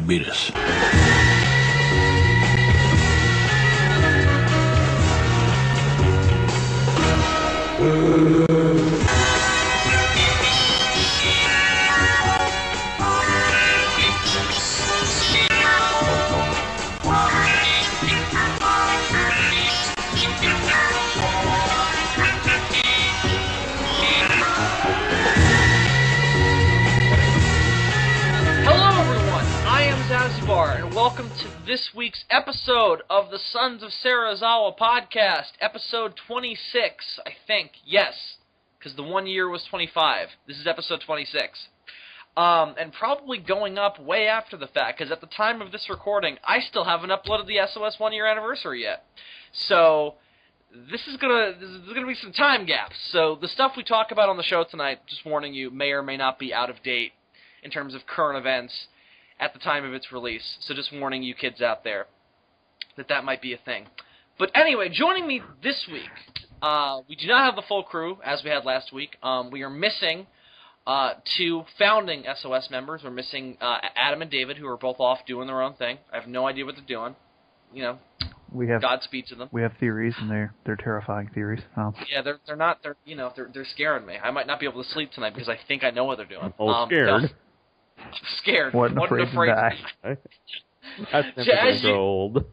beat us. Zazubaar, and welcome to this week's episode of the Sons of Serizawa podcast, episode 26, I think. Yes, because the 1 year was 25. This is episode 26. And probably going up way after the fact, because at the time of this recording, I still haven't uploaded the SOS 1 year anniversary yet. So, this is gonna be some time gaps. So, the stuff we talk about on the show tonight, just warning you, may or may not be out of date in terms of current events at the time of its release. So just warning you kids out there that might be a thing. But anyway, joining me this week, we do not have the full crew as we had last week. We are missing two founding SOS members. We're missing Adam and David, who are both off doing their own thing. I have no idea what they're doing. You know, Godspeed to them. We have theories, and they're terrifying theories. Yeah, they're scaring me. I might not be able to sleep tonight because I think I know what they're doing. Scared. I'm scared. Wasn't afraid to die. That's never going to grow old.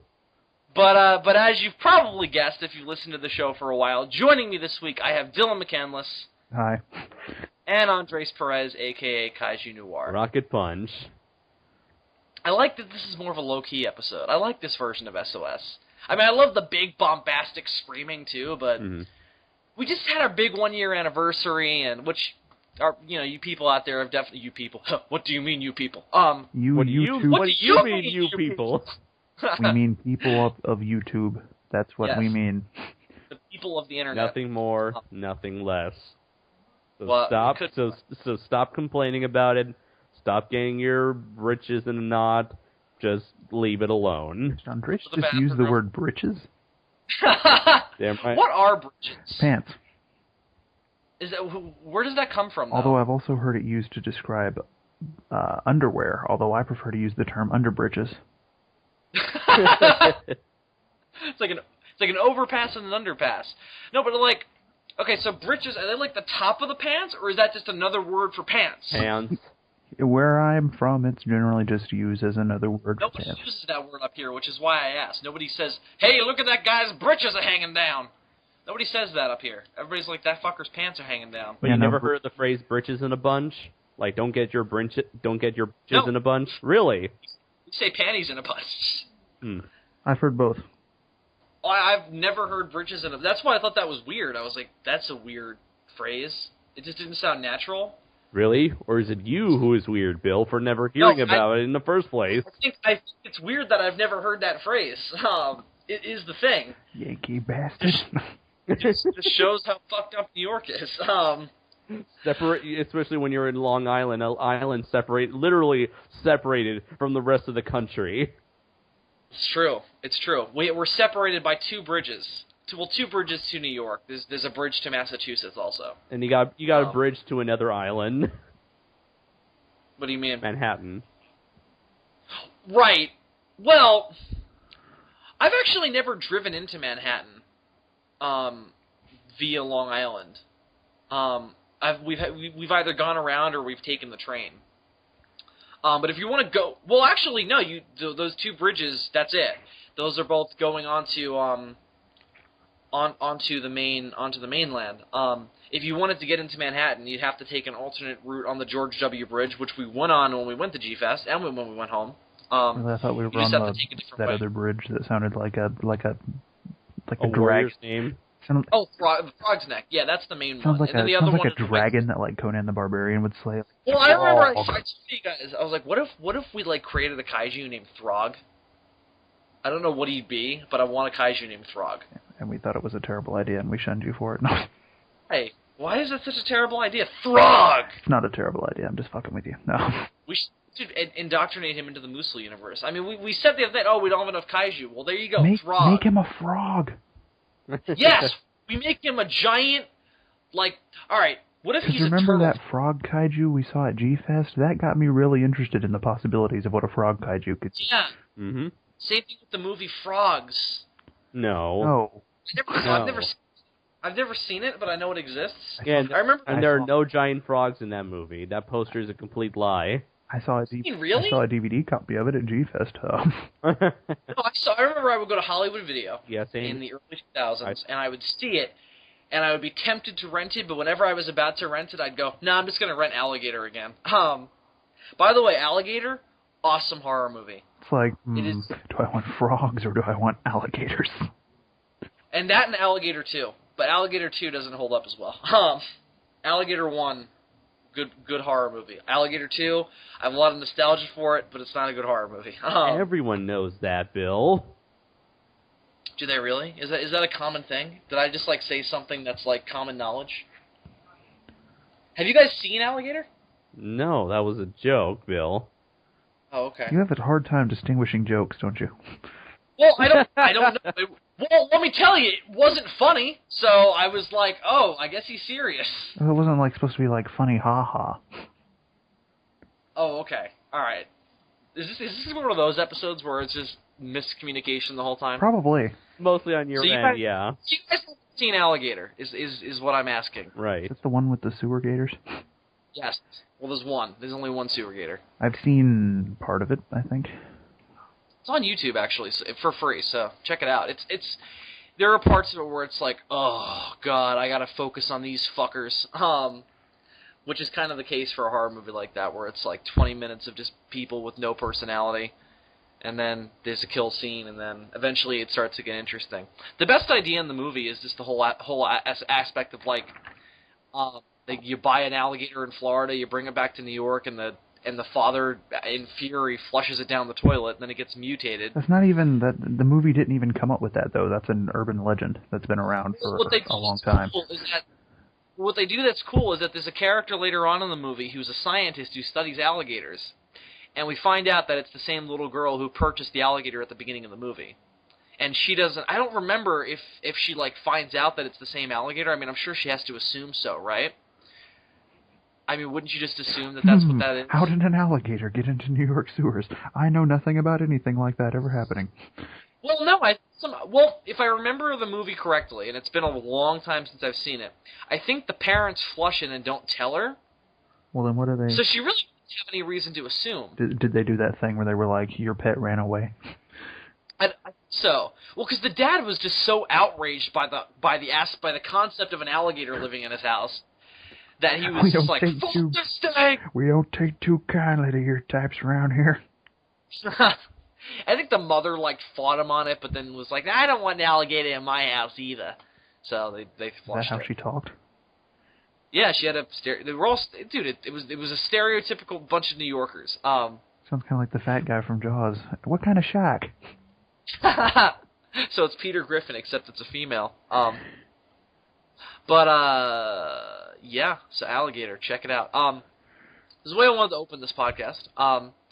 But as you've probably guessed, if you've listened to the show for a while, joining me this week, I have Dillion McCandless. Hi. And Andres Perez, a.k.a. Kaiju Noir. Rocket Punch. I like that this is more of a low-key episode. I like this version of SOS. I mean, I love the big, bombastic screaming, too, but we just had our big 1 year anniversary, and which... you people out there have definitely... You people. What do you mean, you people? What do you mean, you people? We mean people of YouTube. That's what we mean. The people of the internet. Nothing more, nothing less. So well, stop complaining about it. Stop getting your britches in a knot. Just leave it alone. Andres just used the word britches? What are britches? Pants. Where does that come from, though? Although I've also heard it used to describe underwear, although I prefer to use the term underbridges. It's like an overpass and an underpass. No, but okay, so britches, are they like the top of the pants, or is that just another word for pants? Pants. Where I'm from, it's generally just used as another word for pants. Nobody uses that word up here, which is why I asked. Nobody says, hey, look at that guy's britches are hanging down. Nobody says that up here. Everybody's like, that fucker's pants are hanging down. But you never heard the phrase "britches in a bunch"? Like, don't get your britches in a bunch. Really? You say panties in a bunch. I've heard both. I've never heard britches in a. That's why I thought that was weird. I was like, that's a weird phrase. It just didn't sound natural. Really? Or is it you who is weird, Bill, for never hearing about it in the first place? I think it's weird that I've never heard that phrase. It is the thing. Yankee bastard. It just shows how fucked up New York is. Especially when you're in Long Island. Island literally separated from the rest of the country. It's true. It's true. We're separated by two bridges. Two bridges to New York. There's a bridge to Massachusetts also. And you got a bridge to another island. What do you mean? Manhattan. Right. Well, I've actually never driven into Manhattan. Via Long Island. We've either gone around or we've taken the train. But if you want to go, well, actually, no. Those two bridges. That's it. Those are both going onto the mainland. If you wanted to get into Manhattan, you'd have to take an alternate route on the George W. Bridge, which we went on when we went to G-Fest and when we went home. I thought we were on that other bridge that sounded like a warrior's name. Frog's Neck. Yeah, that's the main one. And then the other one is a dragon that Conan the Barbarian would slay. Well, I remember I told you guys, I was like, what if we created a kaiju named Throg? I don't know what he'd be, but I want a kaiju named Throg. And we thought it was a terrible idea, and we shunned you for it. No. Hey, why is that such a terrible idea? Throg! It's not a terrible idea. I'm just fucking with you. No. We should indoctrinate him into the Musou universe. I mean, we said the other day, we don't have enough kaiju. Well, there you go, Throg. Make him a frog. Yes! We make him a giant, alright, What if 'Cause he's a remember turtle? that frog kaiju we saw at G-Fest? That got me really interested in the possibilities of what a frog kaiju could be. Yeah. Mm-hmm. Same thing with the movie Frogs. No. Oh. I've never seen it, but I know it exists. Yeah, I remember. and there are no giant frogs in that movie. That poster is a complete lie. I saw a Really? I saw a DVD copy of it at G-Fest. No, I remember I would go to Hollywood Video Yeah, same. in the early 2000s, and I would see it, and I would be tempted to rent it, but whenever I was about to rent it, I'd go, no, I'm just going to rent Alligator again. By the way, Alligator, awesome horror movie. It's like, It is, do I want frogs or do I want alligators? and that and Alligator 2, but Alligator 2 doesn't hold up as well. Alligator 1, good horror movie. Alligator 2, I have a lot of nostalgia for it, but it's not a good horror movie. Everyone knows that, Bill. Do they really? Is that a common thing? Did I just say something that's common knowledge? Have you guys seen Alligator? No, that was a joke, Bill. Oh, okay. You have a hard time distinguishing jokes, don't you? Well, I don't know. Well, let me tell you, it wasn't funny, so I was like, oh, I guess he's serious. It wasn't supposed to be funny ha-ha. Oh, okay. All right. Is this one of those episodes where it's just miscommunication the whole time? Probably. Mostly on your So you end, guys- yeah. You guys haven't seen Alligator, is what I'm asking. Right. That's the one with the sewer gators? Yes. Well, there's one. There's only one sewer gator. I've seen part of it, I think. It's on YouTube, actually, for free, so check it out. There are parts of it where it's like, oh, God, I gotta focus on these fuckers. Which is kind of the case for a horror movie like that, where it's 20 minutes of just people with no personality, and then there's a kill scene, and then eventually it starts to get interesting. The best idea in the movie is just the whole aspect of, you buy an alligator in Florida, you bring it back to New York, and the father, in fury, flushes it down the toilet, and then it gets mutated. That's not even that. The movie didn't even come up with that, though. That's an urban legend that's been around for a long time. What they do that's cool is that there's a character later on in the movie who's a scientist who studies alligators, and we find out that it's the same little girl who purchased the alligator at the beginning of the movie. And she doesn't. I don't remember if she finds out that it's the same alligator. I mean, I'm sure she has to assume so, right? I mean, wouldn't you just assume that that's what that is? How did an alligator get into New York sewers? I know nothing about anything like that ever happening. Well, no, if I remember the movie correctly, and it's been a long time since I've seen it, I think the parents flush in and don't tell her. Well, then what are they? So she really doesn't have any reason to assume. Did they do that thing where they were like, your pet ran away? Well, because the dad was just so outraged by the concept of an alligator living in his house that he was just like, fuck this thing! We don't take too kindly to your types around here. I think the mother fought him on it, but then was like, I don't want an alligator in my house either. So they flushed Is that how it. she talked? Yeah, she had a they were all dude. It was a stereotypical bunch of New Yorkers. Sounds kind of like the fat guy from Jaws. What kind of shack? So it's Peter Griffin, except it's a female. Yeah. So Alligator, check it out. This is the way I wanted to open this podcast.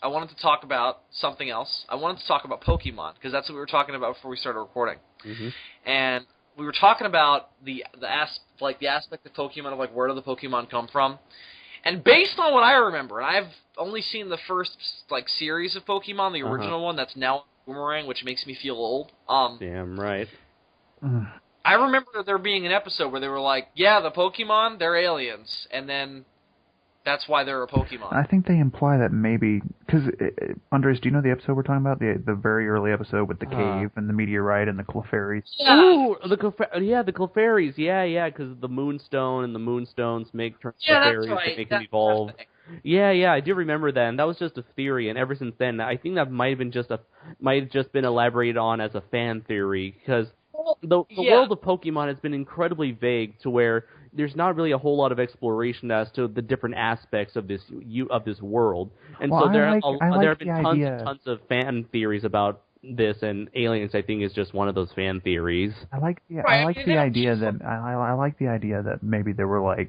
I wanted to talk about something else. I wanted to talk about Pokemon, because that's what we were talking about before we started recording. Mm-hmm. And we were talking about the aspect of Pokemon of where do the Pokemon come from. And based on what I remember, and I've only seen the first series of Pokemon, the original one that's now Boomerang, which makes me feel old. Damn right. I remember there being an episode where they were like, yeah, the Pokemon, they're aliens, and then that's why they're a Pokemon. I think they imply that maybe, because, Andres, do you know the episode we're talking about? The very early episode with the cave and the meteorite and the Clefairies? Yeah. Ooh, the Clefairies, yeah, because the Moonstone and the Moonstones make Clefairies that's right. that make them evolve. Yeah, I do remember that, and that was just a theory, and ever since then, I think that might have just been elaborated on as a fan theory, because the world of Pokemon has been incredibly vague to where there's not really a whole lot of exploration as to the different aspects of this world, and so there have been tons and tons of fan theories about this, and aliens, I think, is just one of those fan theories. I like the idea that maybe there were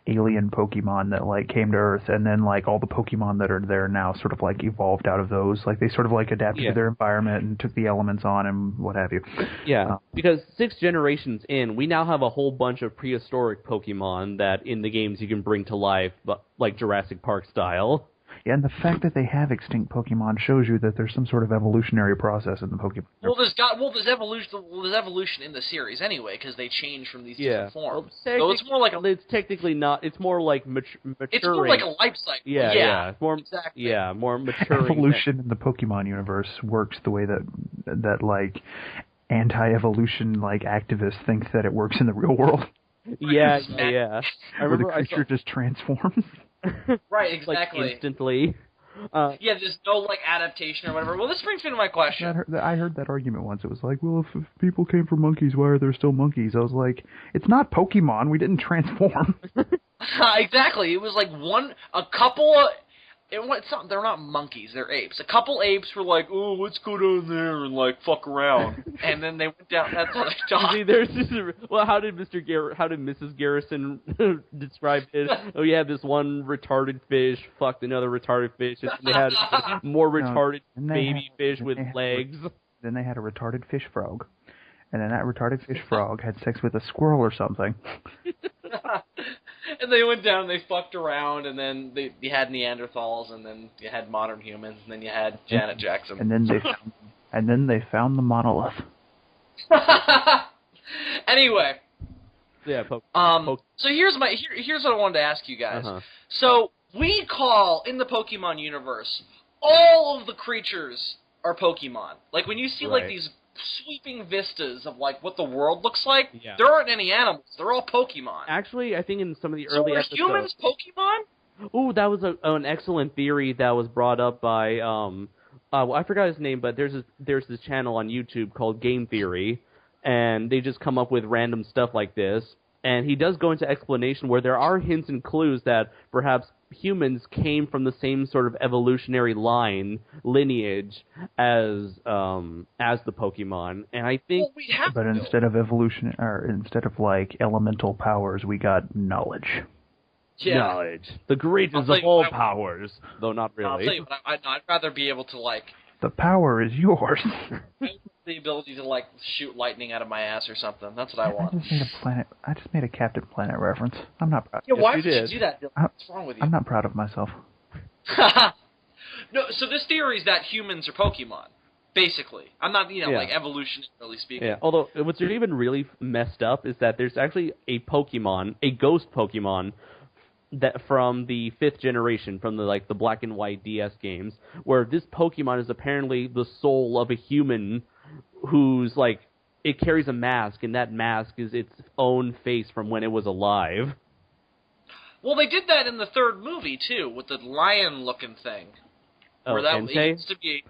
alien Pokemon that like came to Earth, and then like all the Pokemon that are there now sort of like evolved out of those. Like they sort of like adapted to their environment and took the elements on and what have you. Yeah, because 6 generations in, we now have a whole bunch of prehistoric Pokemon that in the games you can bring to life, but like Jurassic Park style. Yeah, and the fact that they have extinct Pokemon shows you that there's some sort of evolutionary process in the Pokemon. Well, there's evolution in the series anyway, because they change from these different forms. Well, so it's more like it's technically not. It's more like maturing. It's more like a life cycle. Yeah. It's more, exactly. Yeah, more maturing. Evolution in the Pokemon universe works the way that like anti-evolution like activists think that it works in the real world. Yeah. I remember where the creature just transforms. Right, exactly. Like instantly. Yeah, there's no like adaptation or whatever. Well, this brings me to my question. I heard that argument once. It was like, well, if people came from monkeys, why are there still monkeys? I was like, it's not Pokemon. We didn't transform. Exactly. It was like a couple. They're not monkeys. They're apes. A couple apes were like, "Oh, let's go down there and like fuck around," and then they went down. That's how they talked. See, there's just how did Mrs. Garrison describe it? Oh, you have this one retarded fish fucked another retarded fish, and they had more retarded baby fish with legs. Then they had a retarded fish frog, and then that retarded fish frog had sex with a squirrel or something. And they went down and they fucked around, and then you had Neanderthals, and then you had modern humans, and then you had Janet Jackson. And then they found the monolith. Anyway. Yeah. So here's what I wanted to ask you guys. So we call in the Pokemon universe all of the creatures are Pokemon. Like when you see like these sweeping vistas of like what the world looks like, there aren't any animals. They're all Pokemon. Actually, I think in some of the early episodes, humans Pokemon? Ooh, that was an excellent theory that was brought up by I forgot his name, but there's this channel on YouTube called Game Theory, and they just come up with random stuff like this. And he does go into explanation where there are hints and clues that perhaps humans came from the same sort of evolutionary lineage as the Pokemon. And I think, but instead of like elemental powers, we got knowledge. Yeah. Knowledge, the greatest of all powers, though not really. I'll tell you what, I'd rather be able to like. The power is yours. The ability to like shoot lightning out of my ass or something. That's what I want. I just made a Captain Planet reference. I'm not proud. Yeah, why would you do that? What's wrong with you? I'm not proud of myself. No, so this theory is that humans are Pokemon, basically. I'm not, like evolutionarily speaking. Yeah. Although what's even really messed up is that there's actually a ghost Pokemon that from the 5th generation, from the black and white DS games, where this Pokemon is apparently the soul of a human who's it carries a mask, and that mask is its own face from when it was alive. Well, they did that in the 3rd movie too, with the lion-looking thing. It used to be.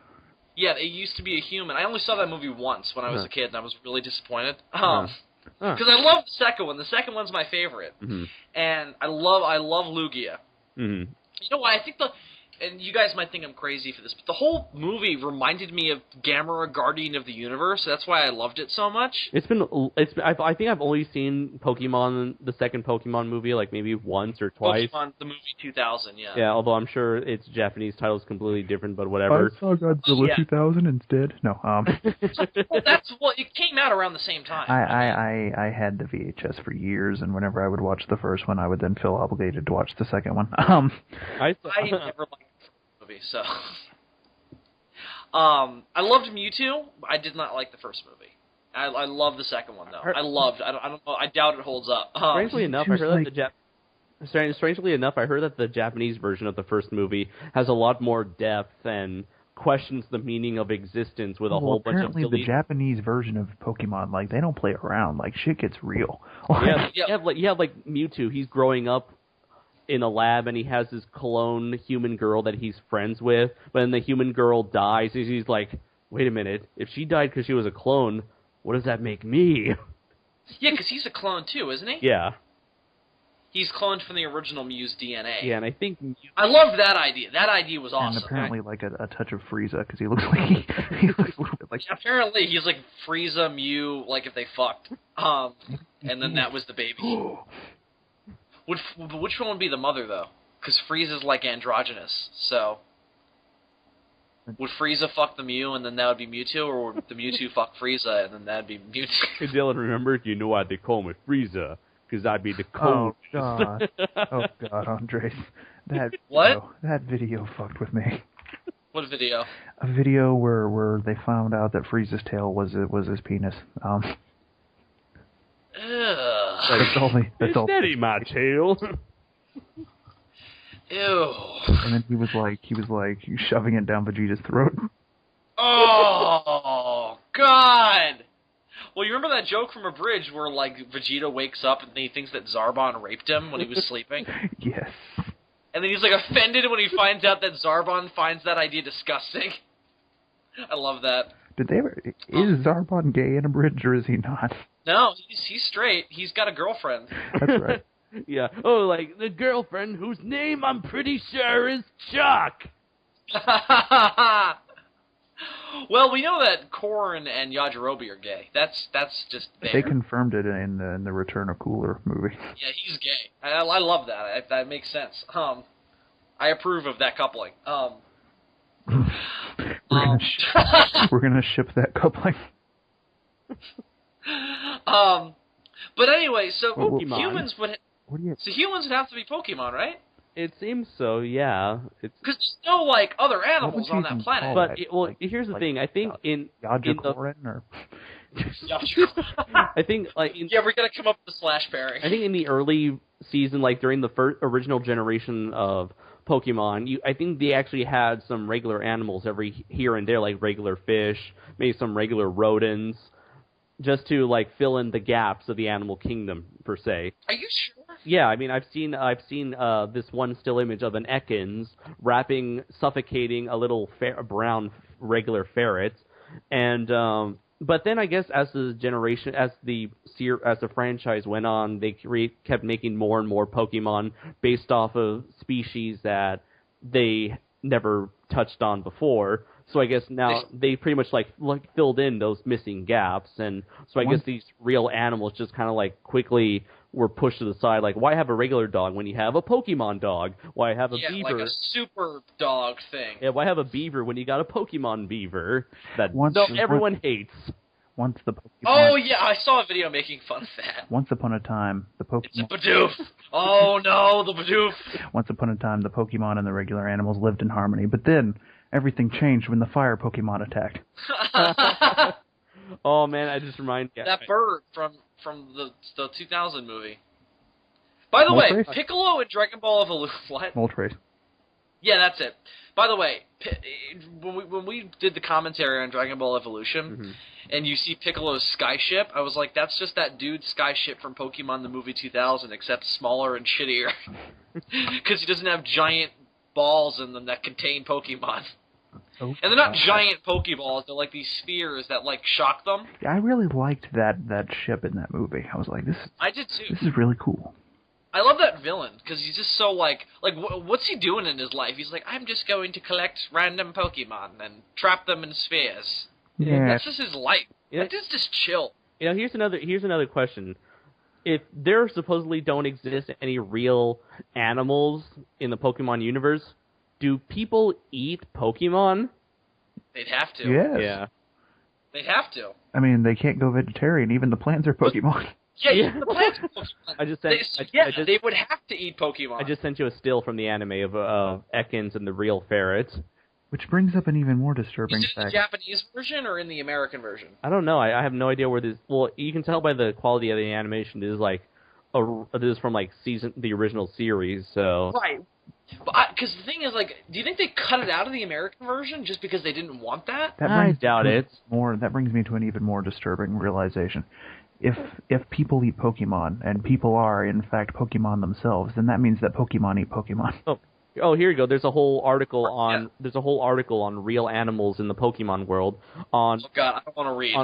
Yeah, it used to be a human. I only saw that movie once when I was a kid, and I was really disappointed. Because I love the second one. The second one's my favorite, and I love Lugia. You know what? I think and you guys might think I'm crazy for this, but the whole movie reminded me of Gamera, Guardian of the Universe. That's why I loved it so much. I think I've only seen Pokemon, the second Pokemon movie, maybe once or twice. Pokemon, the movie 2000, yeah. Yeah, although I'm sure its Japanese title is completely different, but whatever. I saw Godzilla 2000 instead. No, well, it came out around the same time. I had the VHS for years, and whenever I would watch the first one, I would then feel obligated to watch the second one. I never liked the movie, so I loved Mewtwo. I did not like the first movie. I love the second one though. I don't know. I doubt it holds up. Strangely enough, I heard that the Japanese version of the first movie has a lot more depth and questions the meaning of existence with a whole bunch of apparently the Japanese version of Pokemon, they don't play around. Shit gets real. You have Mewtwo. He's growing up in a lab, and he has this clone human girl that he's friends with. But then the human girl dies, and he's like, "Wait a minute! If she died because she was a clone, what does that make me?" Yeah, because he's a clone too, isn't he? Yeah. He's cloned from the original Mew's DNA. Yeah, and I think I loved that idea. That idea was awesome. And apparently, a touch of Frieza, because he looks like he looks a little bit like. Apparently, he's like Frieza, Mew, if they fucked. And then that was the baby. Which one would be the mother, though? Because Frieza's, like, androgynous, so... Would Frieza fuck the Mew, and then that would be Mewtwo, or would the Mewtwo fuck Frieza, and then that would be Mewtwo? Hey, Dylan, remember, you know why they call me Frieza? Because I'd be the Oh, coldest. God. Oh, God, Andres. What? That video fucked with me. What video? A video where they found out that Frieza's tail was his penis. Ugh. That's all. Steady, my tail. Ew. And then he was like shoving it down Vegeta's throat. Oh, God! Well, you remember that joke from a bridge where, like, Vegeta wakes up and he thinks that Zarbon raped him when he was sleeping? Yes. And then he's, like, offended when he finds out that Zarbon finds that idea disgusting. I love that. Did they ever... Is Zarbon gay in a bridge, or is he not? No, he's straight. He's got a girlfriend. That's right. Yeah. Oh, like, the girlfriend whose name I'm pretty sure is Chuck. Well, we know that Korn and Yajirobe are gay. That's just there. They confirmed it in the Return of Cooler movie. Yeah, he's gay. I love that. That makes sense. I approve of that coupling. We're gonna ship that coupling. But anyway, so Pokemon. humans would have to be Pokemon, right? It seems so, yeah. Because there's no, like, other animals on that planet. But, here's the thing. I think Yajirobe or... I think, like... Yeah, we're going to come up with the slash pairing. I think in the early season, like, during the first original generation of Pokemon, I think they actually had some regular animals every here and there, like regular fish, maybe some regular rodents, just to, like, fill in the gaps of the animal kingdom, per se. Are you sure? Yeah, I mean, I've seen this one still image of an Ekans suffocating a little brown regular ferret, and but then I guess as the franchise went on, they kept making more and more Pokemon based off of species that they never touched on before. So I guess now they pretty much like filled in those missing gaps, and so I guess these real animals just kind of like quickly were pushed to the side. Like, why have a regular dog when you have a Pokemon dog? Why have a beaver? Like a super dog thing. Yeah, why have a beaver when you got a Pokemon beaver that everyone hates? Once the Pokemon... Oh yeah, I saw a video making fun of that. Once upon a time, the Pokemon... It's a Bidoof! Oh no, the Bidoof! Once upon a time, the Pokemon and the regular animals lived in harmony, but then everything changed when the fire Pokemon attacked. Oh man, I just reminded you. That bird from the 2000 movie. By the way, Piccolo in Dragon Ball Evolution... What? Moltres. Yeah, that's it. By the way, when we did the commentary on Dragon Ball Evolution, and you see Piccolo's skyship, I was like, that's just that dude's skyship from Pokemon the movie 2000, except smaller and shittier. Because he doesn't have giant balls in them that contain Pokemon. And they're not giant Pokeballs, they're like these spheres that, like, shock them. Yeah, I really liked that ship in that movie. I was like, I did too. This is really cool. I love that villain, because he's just so, like what's he doing in his life? He's like, I'm just going to collect random Pokemon and trap them in spheres. Yeah. That's just his life. Yeah. Like, just chill. You know, here's another question. If there supposedly don't exist any real animals in the Pokemon universe, do people eat Pokemon? They'd have to. Yes. Yeah. They'd have to. I mean, they can't go vegetarian. Even the plants are Pokemon. Yeah, the plants are Pokemon. They would have to eat Pokemon. I just sent you a still from the anime of Ekans and the real ferret. Which brings up an even more disturbing Is it in fact. the Japanese version or in the American version? I don't know. I have no idea where this... Well, you can tell by the quality of the animation. This is like... this is from like the original series, so... Right. Because the thing is, like, do you think they cut it out of the American version just because they didn't want that? I doubt it. That brings me to an even more disturbing realization. If people eat Pokemon, and people are, in fact, Pokemon themselves, then that means that Pokemon eat Pokemon. Oh, here you go. There's a whole article on real animals in the Pokemon world. Oh God, I don't want to read.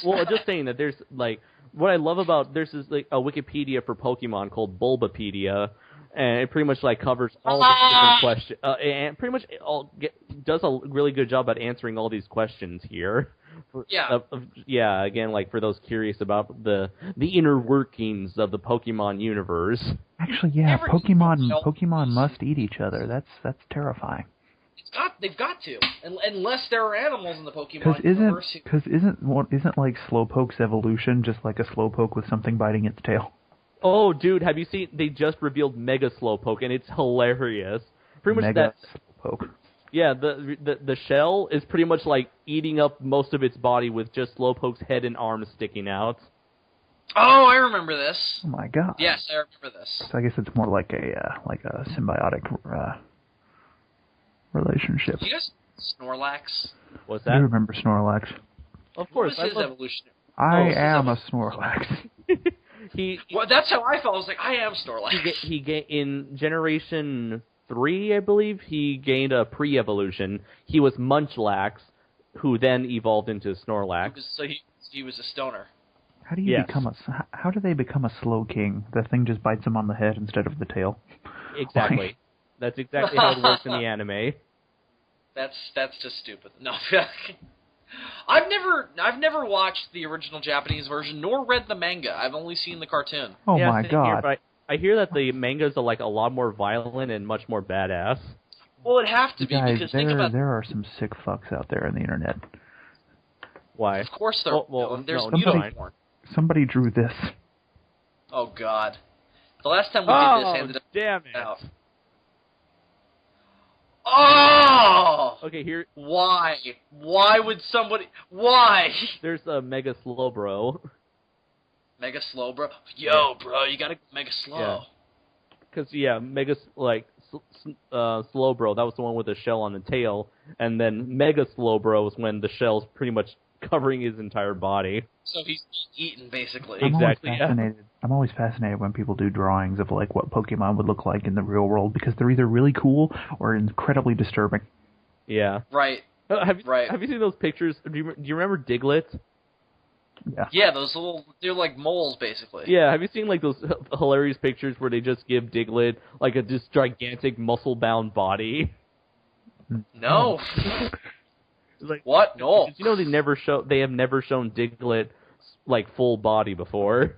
Well, just saying that there's like what I love about there's this like a Wikipedia for Pokemon called Bulbapedia, and it pretty much like covers all the different questions, and pretty much does a really good job at answering all these questions here. Yeah. Again, like for those curious about the inner workings of the Pokemon universe. Actually, yeah, Pokemon must eat each other. That's terrifying. They've got to, unless there are animals in the Pokemon universe. Because isn't like Slowpoke's evolution just like a Slowpoke with something biting its tail? Oh, dude, have you seen? They just revealed Mega Slowpoke, and it's hilarious. Pretty much Mega Slowpoke. Yeah, the shell is pretty much like eating up most of its body with just Slowpoke's head and arms sticking out. Oh, I remember this. Oh my god. Yes, I remember this. So I guess it's more like a symbiotic relationship. Do you guys Snorlax? What's that? I remember Snorlax. Of course. What was his evolution? I am a Snorlax. Well, that's how I felt. I was like, I am Snorlax. In Generation 3, I believe, he gained a pre-evolution. He was Munchlax, who then evolved into Snorlax. So he was a stoner. How do you become how do they become a Slowking? The thing just bites them on the head instead of the tail. Exactly. That's exactly how it works in the anime. That's just stupid. No. I've never watched the original Japanese version nor read the manga. I've only seen the cartoon. Oh my god. Here, I hear that the mangas are like a lot more violent and much more badass. Well, it'd have to be guys, because think about there are some sick fucks out there on the internet. Why? Of course there are. There's unicorn. Somebody drew this. Oh god. The last time we did this ended up damn it. out. Oh! Okay, here. Why? Why would somebody? Why? There's a Mega Slowbro. Mega Slow, bro. Yo, bro, you gotta Mega Slow. Because Mega Slowbro. That was the one with the shell on the tail, and then Mega Slowbro was when the shell's pretty much covering his entire body. So he's eaten, basically. Exactly. I'm always fascinated when people do drawings of like what Pokemon would look like in the real world because they're either really cool or incredibly disturbing. Yeah. Right. Have you seen those pictures? Do you remember Diglett? Yeah. Yeah, they're like moles, basically. Yeah, have you seen like those hilarious pictures where they just give Diglett like this gigantic muscle-bound body? No. Like, what? No. You know they have never shown Diglett like full body before.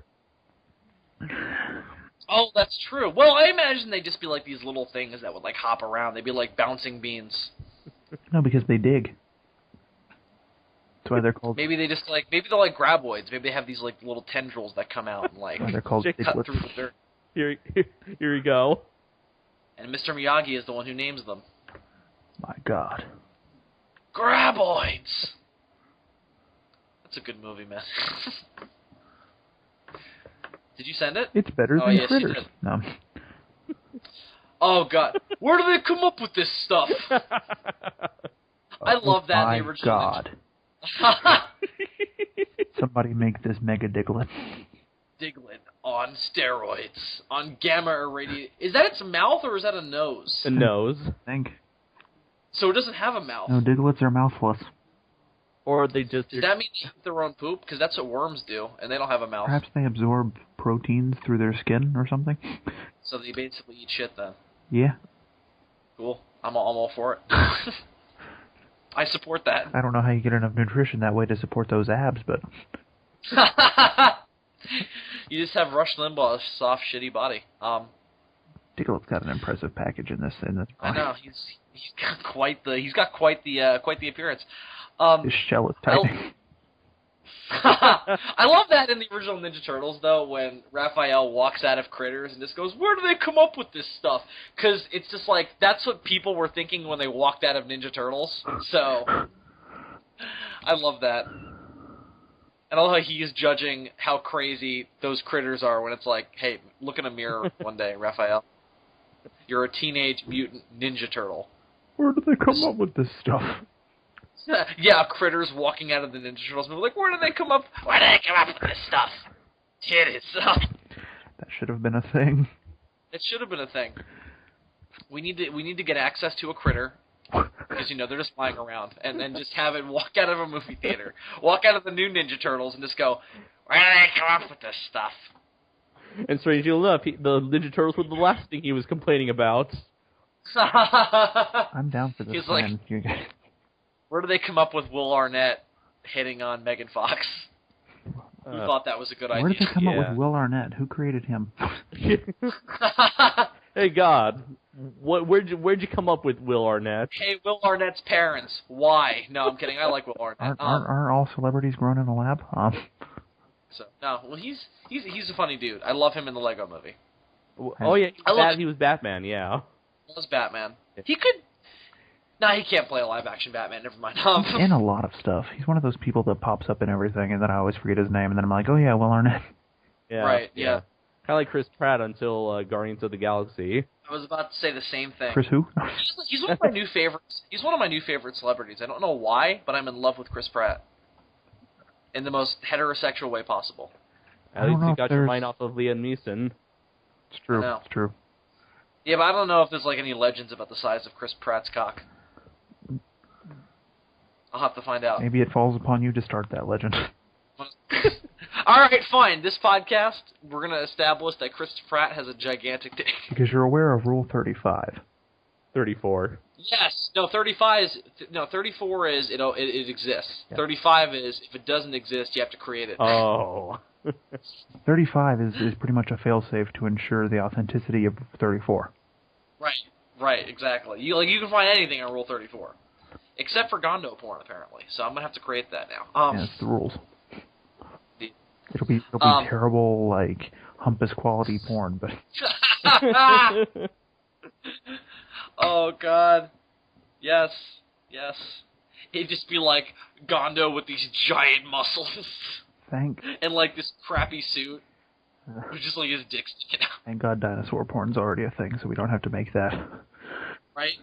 Oh, that's true. Well, I imagine they'd just be like these little things that would like hop around. They'd be like bouncing beans. No, because they dig. That's why they're called. Maybe they're like graboids. Maybe they have these like little tendrils that come out and like they're called cut through the dirt. Here you go. And Mr. Miyagi is the one who names them. My God. Graboids. That's a good movie, man. Did you send it? It's better than yes, Critters. No. Oh God, where do they come up with this stuff? I love that in the original. God. Somebody make this Mega Diglett. Diglett on steroids, on gamma irradiated. Is that its mouth or is that a nose? A nose. I think. So it doesn't have a mouth. No, Diglets are mouthless. Or they just... Does that mean they eat their own poop? Because that's what worms do, and they don't have a mouth. Perhaps they absorb proteins through their skin or something. So they basically eat shit then. Yeah. Cool. I'm all for it. I support that. I don't know how you get enough nutrition that way to support those abs, but... You just have Rush Limbaugh's soft, shitty body. Diglett's got an impressive package in this. I know he's got quite the appearance. His shell is tight. I love that in the original Ninja Turtles, though, when Raphael walks out of Critters and just goes, "Where do they come up with this stuff?" Because it's just like that's what people were thinking when they walked out of Ninja Turtles. So I love that. And I love how he is judging how crazy those critters are when it's like, hey, look in a mirror one day, Raphael. You're a teenage mutant ninja turtle. Where do they come up with this stuff? Yeah, critters walking out of the Ninja Turtles movie. Like, where do they come up with this stuff? Titties. That should have been a thing. It should have been a thing. We need to get access to a critter. Because, they're just flying around. And then just have it walk out of a movie theater. Walk out of the new Ninja Turtles and just go, where do they come up with this stuff? And strangely enough, the Ninja Turtles were the last thing he was complaining about. I'm down for this. He's like, where do they come up with Will Arnett? hitting on Megan Fox. Who thought that was a good idea? Where did they come up with Will Arnett? Who created him? Hey God, where'd you come up with Will Arnett? Hey, Will Arnett's parents. Why? No, I'm kidding. I like Will Arnett. Aren't all celebrities grown in a lab? So no, well he's a funny dude. I love him in the Lego Movie. Oh yeah, he was Batman. Yeah, he was Batman. He could. Nah, he can't play a live action Batman. Never mind. He's in a lot of stuff. He's one of those people that pops up in everything, and then I always forget his name, and then I'm like, oh yeah, Will Arnett. Yeah, right. Yeah. Kind of like Chris Pratt until Guardians of the Galaxy. I was about to say the same thing. Chris who? He's one of my new favorites. He's one of my new favorite celebrities. I don't know why, but I'm in love with Chris Pratt. In the most heterosexual way possible. At least you got your mind off of Liam Neeson. It's true. It's true. Yeah, but I don't know if there's like any legends about the size of Chris Pratt's cock. I'll have to find out. Maybe it falls upon you to start that legend. All right, fine. This podcast, we're going to establish that Chris Pratt has a gigantic dick. Because you're aware of Rule 35. 34. Yes. No, 35 is... No, 34 is it exists. Yeah. 35 is if it doesn't exist, you have to create it. Oh. 35 is pretty much a failsafe to ensure the authenticity of 34. Right, exactly. You can find anything on Rule 34. Except for Gondo porn, apparently. So I'm going to have to create that now. Yeah, it's the rules. It'll be terrible, like, Humpus quality porn, but... Oh, God. Yes. It'd just be like Gondo with these giant muscles. And, like, this crappy suit. With just, like, his dick sticking out. Thank God dinosaur porn's already a thing, so we don't have to make that. Right?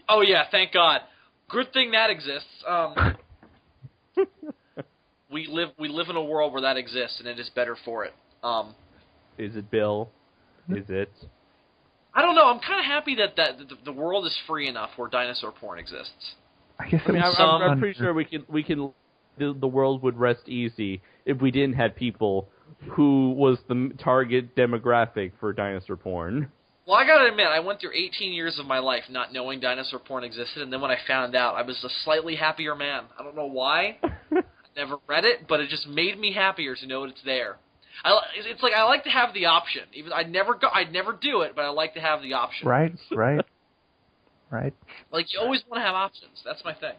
Oh, yeah, thank God. Good thing that exists. We live in a world where that exists, and it is better for it. Is it, Bill? Is it? I don't know. I'm kind of happy that the world is free enough where dinosaur porn exists. I guess I'm pretty sure the world would rest easy if we didn't have people who was the target demographic for dinosaur porn. Well, I gotta admit, I went through 18 years of my life not knowing dinosaur porn existed, and then when I found out, I was a slightly happier man. I don't know why. I never read it, but it just made me happier to know that it's there. It's like I like to have the option. Even I'd never do it, but I like to have the option. Right. Like you always want to have options. That's my thing.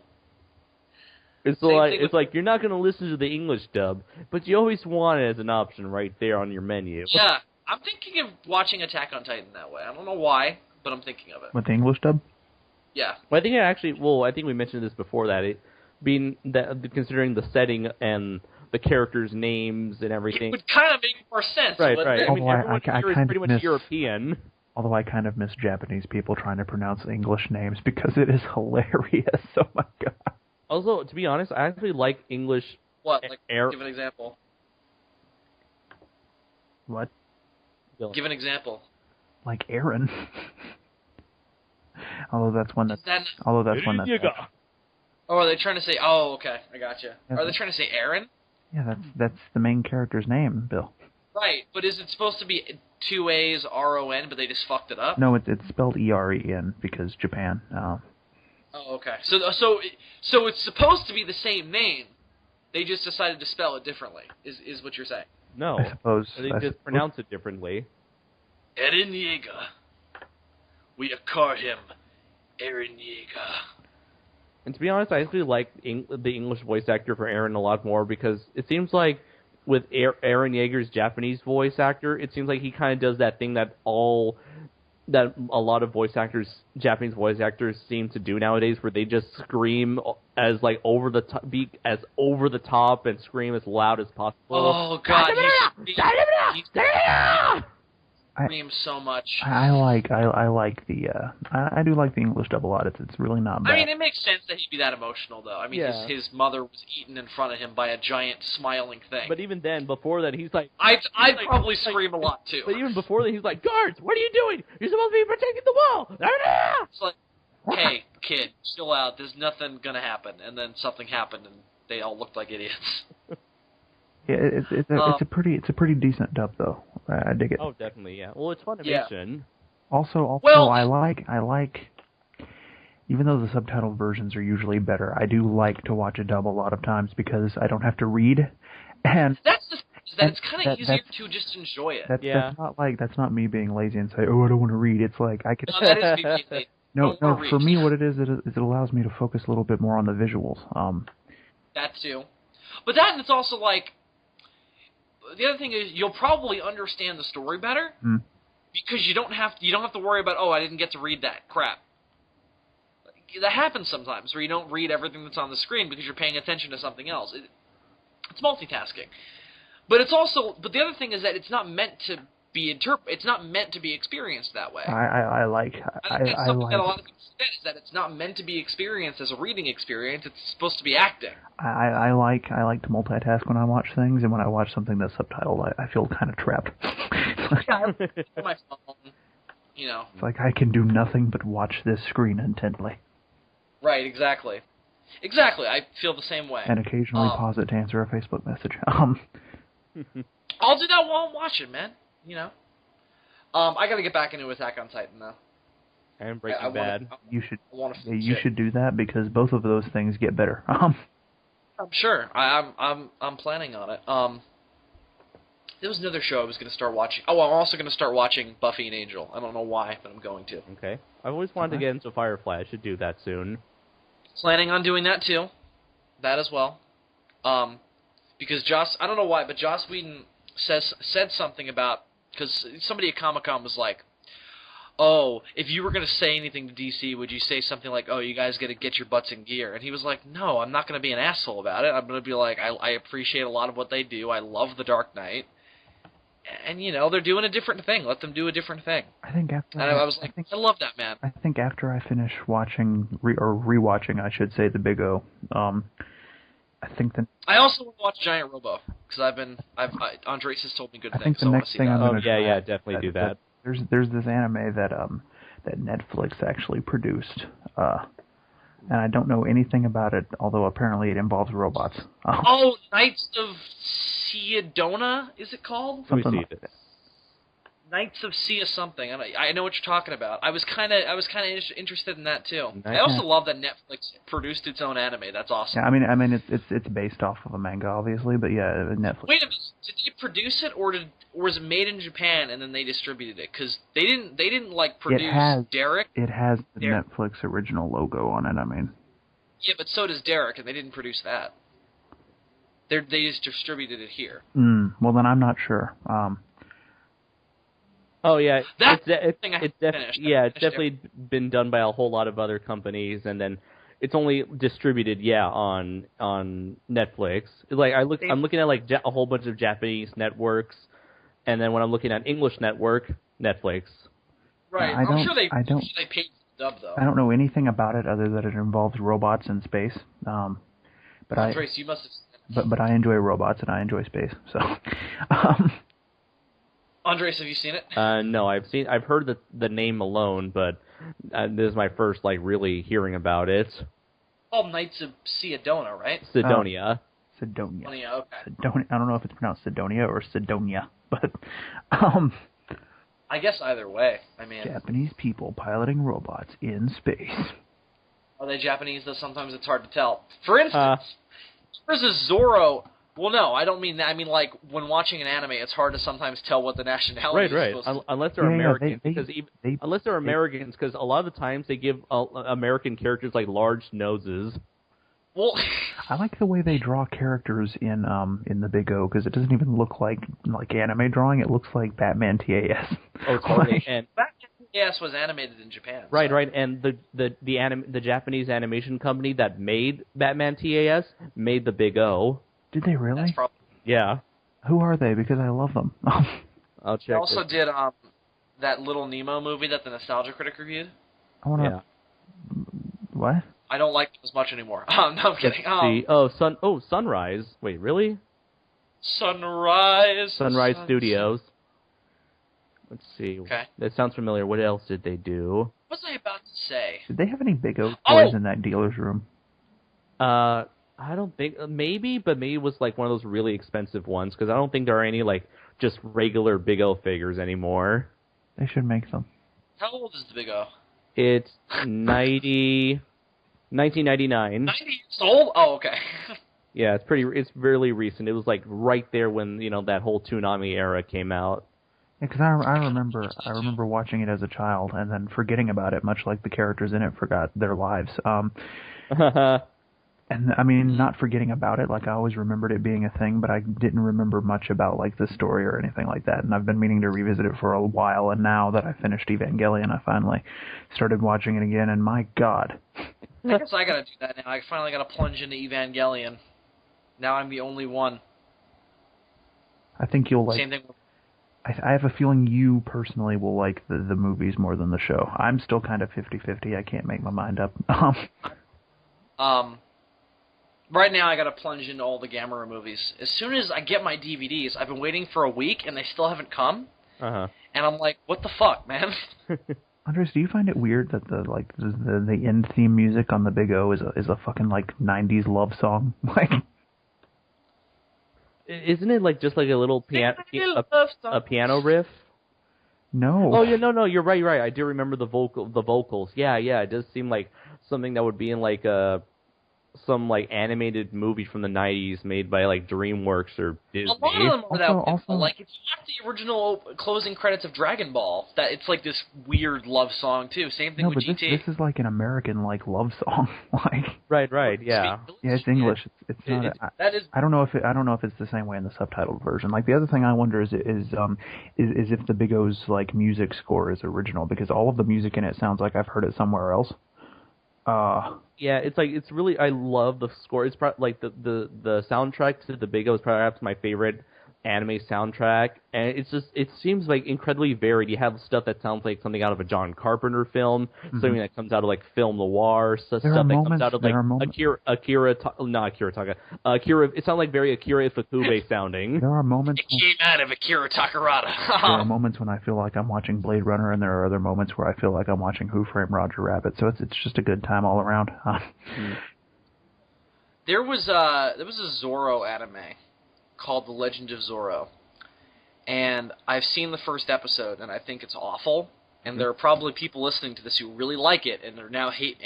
It's like you're not going to listen to the English dub, but you always want it as an option right there on your menu. Yeah. I'm thinking of watching Attack on Titan that way. I don't know why, but I'm thinking of it. With the English dub? Yeah. Well, I think we mentioned this before considering the setting and the characters' names and everything. It would kind of make more sense. Right. I mean, everyone here is pretty much European. Although I kind of miss Japanese people trying to pronounce English names because it is hilarious. Oh my God. Also, to be honest, I actually like English. What? Like, give an example. What? Give an example. Like Aaron. Although that's one that. Oh, are they trying to say? Oh, okay, I gotcha. Are they trying to say Aaron? Yeah, that's the main character's name, Bill. Right, but is it supposed to be 2 A's R-O-N, but they just fucked it up? No, it's spelled E-R-E-N because Japan. Oh, okay. So it's supposed to be the same name. They just decided to spell it differently. Is what you're saying? No, I suppose they just pronounce it differently. Eren Yeager. We call him Eren Yeager. And to be honest, I actually like the English voice actor for Eren a lot more because it seems like with Eren Yeager's Japanese voice actor, it seems like he kind of does that thing that a lot of Japanese voice actors seem to do nowadays, where they just scream as like over the top and scream as loud as possible. Oh God! He screams so much. I do like the English dub a lot. It's really not bad. I mean, it makes sense that he'd be that emotional, though. I mean, his mother was eaten in front of him by a giant smiling thing. But even then, before that, he's like... I'd probably scream a lot, too. But even before that, he's like, guards, what are you doing? You're supposed to be protecting the wall! It's like, hey, kid, chill out. There's nothing gonna happen. And then something happened, and they all looked like idiots. Yeah, it's a pretty decent dub though. I dig it. Oh, definitely, yeah. Well, it's Funimation. Also, well, I like. Even though the subtitled versions are usually better, I do like to watch a dub a lot of times because I don't have to read. And that's the thing, is that it's kind of easier to just enjoy it. That's not me being lazy and say, oh, I don't want to read. It's like I could. No, that is me being lazy. No. For me, what it is it allows me to focus a little bit more on the visuals. That too, but that and it's also like the other thing is you'll probably understand the story better because you don't have to worry about I didn't get to read that crap. That happens sometimes where you don't read everything that's on the screen because you're paying attention to something else. It's multitasking, but the other thing is that it's not meant to be it's not meant to be experienced that way. I like that a lot of people said is that it's not meant to be experienced as a reading experience. It's supposed to be acting. I like to multitask when I watch things, and when I watch something that's subtitled, I feel kind of trapped. My phone, It's like I can do nothing but watch this screen intently. Right, exactly. Exactly, I feel the same way. And occasionally pause it to answer a Facebook message. I'll do that while I'm watching, man. I gotta get back into Attack on Titan, though. And Breaking Bad. You should do that because both of those things get better. I'm sure. I'm planning on it. There was another show I was gonna start watching. Oh, I'm also gonna start watching Buffy and Angel. I don't know why, but I'm going to. Okay. I've always wanted to get into Firefly. I should do that soon. Planning on doing that too. That as well. Because I don't know why, but Joss Whedon said something about, because somebody at Comic-Con was like, oh, if you were going to say anything to DC, would you say something like, oh, you guys got to get your butts in gear? And he was like, no, I'm not going to be an asshole about it. I'm going to be like, I appreciate a lot of what they do. I love The Dark Knight. And, they're doing a different thing. Let them do a different thing. I think after... And I was like, I love that, man. I think after I finish watching, or rewatching, I should say, The Big O, I think that... I also want to watch Giant Robo, because Andres has told me good things. I think the next thing I'm going to try... yeah, definitely do that. There's this anime that Netflix actually produced, and I don't know anything about it, although apparently it involves robots. Knights of Sedona, is it called? Something like that. Knights of Sia something. I know what you're talking about. I was kind of interested in that too. I also love that Netflix produced its own anime. That's awesome. Yeah, I mean it's based off of a manga, obviously, but yeah, Netflix. Wait a minute, did they produce it, or was it made in Japan and then they distributed it? Because they didn't like produce Derek. It has the Netflix original logo on it. I mean. Yeah, but so does Derek, and they didn't produce that. They just distributed it here. Well, then I'm not sure. Oh yeah, it's definitely been done by a whole lot of other companies, and then it's only distributed on Netflix. Like I'm looking at like a whole bunch of Japanese networks, and then when I'm looking at English network, Netflix. Right, I'm sure they paid the dub though. I don't know anything about it other than it involves robots in space. But Trace, you must have. But I enjoy robots and I enjoy space, so. Andres, have you seen it? No, I've heard the name alone, but this is my first really hearing about it. Knights of Sedona, right? Sidonia. Sidonia. Okay. Sidonia. I don't know if it's pronounced Sidonia or Sidonia, but I guess either way. I mean, Japanese people piloting robots in space. Are they Japanese? Though sometimes it's hard to tell. For instance, there's a Zorro. Well, no, I don't mean that. I mean, like, when watching an anime, it's hard to sometimes tell what the nationality is supposed to be. Unless they're Americans. Unless they're Americans, because a lot of the times they give American characters, large noses. Well, I like the way they draw characters in the Big O, because it doesn't even look like anime drawing. It looks like Batman TAS. Oh, totally. And Batman TAS was animated in Japan. Right, so. Right. And the Japanese animation company that made Batman TAS made the Big O. Did they really? Yeah. Who are they? Because I love them. I'll check. They also did that Little Nemo movie that the Nostalgia Critic reviewed. I want to. Yeah. What? I don't like it as much anymore. No, I'm kidding. Sunrise. Wait, really? Sunrise Studios. Let's see. Okay. That sounds familiar. What else did they do? What was I about to say? Did they have any Big O toys in that dealer's room? I don't think, maybe, but maybe it was one of those really expensive ones, because I don't think there are any just regular Big O figures anymore. They should make them. How old is the Big O? It's 90. 1999. 90 years old? Oh, okay. Yeah, it's really recent. It was like right there when, that whole Toonami era came out. Because I remember watching it as a child and then forgetting about it, much like the characters in it forgot their lives. And I mean, not forgetting about it, like I always remembered it being a thing, but I didn't remember much about like the story or anything like that. And I've been meaning to revisit it for a while, and now that I finished Evangelion, I finally started watching it again, and my God. I guess I gotta do that now. I finally gotta plunge into Evangelion. Now I'm the only one. I think you'll like... Same thing with... I have a feeling you personally will like the movies more than the show. I'm still kind of 50-50. I can't make my mind up. Right now, I gotta plunge into all the Gamera movies. As soon as I get my DVDs, I've been waiting for a week, and they still haven't come. Uh-huh. And I'm like, what the fuck, man? Andres, do you find it weird that the end theme music on the Big O is a fucking like 90s love song? Like, isn't it like just like a little a piano riff? No. Oh yeah, no, you're right. I do remember the vocals. Yeah, it does seem like something that would be in like some like animated movie from the 90s made by like DreamWorks or Disney. A lot of them are that. Like if you watch the original closing credits of Dragon Ball, that it's like this weird love song too. Same thing with GT. This is like an American like love song. Like right, yeah. Yeah, it's English. It's not. I don't know if it's the same way in the subtitled version. Like the other thing I wonder is if the Big O's like music score is original, because all of the music in it sounds like I've heard it somewhere else. Yeah, it's really, I love the score. It's probably like the soundtrack to the Big O is perhaps my favorite anime soundtrack, and it seems like incredibly varied. You have stuff that sounds like something out of a John Carpenter film, something that comes out of like film noir, stuff that comes out of like Akira. It sounds like very Akira Ifukube sounding. There are moments. It came out of Akira Takarada. There are moments when I feel like I'm watching Blade Runner, and there are other moments where I feel like I'm watching Who Framed Roger Rabbit. So it's just a good time all around. There was a Zorro anime called The Legend of Zorro, and I've seen the first episode, and I think it's awful. And there are probably people listening to this who really like it, and now hate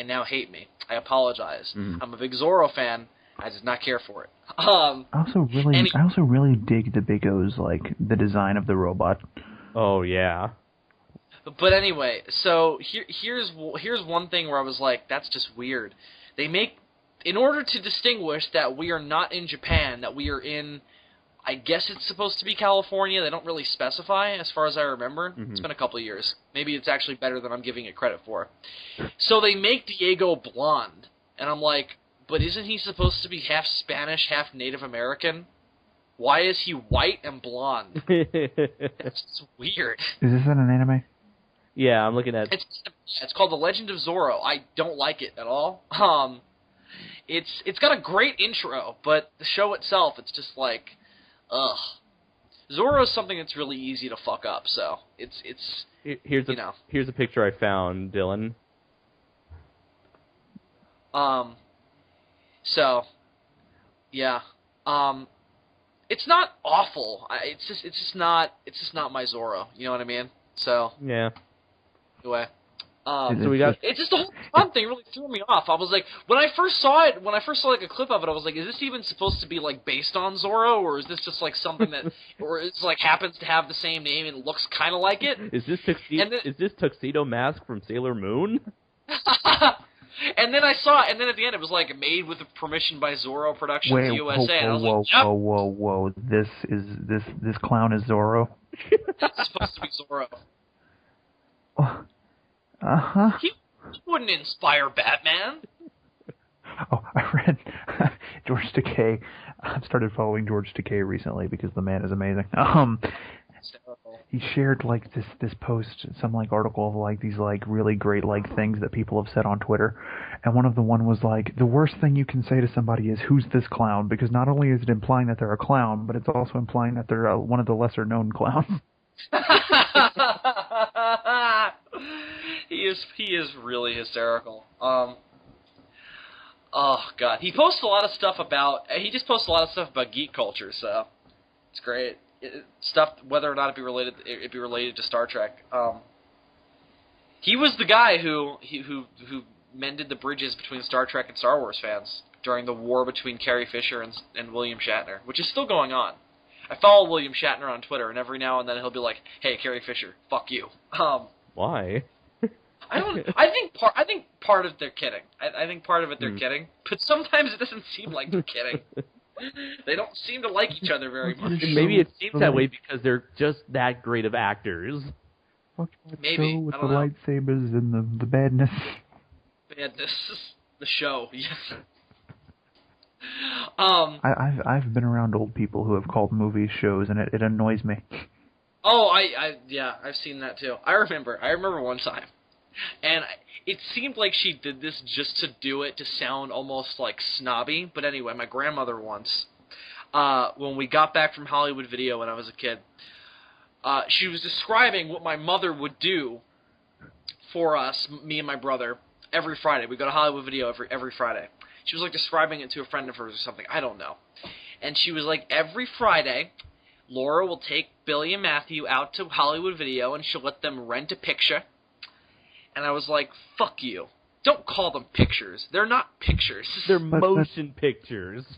me. I apologize. I'm a big Zorro fan. I did not care for it. I also really dig the Big O's, like the design of the robot. Oh yeah. But anyway, so here's one thing where I was like, that's just weird. They make, in order to distinguish that we are not in Japan, that we are in, I guess it's supposed to be California. They don't really specify, as far as I remember. It's been a couple of years. Maybe it's actually better than I'm giving it credit for. So they make Diego blonde, and I'm like, but isn't he supposed to be half Spanish, half Native American? Why is he white and blonde? That's just weird. Is this in an anime? Yeah, I'm looking at. It's called The Legend of Zorro. I don't like it at all. It's got a great intro, but the show itself, it's just like, ugh. Zorro's something that's really easy to fuck up. So here's a picture I found, Dylan. So, yeah. It's not awful. It's just not my Zorro. You know what I mean? So yeah. Anyway, so we got. It's just the whole fun thing really threw me off. I was like, when I first saw like a clip of it, I was like, is this even supposed to be like based on Zorro, or is this just like something that, or it's like happens to have the same name and looks kind of like it? Is this Tuxedo Mask from Sailor Moon? And then I saw it, and then at the end it was like made with permission by Zorro Productions USA. And I was like, yep. Whoa! This clown is Zorro. It's supposed to be Zorro. He wouldn't inspire Batman. Oh, I read George Takei. I've started following George Takei recently because the man is amazing. He shared like this post, some like article of like these like really great like things that people have said on Twitter, and one of the one was like, the worst thing you can say to somebody is, "Who's this clown?" Because not only is it implying that they're a clown, but it's also implying that they're one of the lesser known clowns. He is really hysterical. Oh god, he posts a lot of stuff about. He just posts a lot of stuff about geek culture, so it's great. Stuff whether or not it be related to Star Trek. He was the guy who mended the bridges between Star Trek and Star Wars fans during the war between Carrie Fisher and William Shatner, which is still going on. I follow William Shatner on Twitter, and every now and then he'll be like, "Hey, Carrie Fisher, fuck you." Why? I think part of they're kidding. I think part of it they're kidding, but sometimes it doesn't seem like they're kidding. They don't seem to like each other very much. Maybe it seems that way because they're just that great of actors. Maybe. With I the don't know. lightsabers and the badness. Badness. The show, yes. I've been around old people who have called movies shows, and it annoys me. Oh, I've seen that too. I remember one time, and it seemed like she did this just to do it, to sound almost like snobby. But anyway, my grandmother once, when we got back from Hollywood Video when I was a kid, she was describing what my mother would do for us, me and my brother, every Friday. We go to Hollywood Video every Friday. She was like describing it to a friend of hers or something. I don't know. And she was like, every Friday, Laura will take Billy and Matthew out to Hollywood Video and she'll let them rent a picture. And I was like, fuck you. Don't call them pictures. They're not pictures. They're motion pictures.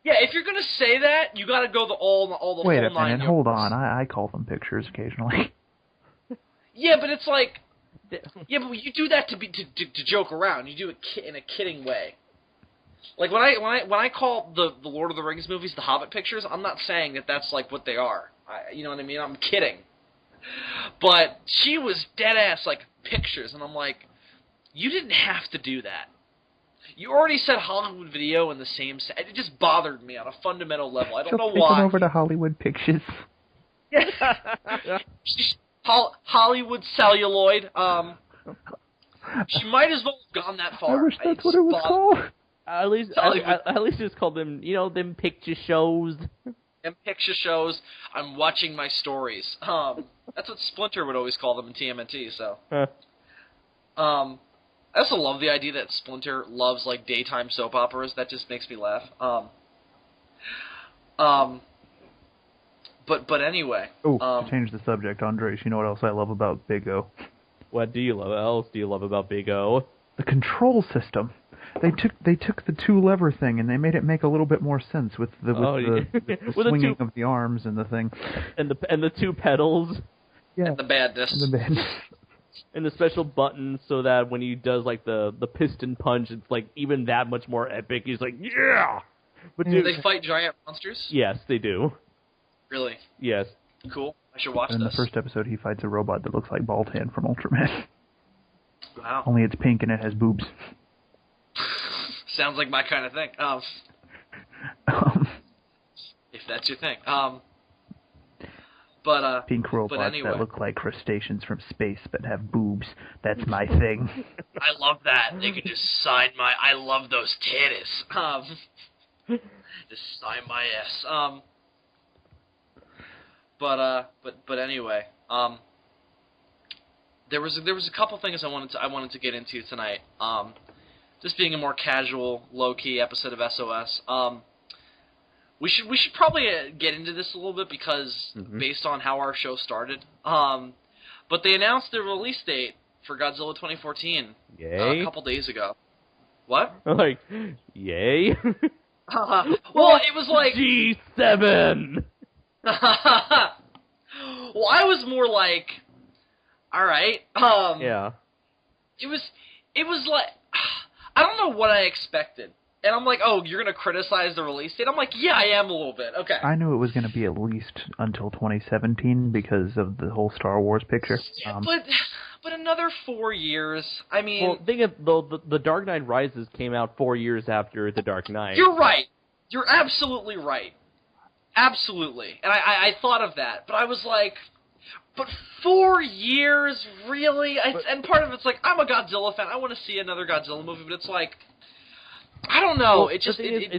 Yeah, if you're gonna say that, you gotta go all the Wait whole a nine minute, yards. hold on. I call them pictures occasionally. Yeah, but it's like, yeah, but you do that to joke around. You do it in a kidding way. Like when I call the Lord of the Rings movies the Hobbit pictures, I'm not saying that that's like what they are. You know what I mean? I'm kidding. But she was dead ass like pictures, and I'm like, you didn't have to do that. You already said Hollywood Video in the same set. It just bothered me on a fundamental level. I don't know why. Over to Hollywood Pictures. Hollywood Celluloid. She might as well have gone that far. I wish that's what it was called. At least just call them, them picture shows. Them picture shows. I'm watching my stories. That's what Splinter would always call them in TMNT. So, I also love the idea that Splinter loves like daytime soap operas. That just makes me laugh. But anyway. To change the subject, Andres, you know what else I love about Big O? What else do you love about Big O? The control system. They took the two lever thing and they made it make a little bit more sense with the swinging of the arms and the thing. And the two pedals. Yeah. And the badness. And the special button so that when he does like the piston punch, it's like even that much more epic. He's like, yeah! But do they fight giant monsters? Yes, they do. Really? Yes. Cool. I should watch this. In the first episode, he fights a robot that looks like Bald Hand from Ultraman. Wow. Only it's pink and it has boobs. Sounds like my kind of thing. If that's your thing. Pink robots anyway. that look like crustaceans from space but have boobs. That's my thing. I love that. They could just sign my... I love those titties. Just sign my ass. But anyway, there was a couple things I wanted to get into tonight. This being a more casual, low-key episode of SOS. We should probably get into this a little bit because based on how our show started. But they announced the release date for Godzilla 2014 a couple days ago. What? Like, yay? Well, it was like G7. Well, I was more like, all right. Yeah. It was like, I don't know what I expected. And I'm like, oh, you're going to criticize the release date? I'm like, yeah, I am a little bit. Okay. I knew it was going to be at least until 2017 because of the whole Star Wars picture. But another 4 years. I mean... Well, think of the Dark Knight Rises came out 4 years after The Dark Knight. You're right. You're absolutely right. Absolutely. And I thought of that. But I was like... But 4 years? Really? And part of it's like, I'm a Godzilla fan. I want to see another Godzilla movie. But it's like... I don't know. Well, it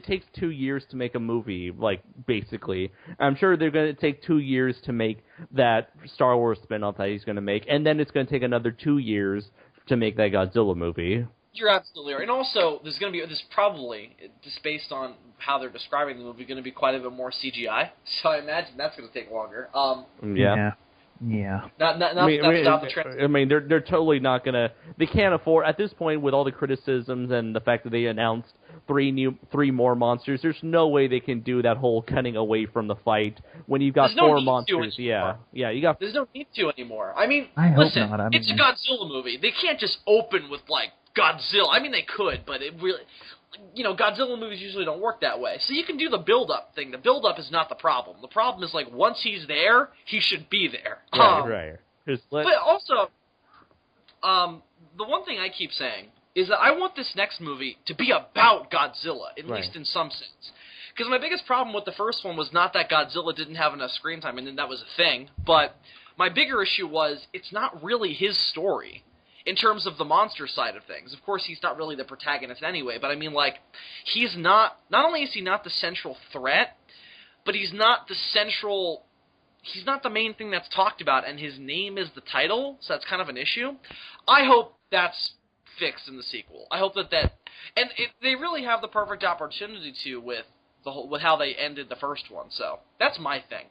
takes 2 years to make a movie, like, basically. I'm sure they're going to take 2 years to make that Star Wars spinoff that he's going to make, and then it's going to take another 2 years to make that Godzilla movie. You're absolutely right. And also, there's probably, just based on how they're describing the movie, going to be quite a bit more CGI. So I imagine that's going to take longer. Yeah. Yeah. Not stop the trend. I mean, they're totally not gonna. They can't afford at this point with all the criticisms and the fact that they announced three more monsters. There's no way they can do that whole cutting away from the fight when you've got four monsters. Yeah, you got. There's no need to anymore. I mean, listen, it's a Godzilla movie. They can't just open with like Godzilla. I mean, they could, but it really, Godzilla movies usually don't work that way. So you can do the build-up thing. The build-up is not the problem. The problem is like once he's there, he should be there. Right. But also, the one thing I keep saying is that I want this next movie to be about Godzilla, at least in some sense. Because my biggest problem with the first one was not that Godzilla didn't have enough screen time, and then that was a thing, but my bigger issue was it's not really his story in terms of the monster side of things. Of course, he's not really the protagonist anyway, but I mean, like, he's not only is he not the central threat, but he's not the main thing that's talked about, and his name is the title, so that's kind of an issue. I hope that's fixed in the sequel. I hope they really have the perfect opportunity to with how they ended the first one. So that's my thing.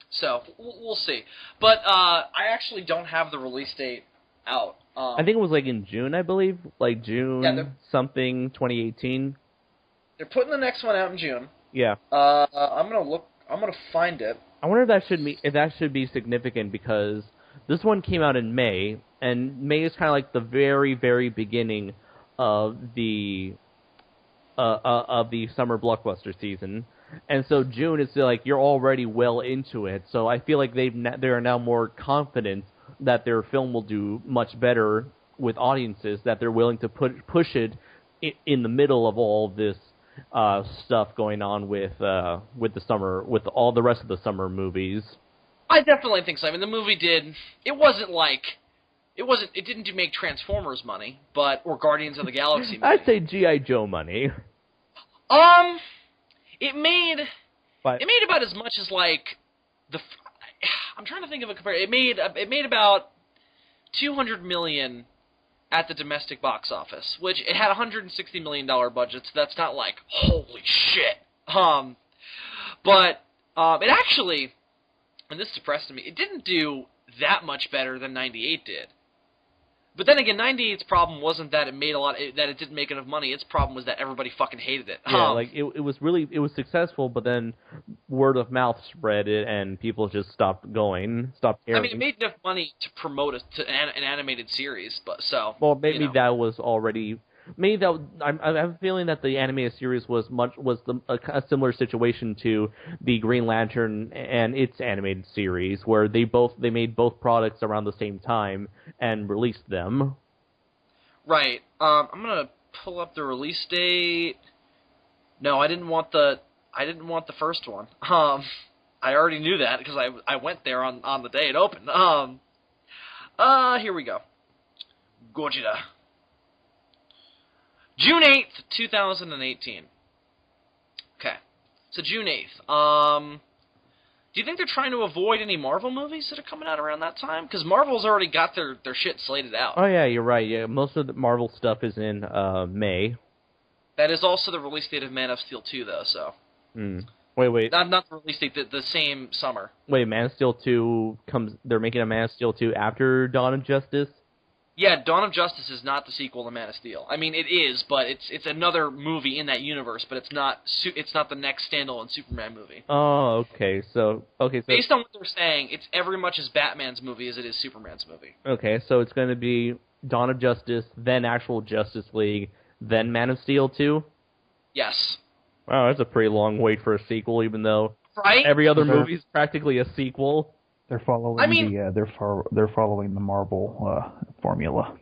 So we'll see. But I actually don't have the release date out. I think it was like in June, I believe, like June something 2018. They're putting the next one out in June. Yeah. I'm gonna find it. I wonder if that should be significant because this one came out in May, and May is kind of like the very, very beginning of the summer blockbuster season, and so June is like you're already well into it. So I feel like they are now more confident that their film will do much better with audiences, that they're willing to push it in the middle of all this stuff going on with the summer, with all the rest of the summer movies. I definitely think so. I mean, the movie did. It didn't make Transformers money, or Guardians of the Galaxy money. I'd say G.I. Joe money. It made about as much as like I'm trying to think of a comparison. It made about $200 million at the domestic box office, which it had $160 million budget, so that's not like holy shit. But it actually, and this depressed me, it didn't do that much better than 98 did. But then again, 98's problem wasn't that it didn't make enough money. Its problem was that everybody fucking hated it. Yeah, like it was successful, but then word of mouth spread it, and people just stopped caring. I mean, it made enough money to promote an animated series, but so. Well, maybe that was already. Maybe that I have a feeling that the animated series was a similar situation to the Green Lantern and its animated series, where they made both products around the same time and released them. Right. I'm gonna pull up the release date. No, I didn't want the first one. I already knew that because I went there on the day it opened. Here we go. Gojira. June 8th, 2018. Okay. So June 8th. Do you think they're trying to avoid any Marvel movies that are coming out around that time? Because Marvel's already got their shit slated out. Oh, yeah, you're right. Yeah, most of the Marvel stuff is in May. That is also the release date of Man of Steel 2, though, so... Wait. Not the release date, the same summer. Wait, Man of Steel 2 they're making a Man of Steel 2 after Dawn of Justice? Yeah, Dawn of Justice is not the sequel to Man of Steel. I mean, it is, but it's another movie in that universe, but it's not the next standalone Superman movie. Oh, okay. So based on what they're saying, it's every much as Batman's movie as it is Superman's movie. Okay, so it's going to be Dawn of Justice, then actual Justice League, then Man of Steel 2? Yes. Wow, that's a pretty long wait for a sequel, even though every other movie is practically a sequel. They're following they're following the Marvel formula.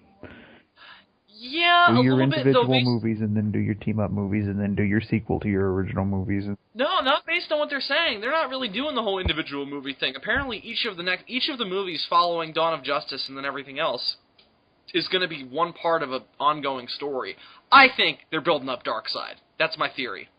Yeah, do your individual movies, and then do your team-up movies, and then do your sequel to your original movies. No, not based on what they're saying. They're not really doing the whole individual movie thing. Apparently, each of the movies following Dawn of Justice and then everything else is going to be one part of an ongoing story. I think they're building up Darkseid. That's my theory.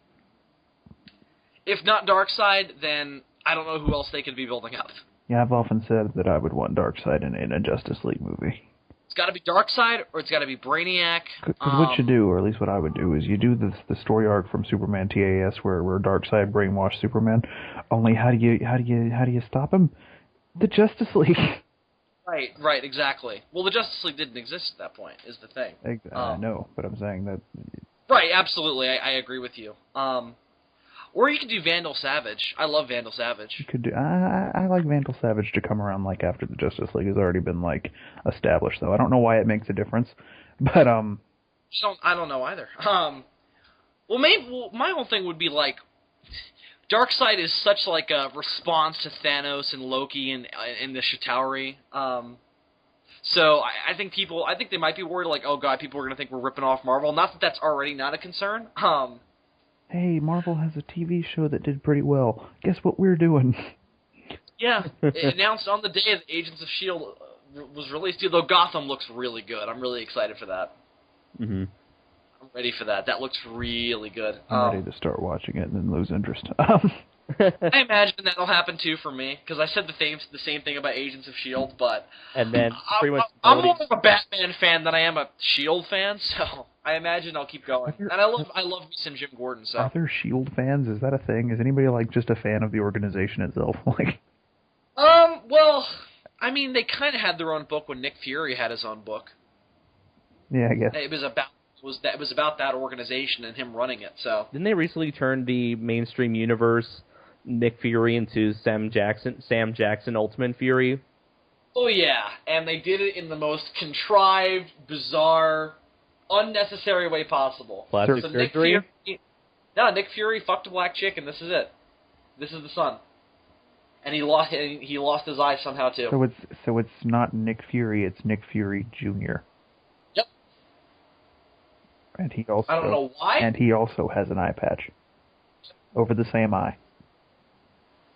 If not Darkseid, then I don't know who else they could be building up. Yeah, I've often said that I would want Darkseid in a Justice League movie. It's got to be Darkseid, or it's got to be Brainiac. Because what you do, or at least what I would do, is you do the story arc from Superman TAS where Darkseid brainwashed Superman. Only how do you stop him? The Justice League. Right, exactly. Well, the Justice League didn't exist at that point, is the thing. I know, but I'm saying that... Right, absolutely, I agree with you. Or you could do Vandal Savage. I love Vandal Savage. You could do... I like Vandal Savage to come around, like, after the Justice League has already been, like, established, though. I don't know why it makes a difference, but, I don't know either. Well, my whole thing would be, like, Darkseid is such, like, a response to Thanos and Loki and the Chitauri. So I think they might be worried, like, oh god, people are going to think we're ripping off Marvel. Not that that's already not a concern. Hey, Marvel has a TV show that did pretty well. Guess what we're doing? Yeah, it announced on the day that Agents of S.H.I.E.L.D. was released, though Gotham looks really good. I'm really excited for that. Mm-hmm. I'm ready for that. That looks really good. I'm ready to start watching it and then lose interest. I imagine that'll happen too for me, because I said the same thing about Agents of S.H.I.E.L.D., but and then pretty much I'm more of a Batman fan than I am a S.H.I.E.L.D. fan, so I imagine I'll keep going. And I love me some Jim Gordon. So are there S.H.I.E.L.D. fans? Is that a thing? Is anybody like just a fan of the organization itself? Like, well, I mean, they kind of had their own book when Nick Fury had his own book. Yeah, I guess It was about that organization and him running it. So didn't they recently turn the mainstream universe Nick Fury into Sam Jackson Ultimate Fury? Oh yeah, and they did it in the most contrived, bizarre, unnecessary way possible. Plastic surgery? Nick Fury fucked a black chick, and this is it. This is the son. And he lost his eye somehow too. So it's not Nick Fury, it's Nick Fury Jr. Yep. And he also I don't know why. And he also has an eye patch over the same eye.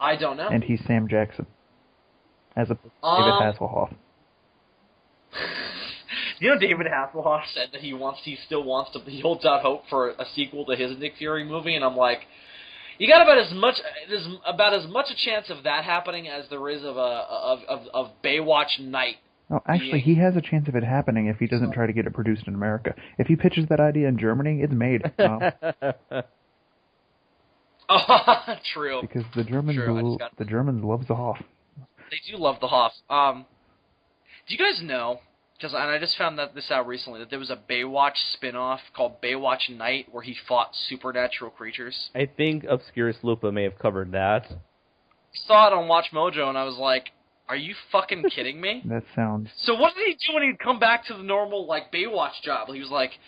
I don't know. And he's Sam Jackson, as a David Hasselhoff. You know, David Hasselhoff said that he holds out hope for a sequel to his Nick Fury movie, and I'm like, you got about as much a chance of that happening as there is of Baywatch Night. No, actually, he has a chance of it happening if he doesn't try to get it produced in America. If he pitches that idea in Germany, it's made. True. Because the Germans love the Hoff. They do love the Hoff. Do you guys know? And I just found this out recently, that there was a Baywatch spin-off called Baywatch Night where he fought supernatural creatures. I think Obscurus Lupa may have covered that. I saw it on Watch Mojo, and I was like, are you fucking kidding me? That sounds... So what did he do when he'd come back to the normal, like, Baywatch job? He was like,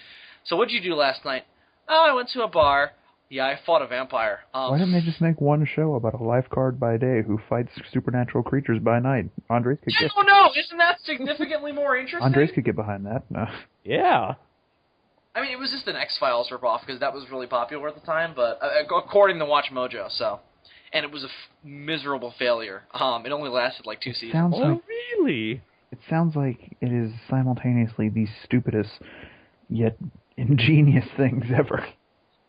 so what'd you do last night? Oh, I went to a bar. Yeah, I fought a vampire. Why didn't they just make one show about a lifeguard by day who fights supernatural creatures by night? Andres could I don't know. Isn't that significantly more interesting? Andres could get behind that. No. Yeah. I mean, it was just an X-Files ripoff because that was really popular at the time, but according to Watch Mojo, so. And it was a miserable failure. It only lasted like 2 seasons. Really? It sounds like it is simultaneously the stupidest yet ingenious things ever.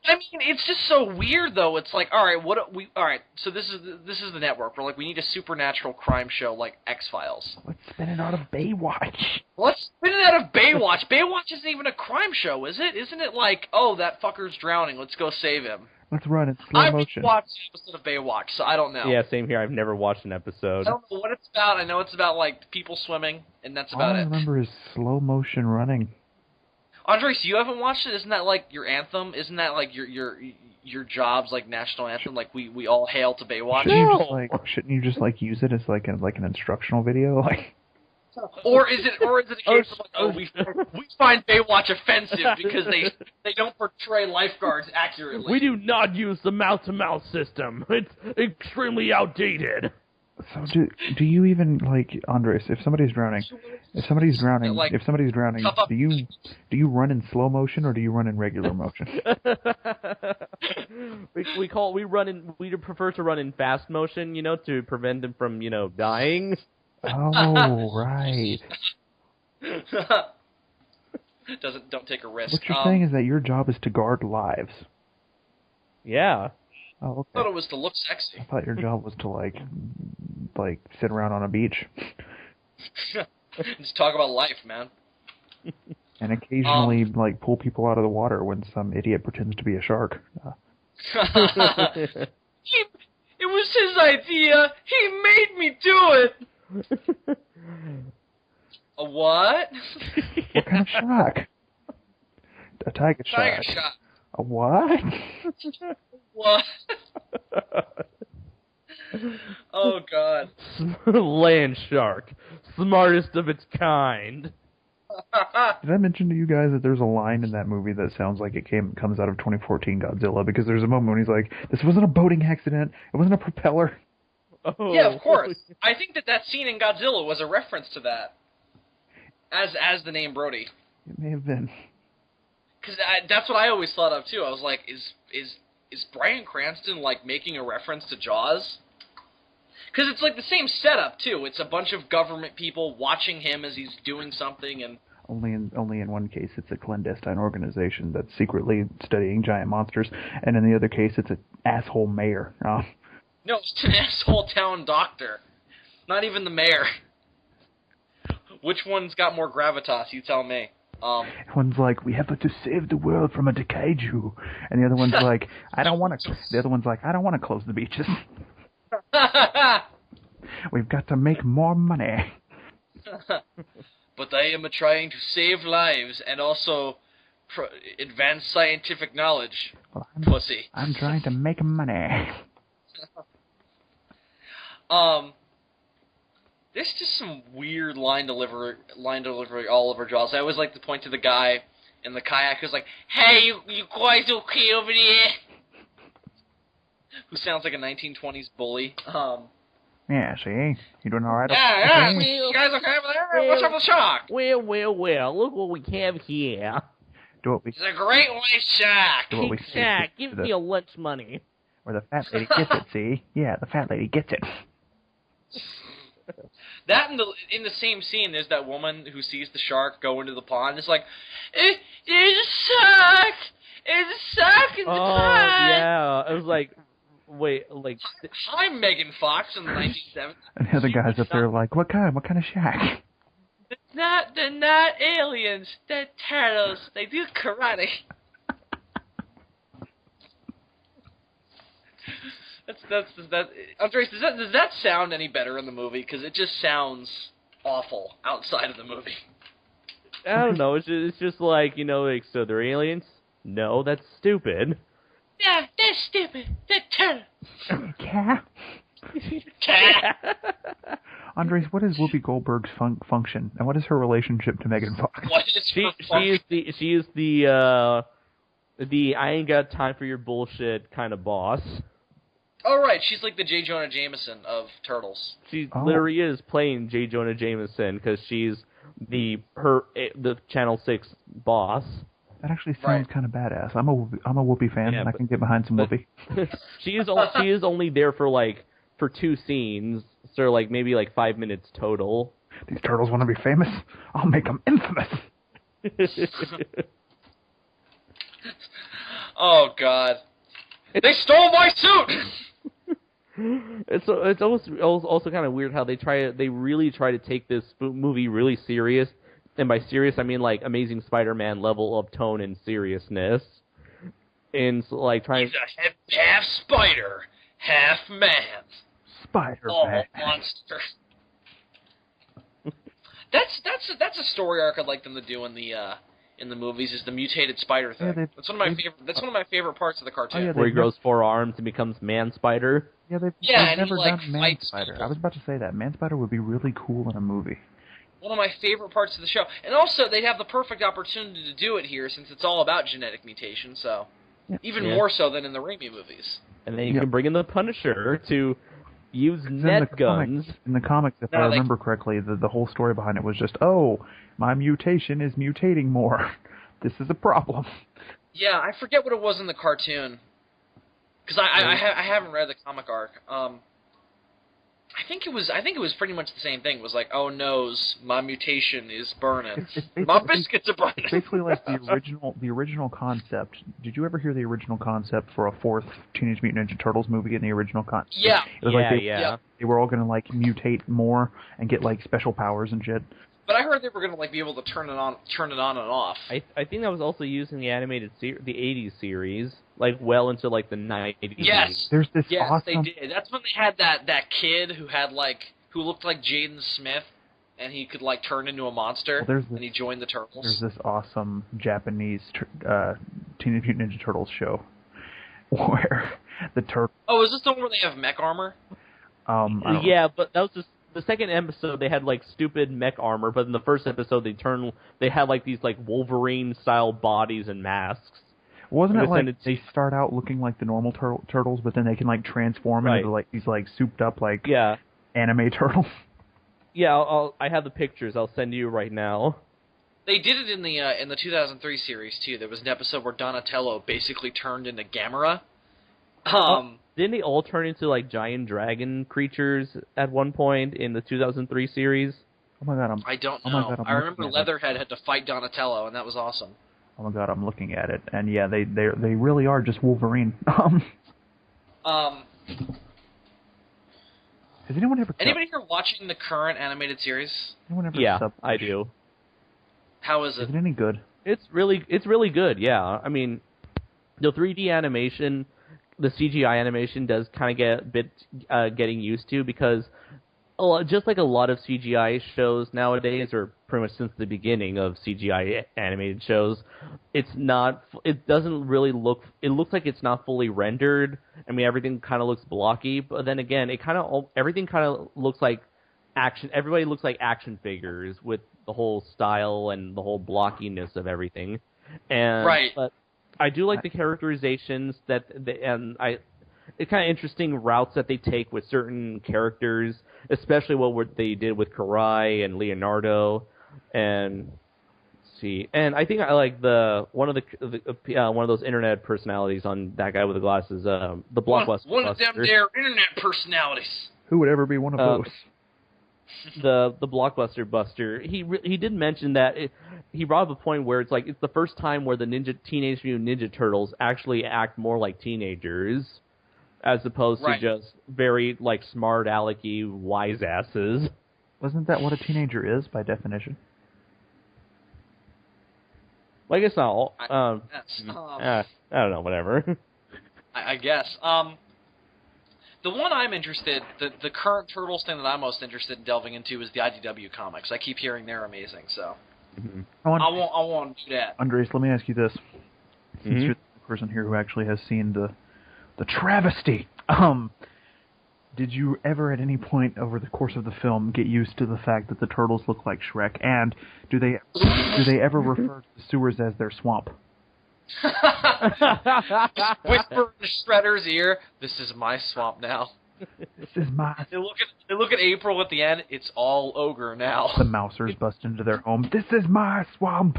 I mean, it's just so weird, though. It's like, all right, so this is the network. We're like, we need a supernatural crime show like X-Files. Let's spin it out of Baywatch. Let's spin it out of Baywatch. Baywatch isn't even a crime show, is it? Isn't it like, oh, that fucker's drowning, let's go save him? Let's run in slow motion. I've watched an episode of Baywatch, so I don't know. Yeah, same here. I've never watched an episode. I don't know what it's about. I know it's about, like, people swimming, and that's about it. All I remember is slow motion running. Andres, you haven't watched it? Isn't that like your anthem? Isn't that like your job's like national anthem? Like we all hail to Baywatch. Shouldn't you just like use it as like an instructional video? Like, or is it a case of like, we find Baywatch offensive because they don't portray lifeguards accurately? We do not use the mouth-to-mouth system. It's extremely outdated. So do you even, like, Andres, if somebody's drowning, do you run in slow motion or do you run in regular motion? we prefer to run in fast motion, to prevent them from, dying. Oh, right. Don't take a risk. What you're saying is that your job is to guard lives. Yeah. Oh, okay. I thought it was to look sexy. I thought your job was to like sit around on a beach. Just talk about life, man. And occasionally pull people out of the water when some idiot pretends to be a shark. It was his idea. He made me do it. A what? What kind of shock? A tiger shock. Tiger shock. A what? What? Oh, God. Land shark. Smartest of its kind. Did I mention to you guys that there's a line in that movie that sounds like it comes out of 2014 Godzilla? Because there's a moment when he's like, "This wasn't a boating accident. It wasn't a propeller." Oh. Yeah, of course. I think that scene in Godzilla was a reference to that. As the name Brody. It may have been. Because that's what I always thought of, too. I was like, is Bryan Cranston, like, making a reference to Jaws? Because it's, like, the same setup, too. It's a bunch of government people watching him as he's doing something, and... Only in one case, it's a clandestine organization that's secretly studying giant monsters, and in the other case, it's an asshole mayor. No, it's an asshole town doctor. Not even the mayor. Which one's got more gravitas, you tell me. One's like, "We have to save the world from a kaiju," and the other one's like, "I don't want to." The other one's like, "I don't want to close the beaches. We've got to make more money." But I am trying to save lives and also advance scientific knowledge. Well, Pussy. I'm trying to make money. There's just some weird line delivery all over Jaws. I always like to point to the guy in the kayak who's like, "Hey, you guys okay over there?" Who sounds like a 1920s bully. Yeah, see? You doing all right? Yeah, Okay? you guys okay over there? What's up with the shark? Well, look what we have here. Do what we It's a great white shark. do what we Jack, see. give me your lunch money. Where the fat lady gets it, see? Yeah, the fat lady gets it. That in the same scene, there's that woman who sees the shark go into the pond. It's like, there's a shark! There's a shark in the pond! Yeah. I was like, wait, like... Hi, Megan Fox in the 1970s. And the other guy's up there like, what kind of shack? They're not aliens. They're turtles. They do karate. That's Andres, does that sound any better in the movie? Because it just sounds awful outside of the movie. I don't know, it's just like, like, so they're aliens? No, that's stupid. Yeah, they're stupid. They're turtles. Cat? Cat. Andres, what is Whoopi Goldberg's function, and what is her relationship to Megan Fox? What is She is the I ain't got time for your bullshit kind of boss. Oh, right, she's like the J. Jonah Jameson of Turtles. She literally is playing J. Jonah Jameson because she's the Channel 6 boss. That actually sounds kind of badass. I'm a Whoopi fan, and I can get behind some Whoopi. she is only there for 2 scenes, so like maybe like 5 minutes total. These turtles want to be famous. I'll make them infamous. Oh God! They stole my suit. It's also kind of weird how they really try to take this movie really serious, and by serious I mean like Amazing Spider-Man level of tone and seriousness, and so, like trying. He's a half spider, half man. Spider-Man. Monster. That's a story arc I'd like them to do in the movies, is the mutated spider thing. Yeah, that's one of my favorite parts of the cartoon. yeah, where he grows 4 arms and becomes Man Spider. Yeah, they've and never he, like, done Man fights Spider. people. I was about to say that. Man Spider would be really cool in a movie. One of my favorite parts of the show. And also, they'd have the perfect opportunity to do it here, since it's all about genetic mutation, so... Yeah. Even more so than in the Raimi movies. And then you can bring in the Punisher to use net guns. In the comics, if I remember correctly, the whole story behind it was just, oh, my mutation is mutating more. This is a problem. Yeah, I forget what it was in the cartoon. Because I haven't read the comic arc. I think it was pretty much the same thing. It was like, oh no, my mutation is burning. My biscuits are burning. It's basically like the original concept. Did you ever hear the original concept for a 4th Teenage Mutant Ninja Turtles movie in the original concept? Yeah. It was they were all going to like mutate more and get like special powers and shit. But I heard they were going to like be able to turn it on and off. I think that was also used in the animated the 80s series, like well into like the 90s. Yes. There's this yes, awesome... they did. That's when they had that kid who who looked like Jaden Smith, and he could like turn into a monster, and he joined the Turtles. There's this awesome Japanese Teenage Mutant Ninja Turtles show where the turtle. Oh, is this the one where they have mech armor? Yeah, but that was just the second episode. They had like stupid mech armor, but in the first episode they had like these like Wolverine style bodies and masks. Wasn't it like they start out looking like the normal turtles, but then they can like transform into like these like souped up like anime turtles? Yeah, I have the pictures. I'll send you right now. They did it in the 2003 series too. There was an episode where Donatello basically turned into Gamera. Didn't they all turn into like giant dragon creatures at one point in the 2003 series? Oh my god, I don't know. I remember Leatherhead had to fight Donatello, and that was awesome. Oh my god, I'm looking at it, and yeah, they really are just Wolverine. Has anyone ever? Anybody here watching the current animated series? I do. How is it? Is it any good? It's really good. Yeah, I mean, the 3D animation, the CGI animation does kind of get a bit getting used to because just like a lot of CGI shows nowadays, or pretty much since the beginning of CGI animated shows, it doesn't really look. It looks like it's not fully rendered. I mean, everything kind of looks blocky, but then again, everything kind of looks like action. Everybody looks like action figures with the whole style and the whole blockiness of everything. And but I do like the characterizations it's kind of interesting routes that they take with certain characters, especially what they did with Karai and Leonardo, and and I think I like one of those internet personalities on that guy with the glasses, the Blockbuster. One of them there internet personalities. Who would ever be one of those? The Blockbuster Buster. He did mention that he brought up a point where it's the first time where the Teenage Mutant Ninja Turtles actually act more like teenagers, as opposed to just very like smart alecky wise asses. Wasn't that what a teenager is by definition? Well, I guess not all. I don't know, whatever. I guess. The one I'm interested, the current Turtles thing that I'm most interested in delving into is the IDW comics. I keep hearing they're amazing, so I want to do that. Andres, let me ask you this: since you're the person here who actually has seen the travesty, did you ever at any point over the course of the film get used to the fact that the turtles look like Shrek? And do they ever refer to the sewers as their swamp? Whisper in Shredder's ear, "This is my swamp now." This is my. They look at April at the end. It's all ogre now. The Mousers bust into their home. This is my swamp.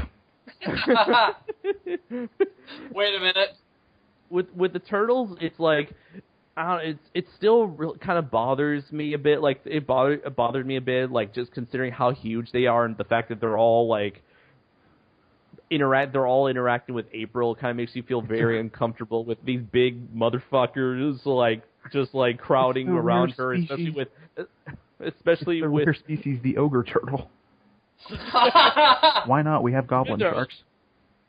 Wait a minute. With the turtles, it's like, it still kind of bothers me a bit. Like it bothered me a bit, like just considering how huge they are and the fact that they're all like. They're all interacting with April. Kind of makes you feel very uncomfortable with these big motherfuckers like just like crowding around her, especially with rare species, the ogre turtle. Why not? We have goblin sharks.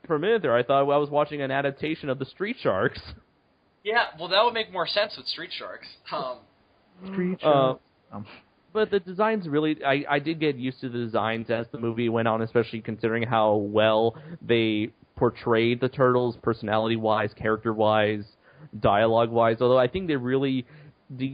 For a minute there, I thought I was watching an adaptation of the Street Sharks. Yeah, well, that would make more sense with Street Sharks. Street Sharks. But the designs really, I did get used to the designs as the movie went on, especially considering how well they portrayed the turtles, personality-wise, character-wise, dialogue-wise. Although I think they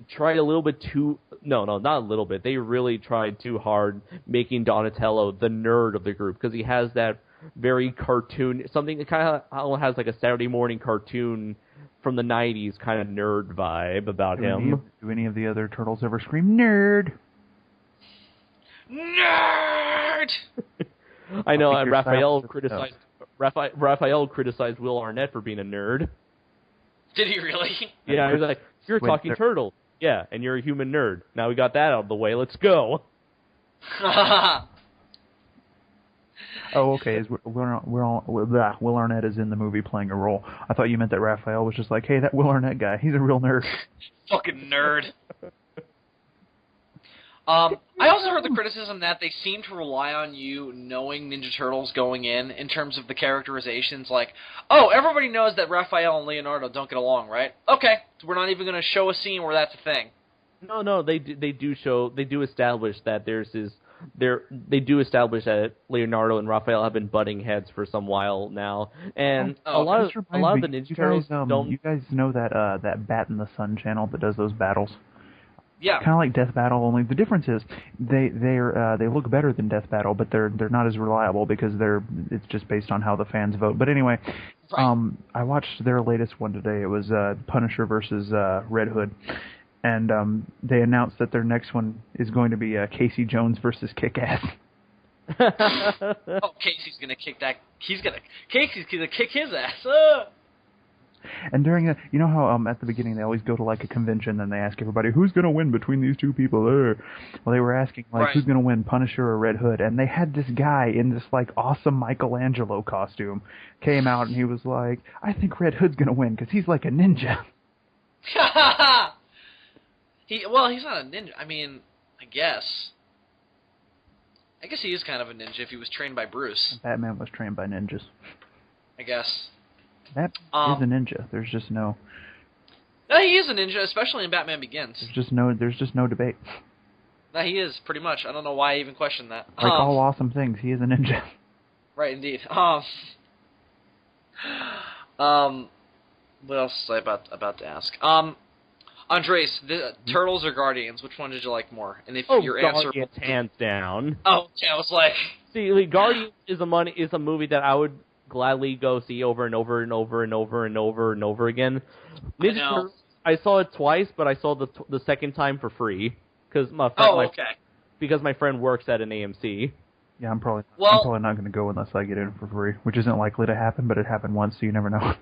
tried a little bit too... No, not a little bit. They really tried too hard making Donatello the nerd of the group, because he has that very cartoon... Something that kind of has like a Saturday morning cartoon from the 90s kind of nerd vibe about him. Do any of the other turtles ever scream, "Nerd"? Nerd! I know, and Raphael criticized Will Arnett for being a nerd. Did he really? Yeah, he was like, "You're a talking turtle." Yeah, and you're a human nerd. Now we got that out of the way, let's go. Oh, okay. Will Arnett is in the movie playing a role. I thought you meant that Raphael was just like, "Hey, that Will Arnett guy, he's a real nerd." Fucking nerd. I also heard the criticism that they seem to rely on you knowing Ninja Turtles going in terms of the characterizations. Like, oh, everybody knows that Raphael and Leonardo don't get along, right? Okay, so we're not even going to show a scene where that's a thing. No, they do establish that they do establish that Leonardo and Raphael have been butting heads for some while now, and a lot of the Ninja Turtles don't. You guys know that Bat in the Sun channel that does those battles? Yeah. Kind of like Death Battle, only the difference is they look better than Death Battle, but they're not as reliable because it's just based on how the fans vote. But anyway, right. I watched their latest one today. It was Punisher versus Red Hood, and they announced that their next one is going to be Casey Jones versus Kick-Ass. Casey's gonna kick that. Casey's gonna kick his ass. And during you know how at the beginning they always go to like a convention and they ask everybody who's going to win between these two people. Well, they were asking like who's going to win, Punisher or Red Hood, and they had this guy in this like awesome Michelangelo costume came out and he was like, I think Red Hood's going to win because he's like a ninja. He's not a ninja. I mean, I guess he is kind of a ninja if he was trained by Bruce. Batman was trained by ninjas. I guess. That is a ninja. There's just no. No, he is a ninja, especially in Batman Begins. There's just no debate. No, he is pretty much. I don't know why I even questioned that. Like all awesome things, he is a ninja. Right, indeed. What else was I about to ask? Andres, the Turtles or Guardians? Which one did you like more? And if your answer, Guardians, hands down. Oh, okay. I was like, see, Guardians is a movie that I would gladly go see over and over and over and over and over and over again. I saw it twice, but I saw the second time for free because because my friend works at an AMC. Yeah, I'm probably not going to go unless I get in for free, which isn't likely to happen, but it happened once, so you never know.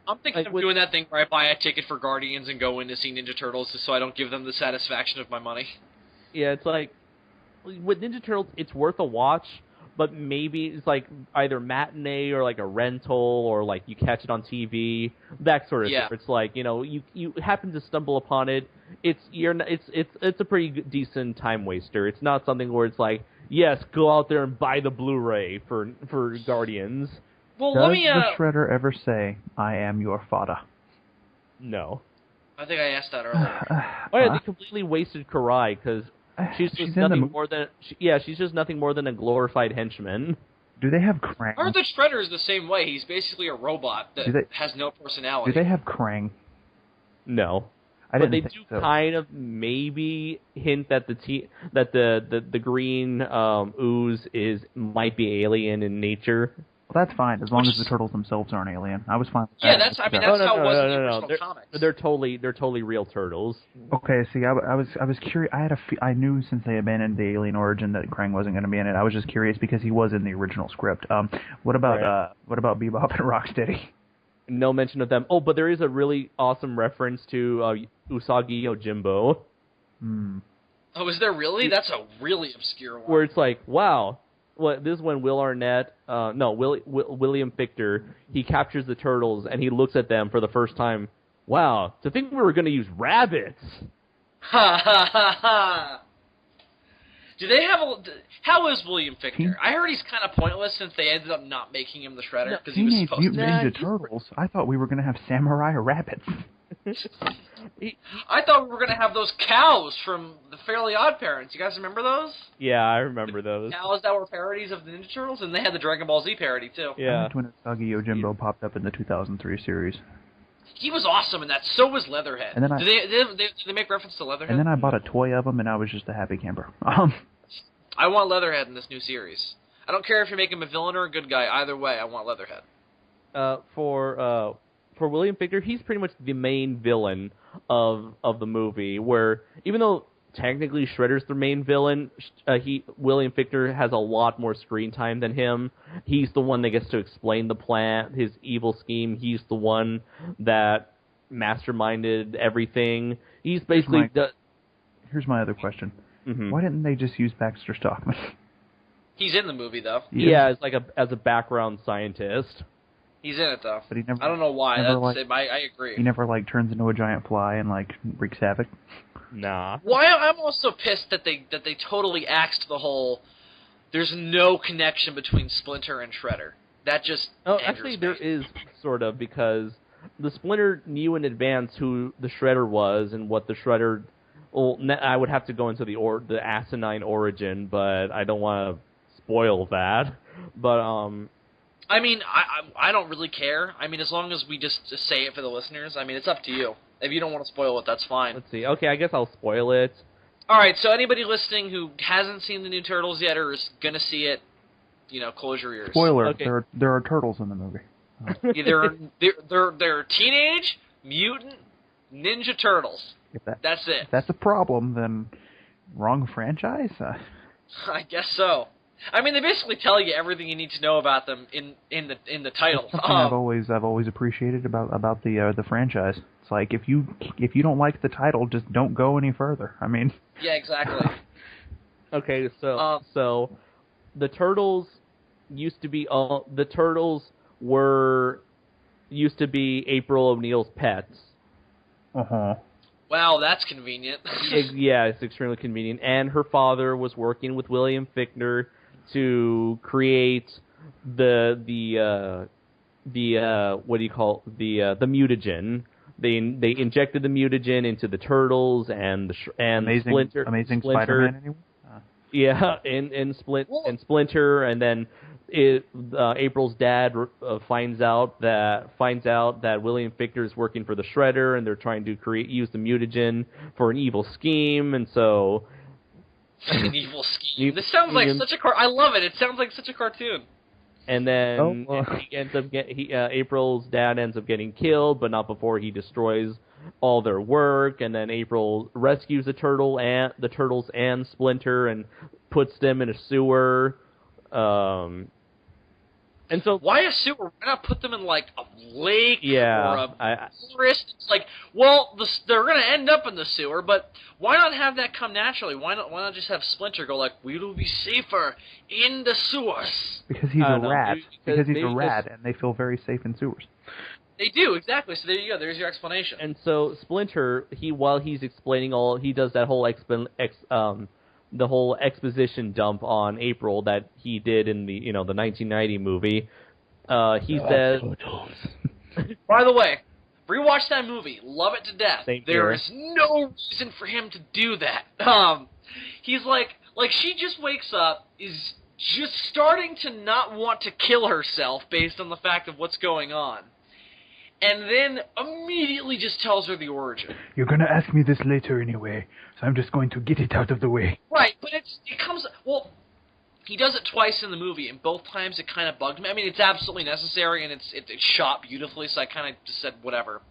I'm thinking of doing that thing where I buy a ticket for Guardians and go in to see Ninja Turtles just so I don't give them the satisfaction of my money. Yeah, it's like with Ninja Turtles, it's worth a watch. But maybe it's like either matinee or like a rental or like you catch it on TV, that sort of thing. It's like, you happen to stumble upon it. It's a pretty decent time waster. It's not something where it's like, yes, go out there and buy the Blu-ray for Guardians. Well, does the Shredder ever say, "I am your father"? No. I think I asked that earlier. They completely wasted Karai because. She's just nothing more than she's just nothing more than a glorified henchman. Do they have Krang? Or the Shredder is the same way. He's basically a robot that has no personality. Do they have Krang? No. But they do kind of maybe hint that the green ooze might be alien in nature. Well, that's fine as long as the turtles themselves aren't alien. I was fine with that. Yeah, that's how it was in the original comics. They're totally real turtles. Okay, see, I was curious. I knew since they abandoned the alien origin that Krang wasn't going to be in it. I was just curious because he was in the original script. What about Bebop and Rocksteady? No mention of them. Oh, but there is a really awesome reference to Usagi Yojimbo. Oh, is there really? That's a really obscure one. Where it's like, wow. Well, this is when William Fichter, he captures the turtles and he looks at them for the first time. Wow, to think we were going to use rabbits. Ha ha ha ha. Do they have how is William Fichter? I heard he's kind of pointless since they ended up not making him the Shredder because he was supposed to. Ninja Turtles. I thought we were going to have samurai rabbits. I thought we were going to have those cows from the Fairly Odd Parents. You guys remember those? Yeah, I remember those. Cows that were parodies of the Ninja Turtles, and they had the Dragon Ball Z parody, too. Yeah. I liked when Usagi Yojimbo popped up in the 2003 series. He was awesome in that. So was Leatherhead. And then did they make reference to Leatherhead? And then I bought a toy of him, and I was just a happy camper. I want Leatherhead in this new series. I don't care if you make him a villain or a good guy. Either way, I want Leatherhead. For William Fichter, he's pretty much the main villain of the movie, where even though technically Shredder's the main villain, William Fichter has a lot more screen time than him. He's the one that gets to explain the plan, his evil scheme. He's the one that masterminded everything. He's basically... Here's my other question. Mm-hmm. Why didn't they just use Baxter Stockman? He's in the movie, though. Yeah, as a background scientist. He's in it, though. But he never, I don't know why. I agree. He never, turns into a giant fly and, wreaks havoc? Nah. Well, I'm also pissed that they totally axed the whole... There's no connection between Splinter and Shredder. That just... Oh, actually, there is, sort of, because the Splinter knew in advance who the Shredder was and what the Shredder Well, I would have to go into the asinine origin, but I don't want to spoil that. But I mean, I don't really care. I mean, as long as we just say it for the listeners. I mean, it's up to you. If you don't want to spoil it, that's fine. Let's see. Okay, I guess I'll spoil it. All right. So anybody listening who hasn't seen the new Turtles yet or is gonna see it, close your ears. Spoiler: Okay. there are turtles in the movie. They're teenage mutant ninja turtles. That's it. If that's a problem, then wrong franchise. I guess so. I mean, they basically tell you everything you need to know about them in the title. Something I've always appreciated about the franchise. It's like if you don't like the title, just don't go any further. I mean. Yeah, exactly. Okay, so the Turtles used to be used to be April O'Neil's pets. Wow, that's convenient. Yeah, it's extremely convenient. And her father was working with William Fichtner to create the mutagen. They injected the mutagen into the Turtles and Amazing Spider-Man, anyway. Yeah, and Splinter, and then April's dad finds out that William Fichtner is working for the Shredder, and they're trying to use the mutagen for an evil scheme, and so an evil scheme. This sounds like such a I love it. It sounds like such a cartoon. And then he ends up April's dad ends up getting killed, but not before he destroys all their work. And then April rescues the turtles and Splinter and puts them in a sewer. And so, why a sewer? Why not put them in like a lake or a forest? It's like, well, they're going to end up in the sewer, but why not have that come naturally? Why not just have Splinter go like, we will be safer in the sewers? Because he's a rat. Because he's a rat, and they feel very safe in sewers. They do, exactly. So there you go. There's your explanation. And so Splinter, while he's explaining he does that whole the whole exposition dump on April that he did in the the 1990 movie. He says, by the way, rewatch that movie. Love it to death. There is no reason for him to do that. He's like she just wakes up, is just starting to not want to kill herself based on the fact of what's going on. And then immediately just tells her the origin. You're going to ask me this later anyway, so I'm just going to get it out of the way. Right, but it comes... Well, he does it twice in the movie, and both times it kind of bugged me. I mean, it's absolutely necessary, and it's shot beautifully, so I kind of just said whatever.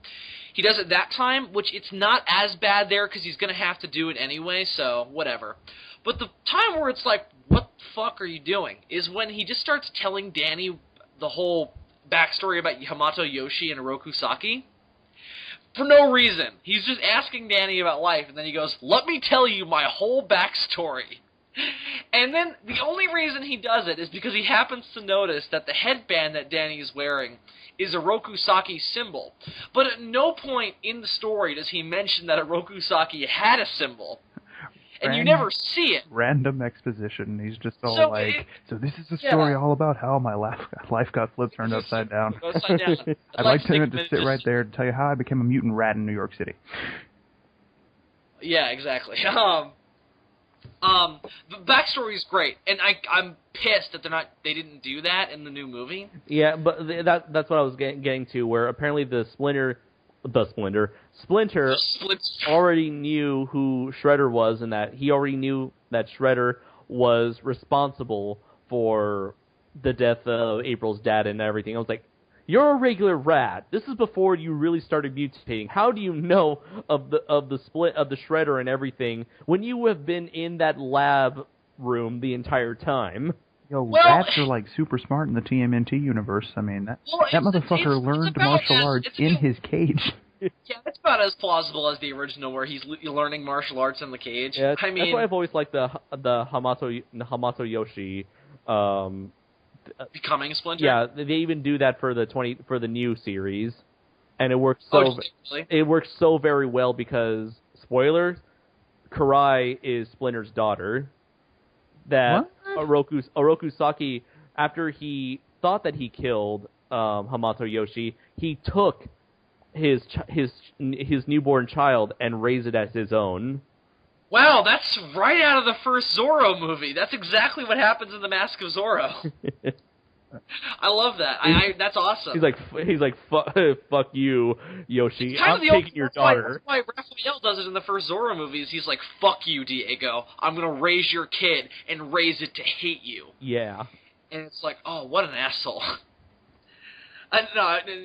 He does it that time, which it's not as bad there, because he's going to have to do it anyway, so whatever. But the time where it's like, what the fuck are you doing, is when he just starts telling Danny the whole backstory about Hamato Yoshi and Oroku Saki. For no reason. He's just asking Danny about life, and then he goes, let me tell you my whole backstory. And then the only reason he does it is because he happens to notice that the headband that Danny is wearing is Oroku Saki's symbol. But at no point in the story does he mention that Oroku Saki had a symbol. And you never see it. Random exposition. He's just all so this is the story all about how my life got flipped, turned upside down. I'd like to just sit right there to tell you how I became a mutant rat in New York City. Yeah, exactly. The backstory is great, and I'm pissed that they didn't do that in the new movie. Yeah, but that's what I was getting to, where apparently Splinter already knew who Shredder was, and that he already knew that Shredder was responsible for the death of April's dad and everything. I was like, you're a regular rat. This is before you really started mutating. How do you know of the split of the Shredder and everything when you have been in that lab room the entire time? Rats are like super smart in the TMNT universe. I mean, that motherfucker learned martial arts in his cage. Yeah, it's about as plausible as the original, where he's learning martial arts in the cage. Yeah, I mean, that's why I've always liked the Hamato Yoshi. Becoming Splinter. Yeah, they even do that for the new series, and it works so very well because spoilers, Karai is Splinter's daughter. That Oroku Saki, after he thought that he killed Hamato Yoshi, he took his newborn child and raised it as his own. Wow, that's right out of the first Zorro movie. That's exactly what happens in The Mask of Zorro. I love that. That's awesome. He's like, fuck you, Yoshi. Kind I'm of taking your daughter. That's why Raphael does it in the first Zorro movies. He's like, fuck you, Diego. I'm going to raise your kid and raise it to hate you. Yeah. And it's like, oh, what an asshole.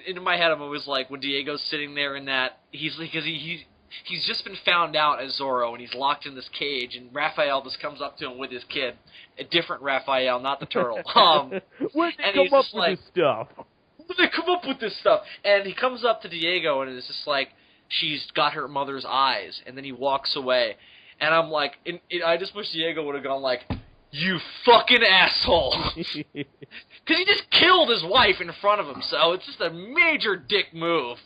In my head, I'm always like, when Diego's sitting there in that, he's just been found out as Zorro, and he's locked in this cage, and Raphael just comes up to him with his kid. A different Raphael, not the turtle. Where'd they come up with this stuff? Where'd they come up with this stuff? And he comes up to Diego, and it's just like, she's got her mother's eyes, and then he walks away. And I'm like, I just wish Diego would have gone like, you fucking asshole. Because he just killed his wife in front of him, so it's just a major dick move.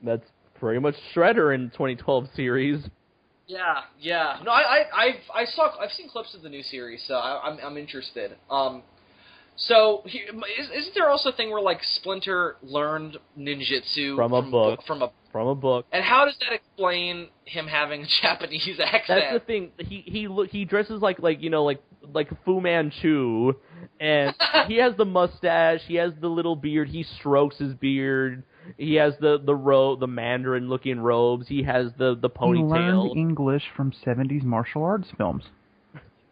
That's pretty much Shredder in 2012 series. Yeah. No, I've seen clips of the new series, so I'm interested. So isn't there also a thing where like Splinter learned ninjutsu from a book? And how does that explain him having a Japanese accent? That's the thing. He dresses like Fu Manchu, and he has the mustache. He has the little beard. He strokes his beard. He has the Mandarin looking robes. He has the ponytail. He learned English from 70s martial arts films.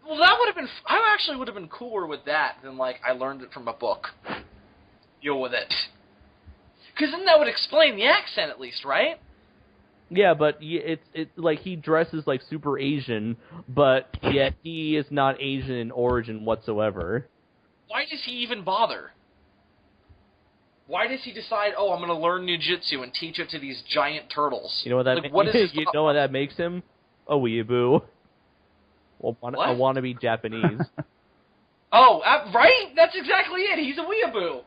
Well, that would have been. I actually would have been cooler with that than like I learned it from a book. Deal with it. Because then that would explain the accent at least, right? Yeah, but it's like he dresses like super Asian, but yet he is not Asian in origin whatsoever. Why does he even bother? Why does he decide, oh, I'm going to learn ninjutsu and teach it to these giant turtles? You know what that you know what that makes him? A weeaboo. Well, I want to be Japanese. Oh, right? That's exactly it. He's a weeaboo.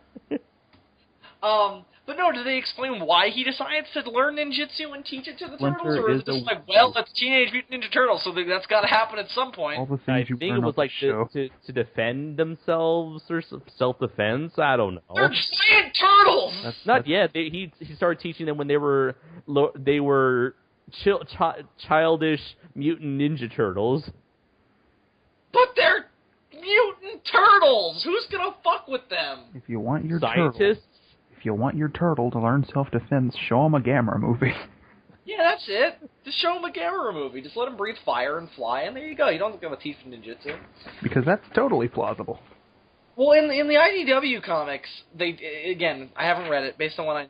But no, do they explain why he decides to learn ninjutsu and teach it to the turtles? Or is it just like, well, that's Teenage Mutant Ninja Turtles, so that's got to happen at some point? All the things I think it was like to defend themselves or self-defense. I don't know. They're giant turtles! Not yet. He started teaching them when they were childish mutant ninja turtles. But they're mutant turtles! Who's gonna fuck with them? If you want your scientists? If you want your turtle to learn self-defense, show him a Gamera movie. Yeah, that's it. Just show him a Gamera movie. Just let him breathe fire and fly, and there you go. You don't have to teach him ninjutsu. Because that's totally plausible. Well, in the IDW comics, they I haven't read it. Based on what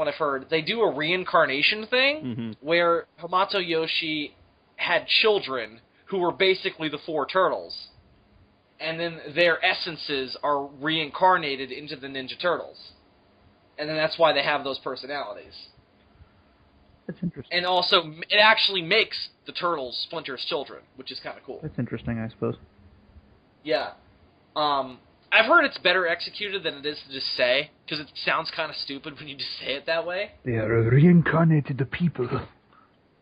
I've heard, they do a reincarnation thing where Hamato Yoshi had children who were basically the four turtles, and then their essences are reincarnated into the Ninja Turtles. And then that's why they have those personalities. That's interesting. And also, it actually makes the Turtles Splinter's children, which is kind of cool. That's interesting, I suppose. Yeah. I've heard it's better executed than it is to just say, because it sounds kind of stupid when you just say it that way. They are reincarnated people.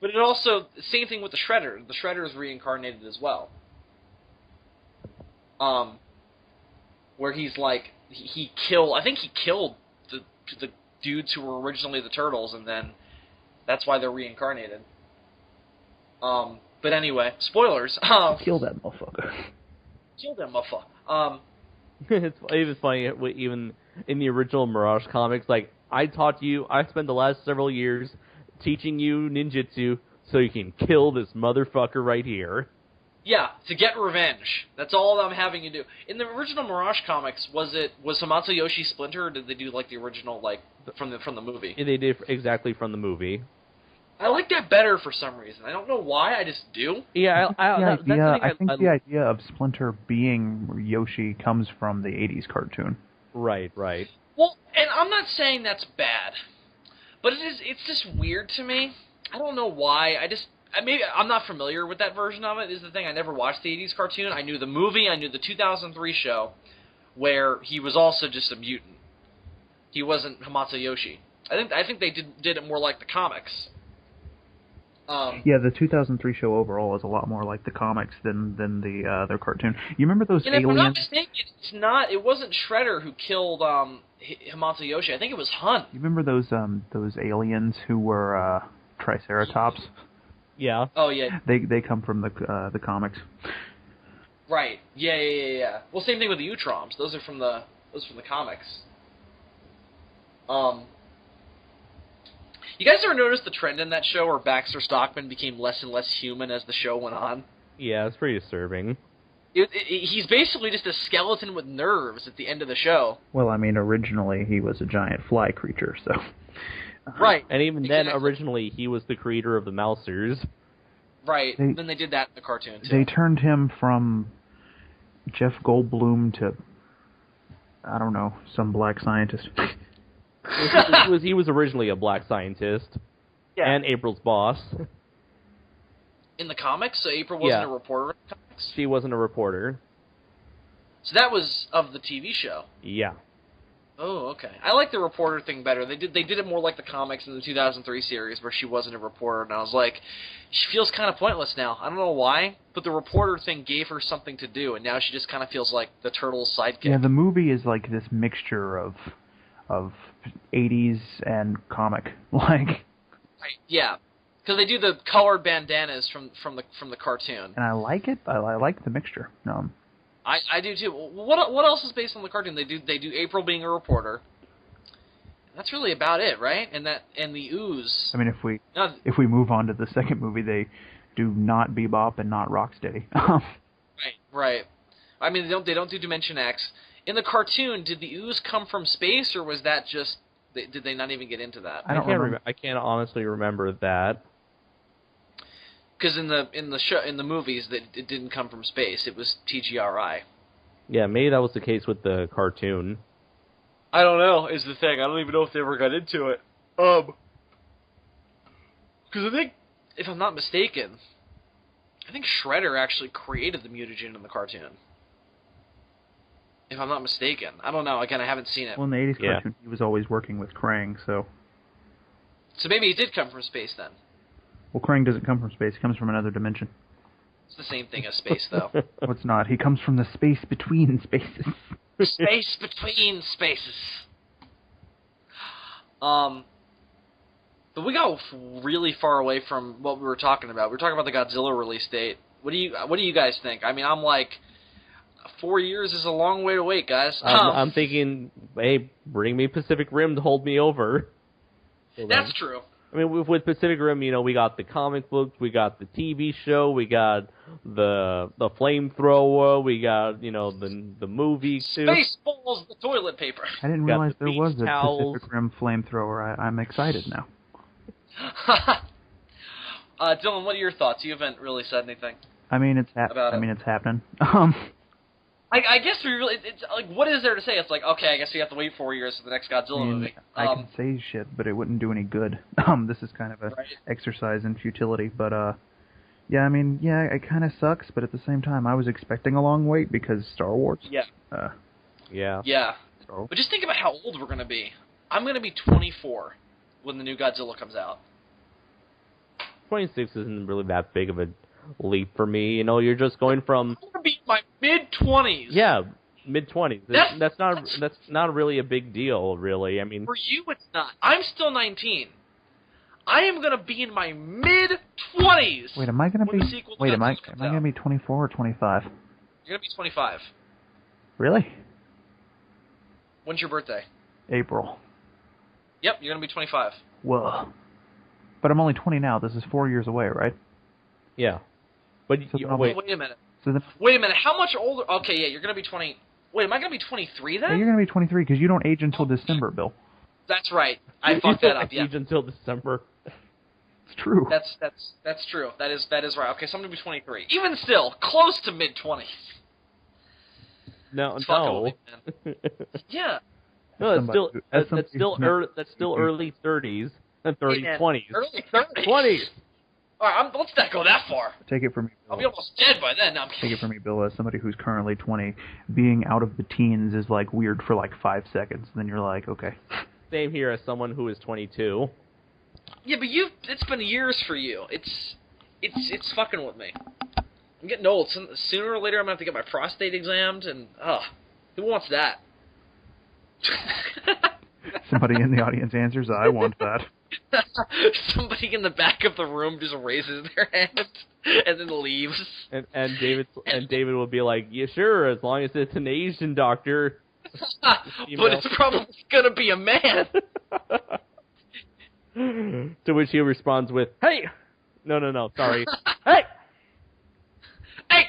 But it also, same thing with the Shredder. The Shredder is reincarnated as well. Where he's like, I think he killed the dudes who were originally the Turtles, and then that's why they're reincarnated. But anyway, spoilers. Kill that motherfucker. Kill that motherfucker. It's even funny, even in the original Mirage comics, like, I spent the last several years teaching you ninjutsu so you can kill this motherfucker right here. Yeah, to get revenge. That's all I'm having you do. In the original Mirage comics, was Hamato Yoshi Splinter, or did they do like the original, like from the movie? Yeah, they did exactly from the movie. I like that better for some reason. I don't know why. I just do. Yeah, I think the idea of Splinter being Yoshi comes from the '80s cartoon. Right. Well, and I'm not saying that's bad, but it's just weird to me. I don't know why. Maybe I'm not familiar with that version of it, is the thing. I never watched the 80s cartoon. I knew the movie. I knew the 2003 show, where he was also just a mutant. He wasn't Hamato Yoshi. I think they did it more like the comics. Yeah, the 2003 show overall is a lot more like the comics than the other cartoon. You remember those aliens? If I'm not mistaken, it wasn't Shredder who killed Hamato Yoshi. I think it was Hun. You remember those aliens who were Triceratops? Yeah. Oh yeah. They come from the comics. Right. Yeah. Well, same thing with the Utroms. Those are from the comics. You guys ever notice the trend in that show where Baxter Stockman became less and less human as the show went on? Yeah, it's pretty disturbing. He's basically just a skeleton with nerves at the end of the show. Well, I mean, originally he was a giant fly creature, so... Right. And even then, originally, he was the creator of the Mousers. Right. Then they did that in the cartoon, too. They turned him from Jeff Goldblum to, I don't know, some black scientist. He was originally a black scientist. Yeah. And April's boss. In the comics? So April wasn't a reporter in the comics? She wasn't a reporter. So that was of the TV show? Yeah. Oh, okay. I like the reporter thing better. They did it more like the comics in the 2003 series where she wasn't a reporter, and I was like, she feels kind of pointless now. I don't know why, but the reporter thing gave her something to do, and now she just kind of feels like the Turtles' sidekick. Yeah, the movie is like this mixture of 80s and comic. Like... Right, yeah. Because they do the colored bandanas from the cartoon. And I like it. I like the mixture. I do too. What else is based on the cartoon? They do April being a reporter. That's really about it, right? And the Ooze. I mean, if we move on to the second movie, they do not Bebop and not Rocksteady. Right. I mean, they don't do Dimension X. In the cartoon, did the Ooze come from space, or was that just did they not even get into that? I can't honestly remember that. Because in the movies, that it didn't come from space; it was TGRI. Yeah, maybe that was the case with the cartoon. I don't know. Is the thing. I don't even know if they ever got into it. Because I think, if I'm not mistaken, I think Shredder actually created the mutagen in the cartoon. If I'm not mistaken, I don't know. Again, I haven't seen it. Well, in the 80s cartoon, he was always working with Krang, so. So maybe he did come from space then. Well, Krang doesn't come from space. He comes from another dimension. It's the same thing as space, though. No, it's not. He comes from the space between spaces. Space between spaces. But we got really far away from what we were talking about. We were talking about the Godzilla release date. What do you guys think? I mean, I'm like, 4 years is a long way to wait, guys. I'm thinking, hey, bring me Pacific Rim to hold me over. That's true. I mean, with Pacific Rim, we got the comic books, we got the TV show, we got the flamethrower, we got, the movie, too. Spaceballs, the toilet paper. I didn't realize there was a towels. Pacific Rim flamethrower. I'm excited now. Dylan, what are your thoughts? You haven't really said anything. I mean, it's happening. I guess we really, it's like, what is there to say? It's like, okay, I guess we have to wait 4 years for the next Godzilla movie. I can say shit, but it wouldn't do any good. This is kind of a exercise in futility, but it kind of sucks, but at the same time, I was expecting a long wait because Star Wars. Yeah. Yeah. So. But just think about how old we're going to be. I'm going to be 24 when the new Godzilla comes out. 26 isn't really that big of a leap for me. You're just going from... I'm going to be in my mid-20s. Yeah, mid-20s. That's not really a big deal, really. I mean... For you, it's not. I'm still 19. I am going to be in my mid-20s. Wait, am I going to be... Wait, am I going to be 24 or 25? You're going to be 25. Really? When's your birthday? April. Yep, you're going to be 25. Whoa. But I'm only 20 now. This is 4 years away, right? Yeah. But wait a minute. Wait a minute. How much older? Okay, yeah, you're going to be 20. Wait, am I going to be 23 then? Yeah, you're going to be 23 because you don't age until December, Bill. That's right. I fucked that up. Yeah. Age until December. It's true. That's true. That is right. Okay, so I'm going to be 23. Even still, close to mid-20s. No. Yeah. No, that's still early 30s. 20s. Early 30s. 20s. All right, let's not go that far. Take it from me, Bill. I'll be almost dead by then. No, Take it from me, Bill. As somebody who's currently 20, being out of the teens is like weird for like 5 seconds. Then you're like, okay. Same here as someone who is 22. Yeah, but it's been years for you. It's fucking with me. I'm getting old. Sooner or later, I'm gonna have to get my prostate examined, and who wants that? Somebody in the audience answers, I want that. Somebody in the back of the room just raises their hand and then leaves. And David will be like, yeah, sure, as long as it's an Asian doctor. But it's probably gonna be a man. To which he responds with, "Hey, no, sorry, hey, hey."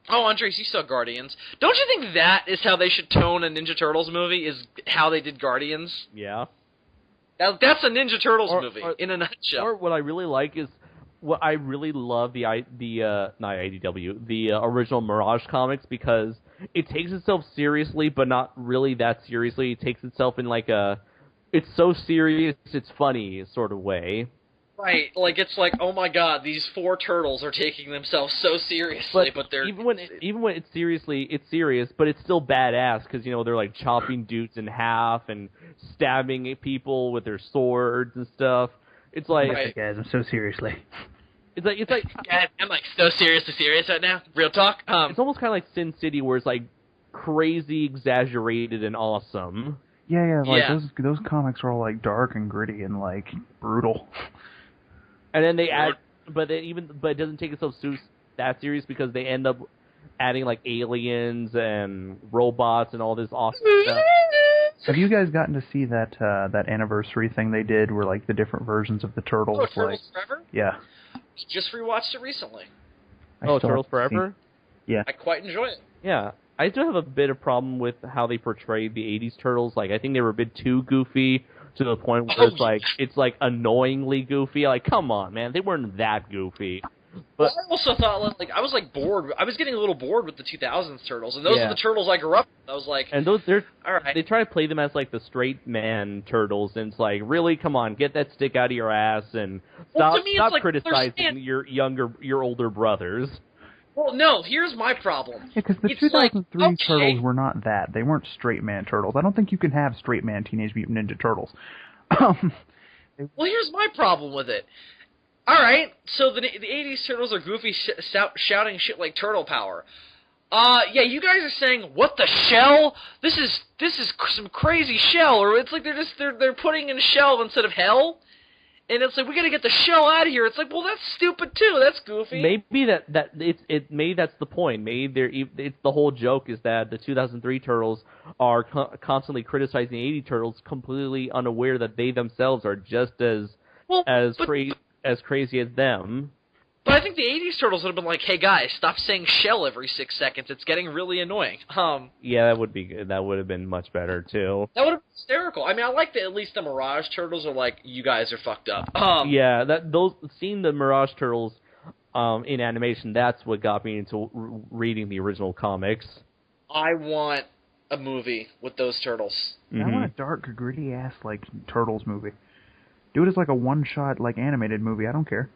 Oh, Andres, you saw Guardians. Don't you think that is how they should tone a Ninja Turtles movie? Is how they did Guardians? Yeah. That's a Ninja Turtles movie in a nutshell. Or what I really like is, what I really love the original Mirage comics, because it takes itself seriously, but not really that seriously. It takes itself in like it's so serious, it's funny sort of way. Right, like it's like, oh my god, these 4 turtles are taking themselves so seriously, but they're even when it's serious, but it's still badass because they're like chopping dudes in half and stabbing people with their swords and stuff. It's like, right. Guys, I'm so seriously. It's like yeah, I'm like so seriously serious right now. Real talk. It's almost kind of like Sin City, where it's like crazy, exaggerated, and awesome. Yeah, those comics are all like dark and gritty and like brutal. And then they add, but it doesn't take itself that serious because they end up adding like aliens and robots and all this awesome stuff. Have you guys gotten to see that anniversary thing they did, where like the different versions of the turtles? Oh, Turtles Forever? Yeah. Just rewatched it recently. Turtles Forever? Yeah. I quite enjoy it. Yeah. I do have a bit of problem with how they portrayed the 80s turtles. Like, I think they were a bit too goofy to the point where it's like annoyingly goofy. Like, come on, man. They weren't that goofy. But I also thought, like, I was like bored. I was getting a little bored with the 2000s turtles, and those are the turtles I grew up with. I was like, and all right. They try to play them as like the straight man turtles, and it's like, really, come on, get that stick out of your ass and stop criticizing your older brothers. Well, no, here's my problem. Yeah, because the 2003 turtles were not that. They weren't straight man turtles. I don't think you can have straight man Teenage Mutant Ninja Turtles. Well, here's my problem with it. All right, so the 80s turtles are goofy, shouting shit like turtle power. Yeah, you guys are saying, what the shell? This is some crazy shell, or it's like they're putting in shell instead of hell. And it's like, we gotta get the shell out of here. It's like, well, that's stupid too. That's goofy. Maybe maybe that's the point. Maybe it's the whole joke is that the 2003 turtles are constantly criticizing the 80 turtles, completely unaware that they themselves are just as crazy as them. But I think the 80s turtles would have been like, hey guys, stop saying shell every 6 seconds. It's getting really annoying. Yeah, that would be good. That would have been much better too. That would have been hysterical. I mean, I like that at least the Mirage turtles are like, you guys are fucked up. Yeah, seeing the Mirage turtles in animation, that's what got me into reading the original comics. I want a movie with those turtles. Mm-hmm. I want a dark, gritty ass like Turtles movie. Do it as like a one-shot like animated movie. I don't care.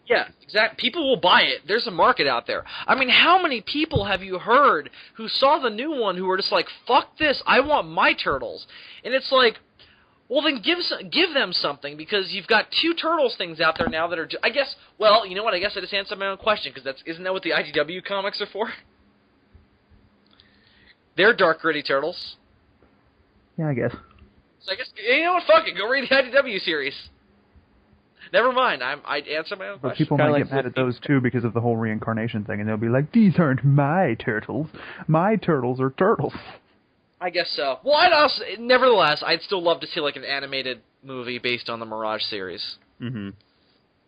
Yeah, exactly. People will buy it. There's a market out there. I mean, how many people have you heard who saw the new one who were just like, fuck this, I want my turtles? And it's like, well, then give them something, because you've got 2 Turtles things out there now that are, I guess, well, you know what, I guess I just answered my own question, because isn't that what the IDW comics are for? They're dark, gritty turtles. Yeah, I guess. So I guess, you know what, fuck it, go read the IDW series. Never mind, I answered my own question. But people might get mad at those too because of the whole reincarnation thing, and they'll be like, these aren't my turtles. My turtles are turtles. I guess so. Well, nevertheless, I'd still love to see like an animated movie based on the Mirage series. Mm-hmm.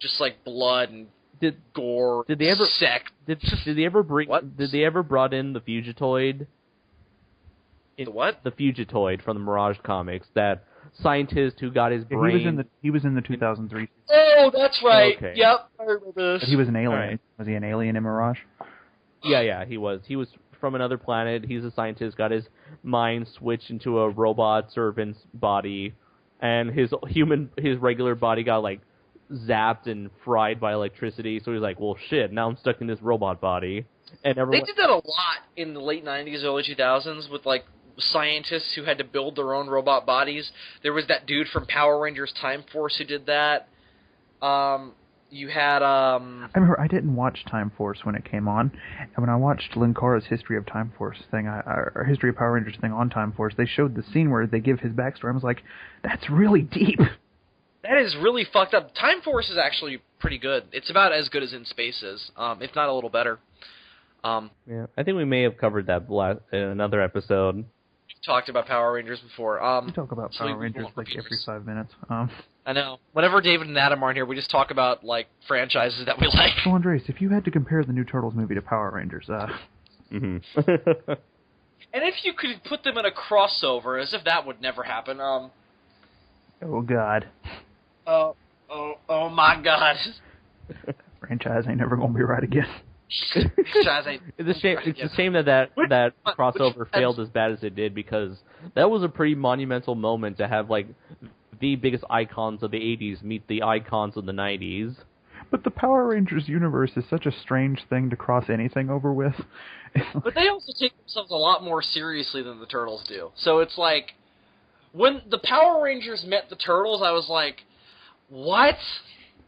Just like blood and gore. Did they ever sex? Did they ever bring? What? Did they ever brought in the Fugitoid? The what? The Fugitoid from the Mirage comics, that scientist who got his brain. He was in the 2003. Oh, that's right. Okay. Yep, I remember this. But he was an alien. Right. Was he an alien in Mirage? Yeah, he was. He was from another planet. He's a scientist. Got his mind switched into a robot servant's body, and his regular body got like zapped and fried by electricity. So he's like, well, shit. Now I'm stuck in this robot body. And they did that a lot in the late 90s, early 2000s with like scientists who had to build their own robot bodies. There was that dude from Power Rangers Time Force who did that. You had I remember I didn't watch Time Force when it came on, and when I watched Linkara's History of Time Force thing, or History of Power Rangers thing on Time Force, they showed the scene where they give his backstory. I was like, that's really deep. That is really fucked up. Time Force is actually pretty good. It's about as good as In Space is, if not a little better. Yeah, I think we may have covered that in another episode. We've talked about Power Rangers before. We talk about Power Rangers like every 5 minutes. I know. Whenever David and Adam aren't here, we just talk about like franchises that we like. So Andres, if you had to compare the new Turtles movie to Power Rangers, And if you could put them in a crossover, as if that would never happen, oh God. Oh my God. Franchise ain't never gonna be right again. It's a shame that crossover failed as bad as it did, because that was a pretty monumental moment to have like the biggest icons of the 80s meet the icons of the 90s. But the Power Rangers universe is such a strange thing to cross anything over with. But they also take themselves a lot more seriously than the Turtles do. So it's like, when the Power Rangers met the Turtles, I was like, what?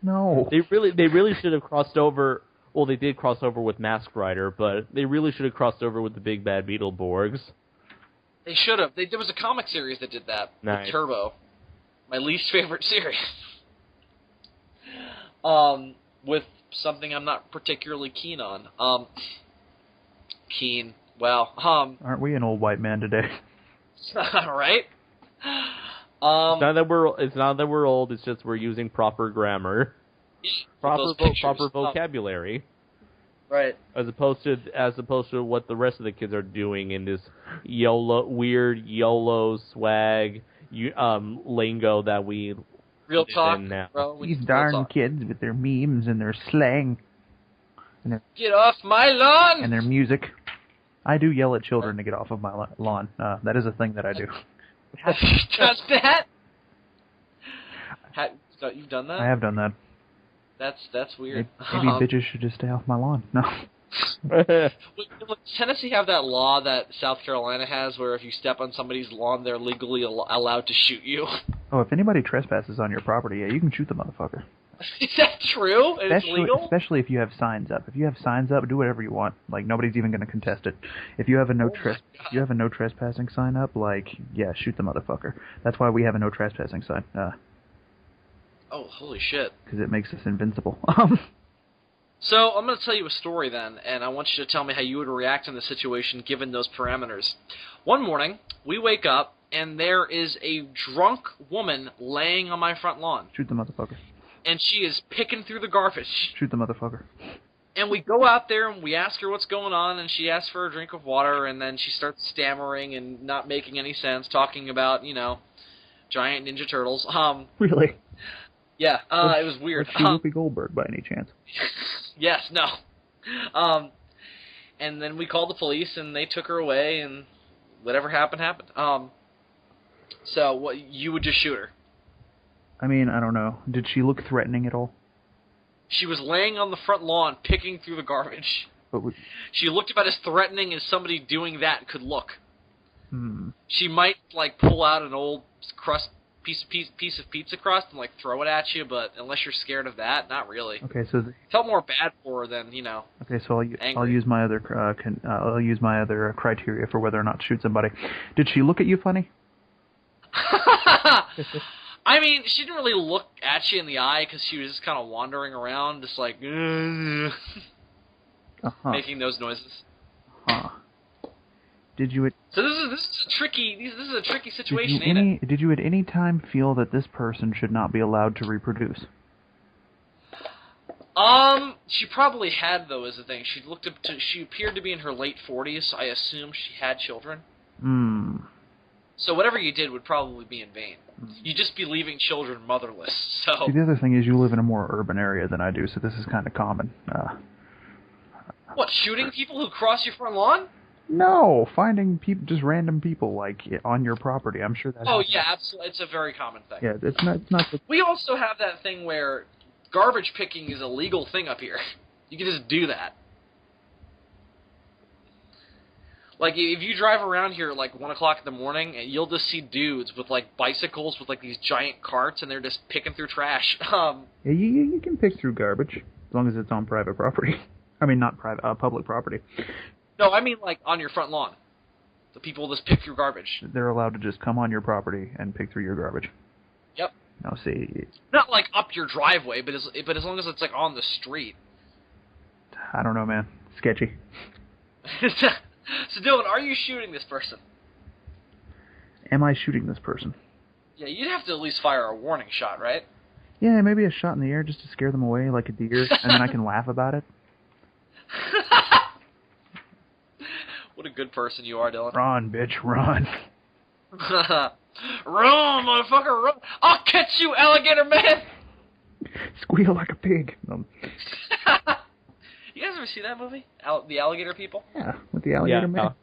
No. They really should have crossed over. Well, they did cross over with Mask Rider, but they really should have crossed over with the Big Bad Beetleborgs. They should have. There was a comic series that did that. Nice. With Turbo. My least favorite series. With something I'm not particularly keen on. Well, aren't we an old white man today? Right? It's not that we're old. It's just we're using proper grammar, proper vocabulary, right? As opposed to what the rest of the kids are doing in this weird YOLO swag lingo that we real talk now. Bro, these darn kids with their memes and their slang, and get off my lawn, and their music. I do yell at children to get off of my lawn. That is a thing that I do. Have you done that? You've done that? I have done that. That's weird. Maybe bitches should just stay off my lawn. No. Does Tennessee have that law that South Carolina has, where if you step on somebody's lawn, they're legally allowed to shoot you? Oh, if anybody trespasses on your property, yeah, you can shoot the motherfucker. Is that true? It's legal? Especially if you have signs up. If you have signs up, do whatever you want. Like, nobody's even going to contest it. If you have a no trespassing sign up, like, yeah, shoot the motherfucker. That's why we have a no trespassing sign. Oh, holy shit. Because it makes us invincible. So, I'm going to tell you a story then, and I want you to tell me how you would react in the situation given those parameters. One morning, we wake up, and there is a drunk woman laying on my front lawn. Shoot the motherfucker. And she is picking through the garbage. Shoot the motherfucker. And we go out there and we ask her what's going on, and she asks for a drink of water, and then she starts stammering and not making any sense, talking about, giant Ninja Turtles. Really? Yeah, it was weird. Was she Whoopi Goldberg by any chance? Yes, no. And then we called the police, and they took her away, and whatever happened, happened. So, what, you would just shoot her? I mean, I don't know. Did she look threatening at all? She was laying on the front lawn, picking through the garbage. She looked about as threatening as somebody doing that could look. She might, pull out an old piece of pizza crust and, throw it at you, but unless you're scared of that, not really. Okay, so... felt more bad for her than, Okay, so I'll use my other criteria for whether or not to shoot somebody. Did she look at you funny? I mean, she didn't really look at you in the eye because she was just kind of wandering around, just making those noises. Did you? So this is a tricky situation, ain't it? Did you at any time feel that this person should not be allowed to reproduce? She probably had, though, is the thing. She appeared to be in her late 40s, so I assume she had children. So whatever you did would probably be in vain. You'd just be leaving children motherless. So. See, the other thing is you live in a more urban area than I do, so this is kind of common. What, shooting people who cross your front lawn? No, finding people, just random people, on your property. I'm sure that happens. Yeah, absolutely. It's a very common thing. Yeah, it's not. We also have that thing where garbage picking is a legal thing up here. You can just do that. Like, if you drive around here at, like, 1 o'clock in the morning, you'll just see dudes with, like, bicycles with, like, these giant carts, and they're just picking through trash. Yeah, you can pick through garbage, as long as it's on private property. I mean, not private, public property. No, I mean, like, on your front lawn. The people just pick through garbage. They're allowed to just come on your property and pick through your garbage. Yep. Now, see... Not, like, up your driveway, but as long as it's, like, on the street. I don't know, man. Sketchy. So, Dylan, are you shooting this person? Am I shooting this person? Yeah, you'd have to at least fire a warning shot, right? Yeah, maybe a shot in the air just to scare them away like a deer, and then I can laugh about it. What a good person you are, Dylan. Run, bitch, run. Run, motherfucker, run! I'll catch you, alligator man! Squeal like a pig. You guys ever see that movie? The Alligator People? Yeah, with the alligator man.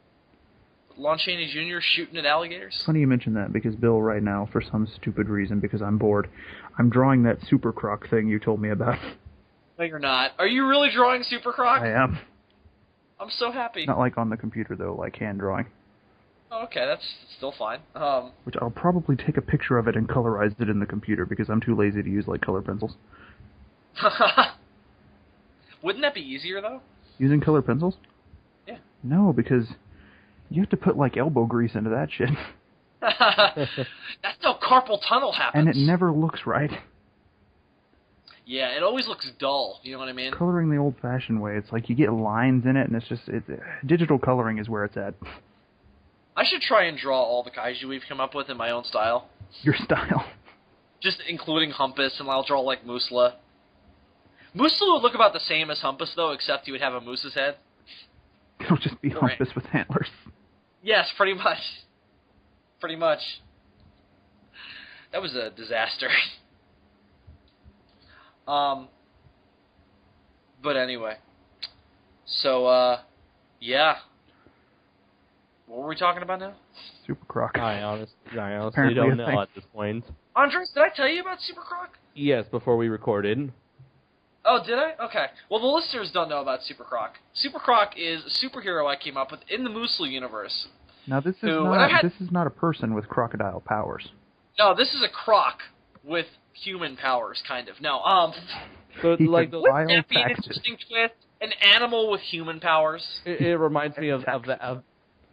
Lon Chaney Jr. shooting at alligators? Funny you mention that, because Bill, right now, for some stupid reason, because I'm bored, I'm drawing that Super Croc thing you told me about. No, you're not. Are you really drawing Super Croc? I am. I'm so happy. Not like on the computer, though, like hand drawing. Oh, okay, that's still fine. Which I'll probably take a picture of it and colorize it in the computer, because I'm too lazy to use, like, color pencils. Wouldn't that be easier, though? Using color pencils? Yeah. No, because you have to put, like, elbow grease into that shit. That's how carpal tunnel happens. And it never looks right. Yeah, it always looks dull, you know what I mean? Coloring the old-fashioned way, it's like you get lines in it, and it's just... digital coloring is where it's at. I should try and draw all the kaiju we've come up with in my own style. Your style. Just including Humpus, and I'll draw, like, Musla. Musla would look about the same as Humpus, though, except he would have a moose's head. It'll just be Right. Humpus with antlers. Yes, pretty much. Pretty much. That was a disaster. But anyway. So, yeah. What were we talking about now? Super Croc. I honestly Apparently don't a know thing. at this point. Andres, did I tell you about Super Croc? Yes, before we recorded. Oh, did I? Okay. Well, the listeners don't know about Super Croc. Super Croc is a superhero I came up with in the Musla universe. Now, this is this is not a person with crocodile powers. No, this is a croc with human powers, kind of. No, So He like can the, file that'd be an taxes. interesting twist. An animal with human powers. it reminds me of that.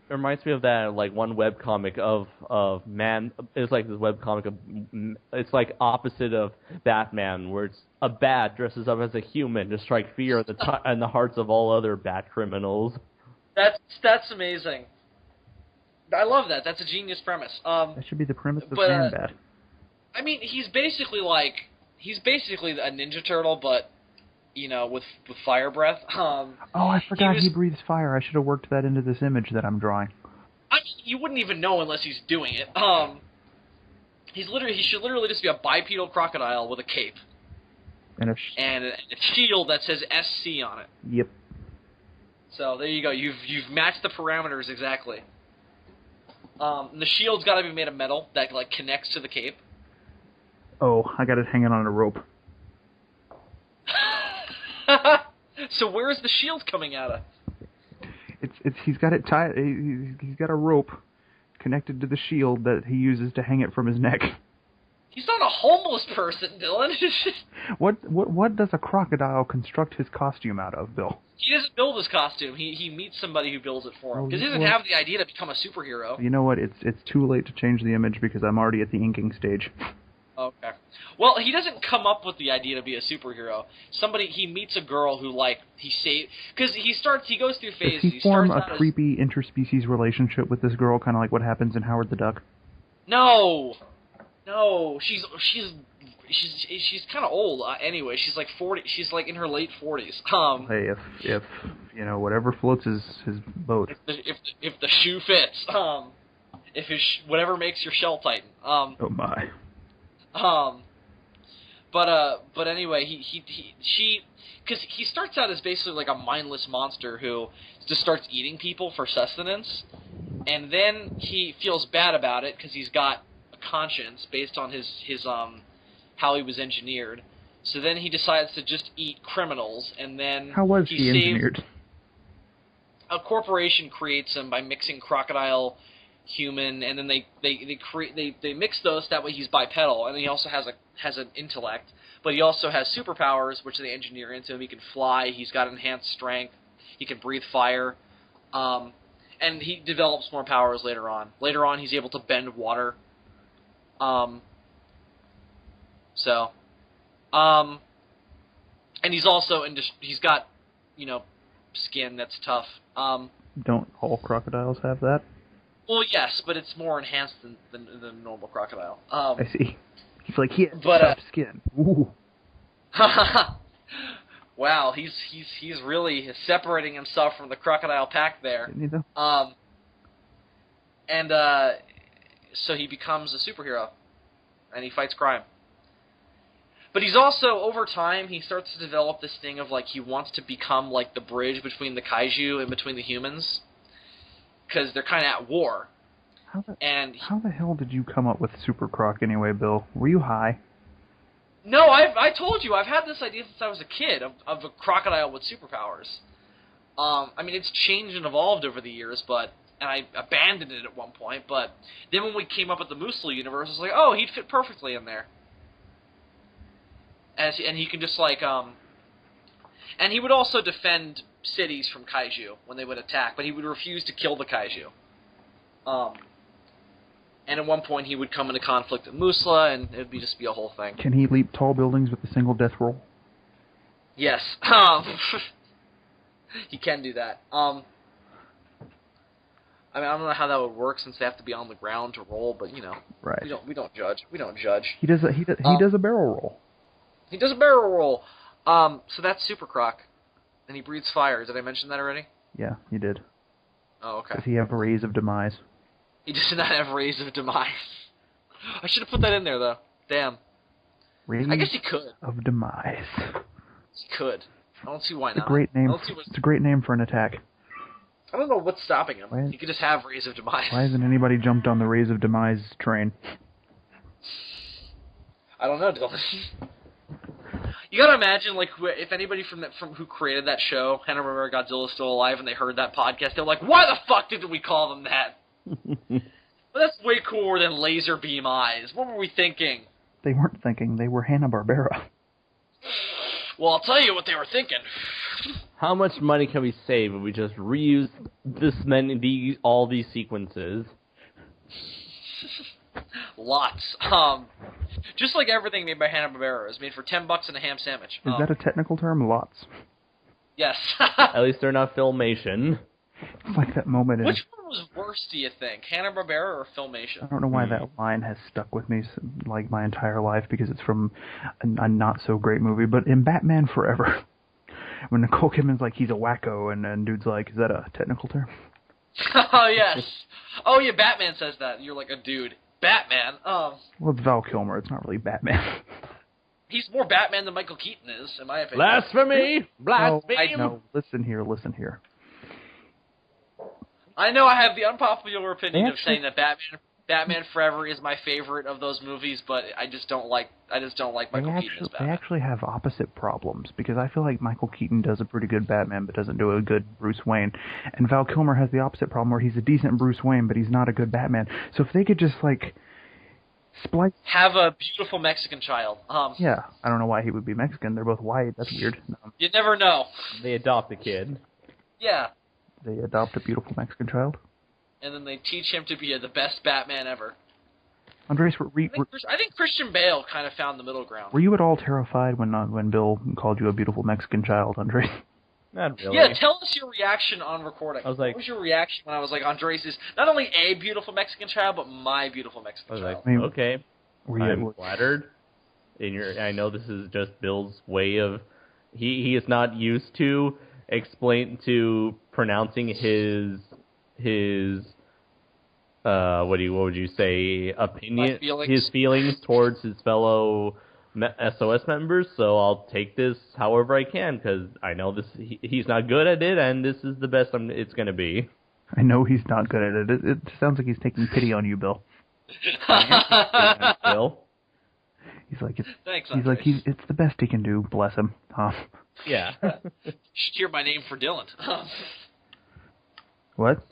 It reminds me of that like one webcomic of man. It's like this webcomic of it's like opposite of Batman, where it's a bat dresses up as a human to strike fear in the hearts of all other bat criminals. That's amazing. I love that. That's a genius premise. That should be the premise of but, Man-Bat. I mean, he's basically a Ninja Turtle, but you know, with fire breath. Oh, I forgot he breathes fire. I should have worked that into this image that I'm drawing. I mean, you wouldn't even know unless he's doing it. He should literally just be a bipedal crocodile with a cape And and a shield that says SC on it. Yep. So there you go. You've matched the parameters exactly. The shield's got to be made of metal that like connects to the cape. Oh, I got it hanging on a rope. So where's the shield coming out of? He's got it tied. He's got a rope connected to the shield that he uses to hang it from his neck. He's not a homeless person, Dylan. What does a crocodile construct his costume out of, Bill? He doesn't build his costume. He meets somebody who builds it for him. Oh, Because he doesn't have the idea to become a superhero. You know what? It's too late to change the image because I'm already at the inking stage. Okay. Well, he doesn't come up with the idea to be a superhero. He meets a girl who, like, because he goes through phases. Does he form starts a out creepy interspecies relationship with this girl, kind of like what happens in Howard the Duck? No, she's kind of old. Anyway, she's like 40. She's like in her late 40s. Hey, if you know whatever floats his boat. If the shoe fits. Whatever makes your shell tighten. Oh my. But anyway, because he starts out as basically like a mindless monster who just starts eating people for sustenance, and then he feels bad about it because he's got a conscience based on his how he was engineered. So then he decides to just eat criminals, and then How was he engineered? a corporation creates him by mixing crocodile, human, and then they mix those. That way he's bipedal, and he also has an intellect, but he also has superpowers, which they engineer into him. He can fly. He's got enhanced strength. He can breathe fire, and he develops more powers later on. Later on, he's able to bend water. And he's also he's got, skin that's tough. Don't all crocodiles have that? Well, yes, but it's more enhanced than normal crocodile. I see. He's like, he has tough skin. Ooh. Wow, he's really separating himself from the crocodile pack there. Didn't you know? So he becomes a superhero, and he fights crime. But he's also, over time, he starts to develop this thing of, he wants to become, the bridge between the kaiju and between the humans, because they're kind of at war. How the hell did you come up with Super Croc anyway, Bill? Were you high? No, I told you, I've had this idea since I was a kid, of a crocodile with superpowers. It's changed and evolved over the years, and I abandoned it at one point, but then when we came up with the Musou universe, I was like, oh, he'd fit perfectly in there. And he can just, and he would also defend cities from kaiju when they would attack, but he would refuse to kill the kaiju. And at one point he would come into conflict with Musou, and it would just be a whole thing. Can he leap tall buildings with a single death roll? Yes. He can do that. I don't know how that would work since they have to be on the ground to roll, but right. We don't judge. He does a barrel roll. He does a barrel roll. So that's Super Croc, and he breathes fire. Did I mention that already? Yeah, you did. Oh, okay. Does he have rays of demise? He does not have rays of demise. I should have put that in there, though. Damn. Rays I guess he could. Of demise. He could. I don't see why not. It's a great name for an attack. I don't know what's stopping him. He could just have rays of demise. Why hasn't anybody jumped on the rays of demise train? I don't know, Dylan. You gotta imagine, if anybody from who created that show, Hanna-Barbera Godzilla's still alive, and they heard that podcast, they're like, why the fuck didn't we call them that? But that's way cooler than laser beam eyes. What were we thinking? They weren't thinking. They were Hanna-Barbera. Well, I'll tell you what they were thinking. How much money can we save if we just reuse all these sequences? Lots. Just like everything made by Hanna-Barbera is made for $10 and a ham sandwich. Is that a technical term? Lots. Yes. At least they're not Filmation. It's like that moment in... Which one was worse, do you think? Hanna-Barbera or Filmation? I don't know why that line has stuck with me my entire life, because it's from a not-so-great movie, but in Batman Forever, when Nicole Kidman's like, he's a wacko, and dude's like, is that a technical term? Oh, yes. Oh, yeah, Batman says that. You're like a dude. Batman? Well, it's Val Kilmer. It's not really Batman. He's more Batman than Michael Keaton is, in my opinion. Blasphemy! Blasphemy! No, listen here. I know I have the unpopular opinion of saying that Batman Forever is my favorite of those movies, but I just don't like Michael Keaton as Batman. They actually have opposite problems, because I feel like Michael Keaton does a pretty good Batman, but doesn't do a good Bruce Wayne. And Val Kilmer has the opposite problem, where he's a decent Bruce Wayne, but he's not a good Batman. So if they could just, splice... Have a beautiful Mexican child. Yeah, I don't know why he would be Mexican. They're both white. That's weird. You never know. They adopt a kid. Yeah. They adopt a beautiful Mexican child. And then they teach him to be the best Batman ever. Andres, I think Christian Bale kind of found the middle ground. Were you at all terrified when Bill called you a beautiful Mexican child, Andres? Not really. Yeah, tell us your reaction on recording. I was like, what was your reaction when I was like, Andres is not only a beautiful Mexican child, but my beautiful Mexican child? I was like, okay. I'm flattered. I know this is just Bill's way of... He is not used to pronouncing his what would you say, opinion, his feelings towards his fellow SOS members, so I'll take this however I can, because I know he's not good at it, and this is the best it's going to be. I know he's not good at it. It sounds like he's taking pity on you, Bill. Bill? He's like, Thanks, it's the best he can do, bless him. Yeah. You should hear my name for Dylan. What?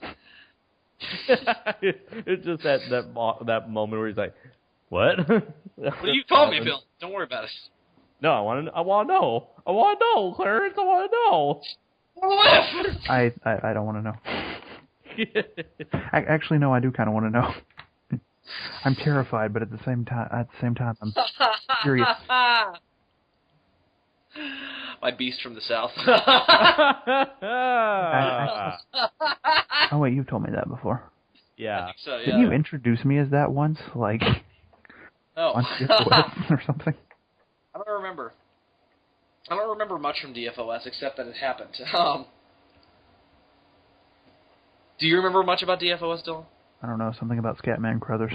It's just that moment where he's like, "What? What do you call me, Bill? Don't worry about it." No, I want to know. I want to know, Clarence. I want to know. I don't want to know. Actually, no, I do kind of want to know. I'm terrified, but at the same time, I'm curious. My beast from the south. Oh wait, you've told me that before. Yeah. I think so, yeah. Didn't you introduce me as that once, like on DFOS or something? I don't remember. I don't remember much from DFOS except that it happened. Do you remember much about DFOS, Dylan? I don't know, something about Scatman Crothers.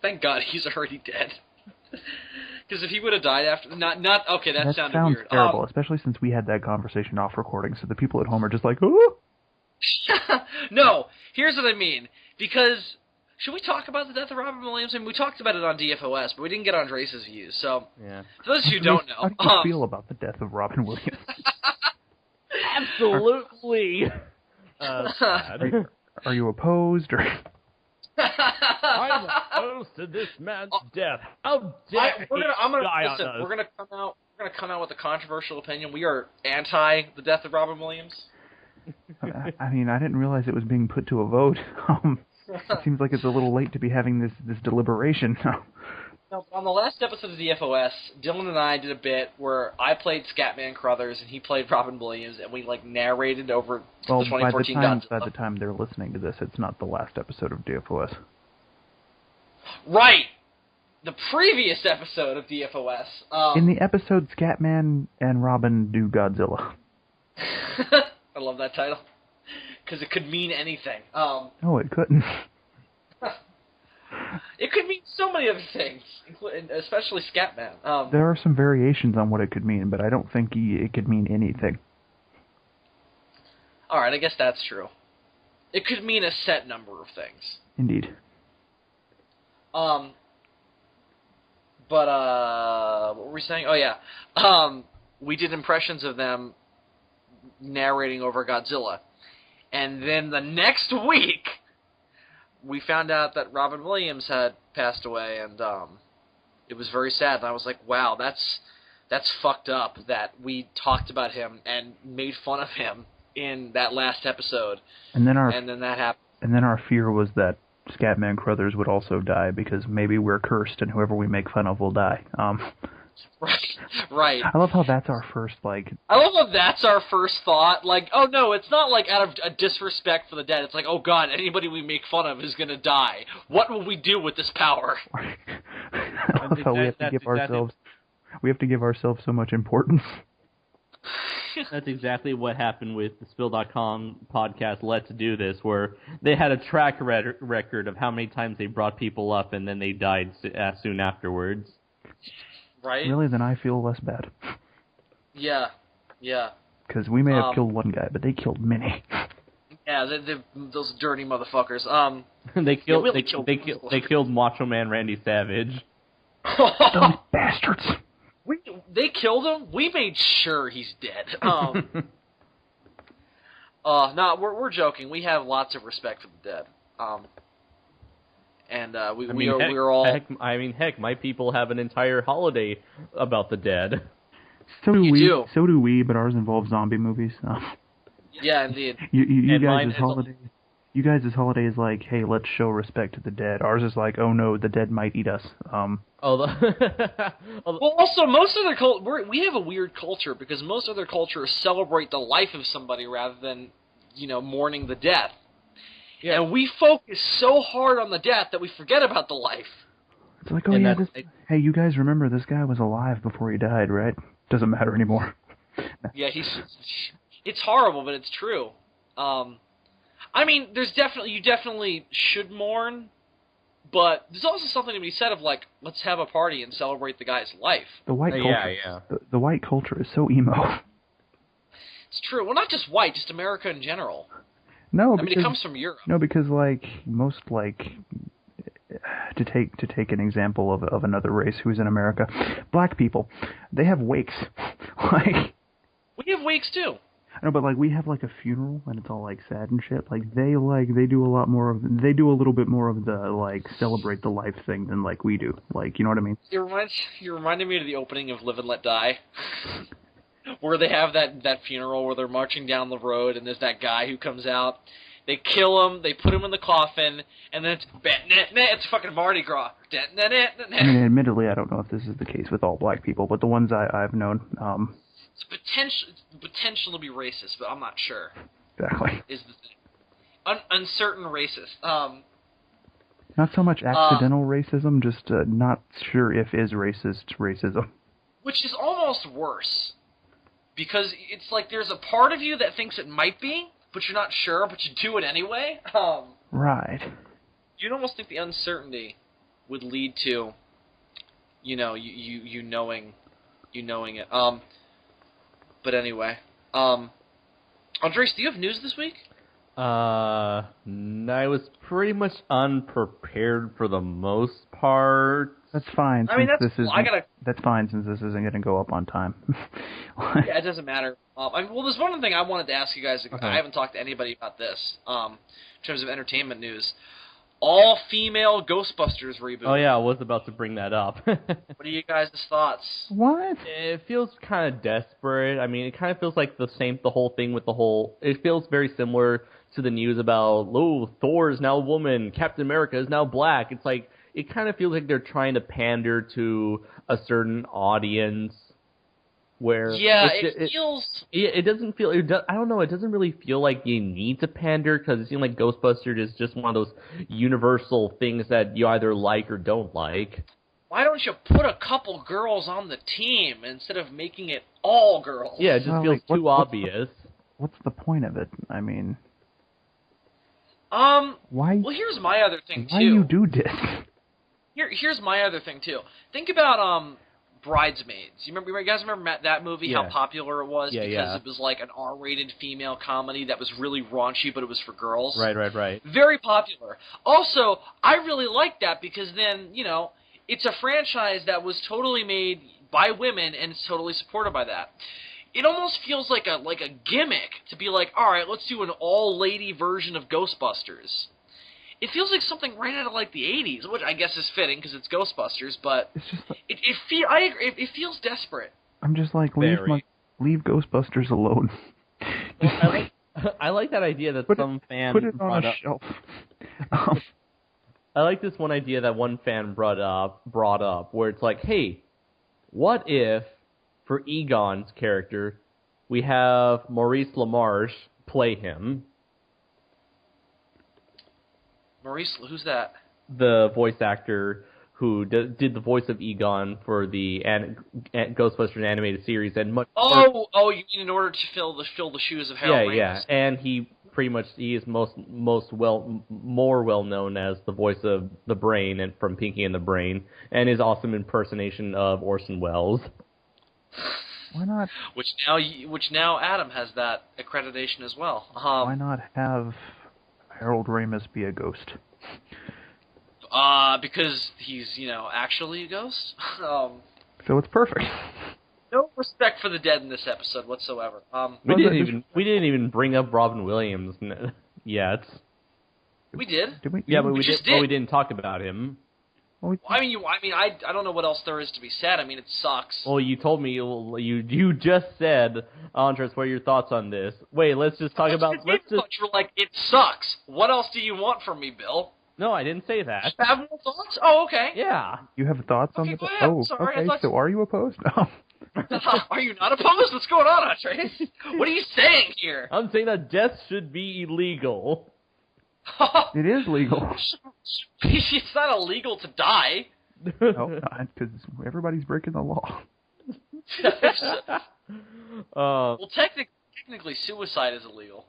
Thank God he's already dead. Because if he would have died after... Okay, that sounded sounds weird. terrible, especially since we had that conversation off recording, so the people at home are just like, ooh! No, here's what I mean. Because... Should we talk about the death of Robin Williams? I mean, we talked about it on DFOS, but we didn't get Andres' views, so... Yeah. For those of you who don't know... How do you feel about the death of Robin Williams? Absolutely! Are you opposed, or... I'm opposed to this man's death. How dare he die on us? We're gonna come out with a controversial opinion. We are anti the death of Robin Williams. I mean, I didn't realize it was being put to a vote. It seems like it's a little late to be having this deliberation. No, on the last episode of DFOS, Dylan and I did a bit where I played Scatman Crothers and he played Robin Williams, and we narrated over the 2014 Godzilla. By the time they're listening to this, it's not the last episode of DFOS. Right! The previous episode of DFOS. In the episode Scatman and Robin do Godzilla. I love that title. Because it could mean anything. No, it couldn't. It could mean so many other things, especially Scatman. There are some variations on what it could mean, but I don't think it could mean anything. Alright, I guess that's true. It could mean a set number of things. Indeed. But, what were we saying? Oh, yeah. We did impressions of them narrating over Godzilla. And then the next week, we found out that Robin Williams had passed away, and it was very sad. And I was like, wow, that's fucked up that we talked about him and made fun of him in that last episode. And then that happened. And then our fear was that Scatman Crothers would also die because maybe we're cursed and whoever we make fun of will die. Right. I love how that's our first, I love how that's our first thought. Oh no, it's not out of a disrespect for the dead. It's oh god, anybody we make fun of is gonna die. What will we do with this power? I love how we have to give ourselves so much importance. That's exactly what happened with the Spill.com podcast Let's Do This, where they had a track record of how many times they brought people up and then they died soon afterwards. Right? Really? Then I feel less bad. Yeah. Because we may have killed one guy, but they killed many. Yeah, those dirty motherfuckers. They killed Macho Man Randy Savage. Those bastards. They killed him? We made sure he's dead. No, we're joking. We have lots of respect for the dead. We're all... Heck, my people have an entire holiday about the dead. So do we, but ours involves zombie movies. Yeah, indeed. You guys' holiday is hey, let's show respect to the dead. Ours is oh no, the dead might eat us. Well, also, most other we have a weird culture because most other cultures celebrate the life of somebody rather than, mourning the death. Yeah. And we focus so hard on the death that we forget about the life. It's hey, you guys remember this guy was alive before he died, right? Doesn't matter anymore. Yeah, it's horrible, but it's true. I mean, you definitely should mourn, but there's also something to be said of let's have a party and celebrate the guy's life. The white culture, yeah. The white culture is so emo. It's true. Well, not just white, just America in general. No, I mean, it comes from Europe. No, because most to take an example of another race who's in America, black people, they have wakes. We have wakes too. I know, but like we have like a funeral and it's all like sad and shit. They do a lot more of they do a little bit more of the like celebrate the life thing than like we do. Like, you know what I mean? You reminded me of the opening of Live and Let Die, where they have that funeral where they're marching down the road and there's that guy who comes out. They kill him, they put him in the coffin, and then it's fucking Mardi Gras. I mean, admittedly, I don't know if this is the case with all black people, but the ones I've known, It's potential to be racist, but I'm not sure. Exactly. Is the thing. Uncertain racist. Not so much accidental racism, just not sure if is racist racism. Which is almost worse. Because it's like there's a part of you that thinks it might be, but you're not sure, but you do it anyway. Right. You'd almost think the uncertainty would lead to, you knowing it. But anyway, Andres, do you have news this week? I was pretty much unprepared for the most part. That's fine. I mean, that's fine since this isn't going to go up on time. Yeah, it doesn't matter. Well, there's one thing I wanted to ask you guys. Okay. I haven't talked to anybody about this. In terms of entertainment news, all-female Ghostbusters reboot. Oh yeah, I was about to bring that up. What are you guys' thoughts? What? It feels kind of desperate. I mean, it kind of feels like the whole thing with the whole... It feels very similar to the news about, Thor is now a woman, Captain America is now black. It's like, it kind of feels like they're trying to pander to a certain audience where... Yeah, it feels... It doesn't feel... I don't know, it doesn't really feel like you need to pander, because it seems like Ghostbusters is just one of those universal things that you either like or don't like. Why don't you put a couple girls on the team instead of making it all girls? Yeah, it just feels too obvious. What's the point of it? I mean... Why? Well, here's my other thing, too. Why you do this? Here's my other thing, too. Think about, Bridesmaids. You guys remember that movie, Yeah. how popular it was? Yeah, because yeah. it was like an R-rated female comedy that was really raunchy, but it was for girls. Right. Very popular. Also, I really liked that because then, it's a franchise that was totally made by women and it's totally supported by that. It almost feels like a gimmick to be like, all right, let's do an all-lady version of Ghostbusters. It feels like something right out of like the 80s, which I guess is fitting because it's Ghostbusters, but It's just like, it feels desperate. I'm just like, Very. leave Ghostbusters alone. Well, I like that idea that some fan Put it on brought a up. shelf. I like this one idea that one fan brought up, where it's like, hey, what if, for Egon's character, we have Maurice LaMarche play him, Maurice, who's that? the voice actor who did the voice of Egon for the Ghostbusters animated series, and much. You mean in order to fill the shoes of Harold Ramis? Yeah, and he is more well known as the voice of the Brain and from Pinky and the Brain, and his awesome impersonation of Orson Welles. Why not? Which now Adam has that accreditation as well. Why not have Harold Ramis be a ghost? Because he's actually a ghost. So it's perfect. No respect for the dead in this episode whatsoever. We didn't even bring up Robin Williams yet. We did. Did we? Yeah, but we just did. But we didn't talk about him. Well, I don't know what else there is to be said. I mean, it sucks. Well, you told me you just said, Andres, what are your thoughts on this? Wait, let's just talk about. You were like, it sucks. What else do you want from me, Bill? No, I didn't say that. Have more thoughts? Oh, okay. Yeah. you have thoughts on Okay, the? go ahead. Oh, Sorry, I okay. thought- So are you opposed? No. Are you not opposed? What's going on, Andres? What are you saying here? I'm saying that death should be illegal. It is legal. It's not illegal to die. No, because everybody's breaking the law. Well, technically, suicide is illegal.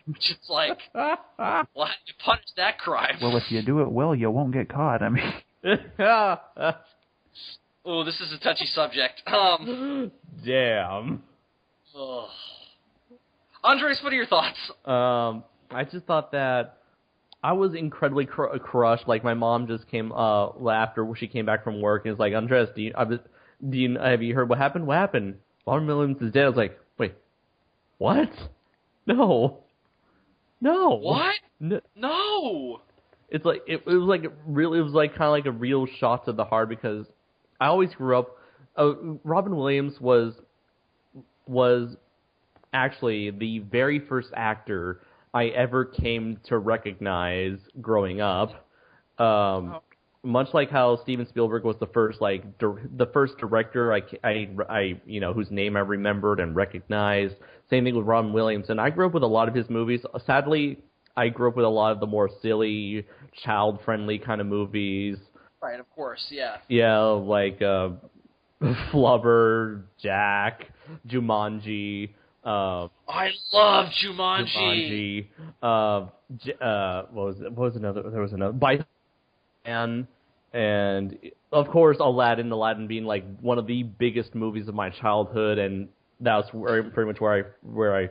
Which is like, well, how do you punish that crime? Well, if you do it well, you won't get caught. I mean, Oh, this is a touchy subject. Damn. Ugh. Andres, what are your thoughts? I just thought that I was incredibly crushed. Like, my mom just came after she came back from work and was like, Andres, have you heard what happened? What happened? Robin Williams is dead. I was like, wait, what? No. What? No. It's like it was like really, it was like kind of like a real shot to the heart, because I always grew up. Robin Williams was actually the very first actor I ever came to recognize growing up. Much like how Steven Spielberg was the first the first director I whose name I remembered and recognized. Same thing with Robin Williams, and I grew up with a lot of his movies. Sadly, I grew up with a lot of the more silly, child-friendly kind of movies. Right, of course, yeah. Yeah, like Flubber, Jack, Jumanji. I love Jumanji. What was another? There was another. And of course Aladdin being like one of the biggest movies of my childhood, and that's pretty much where I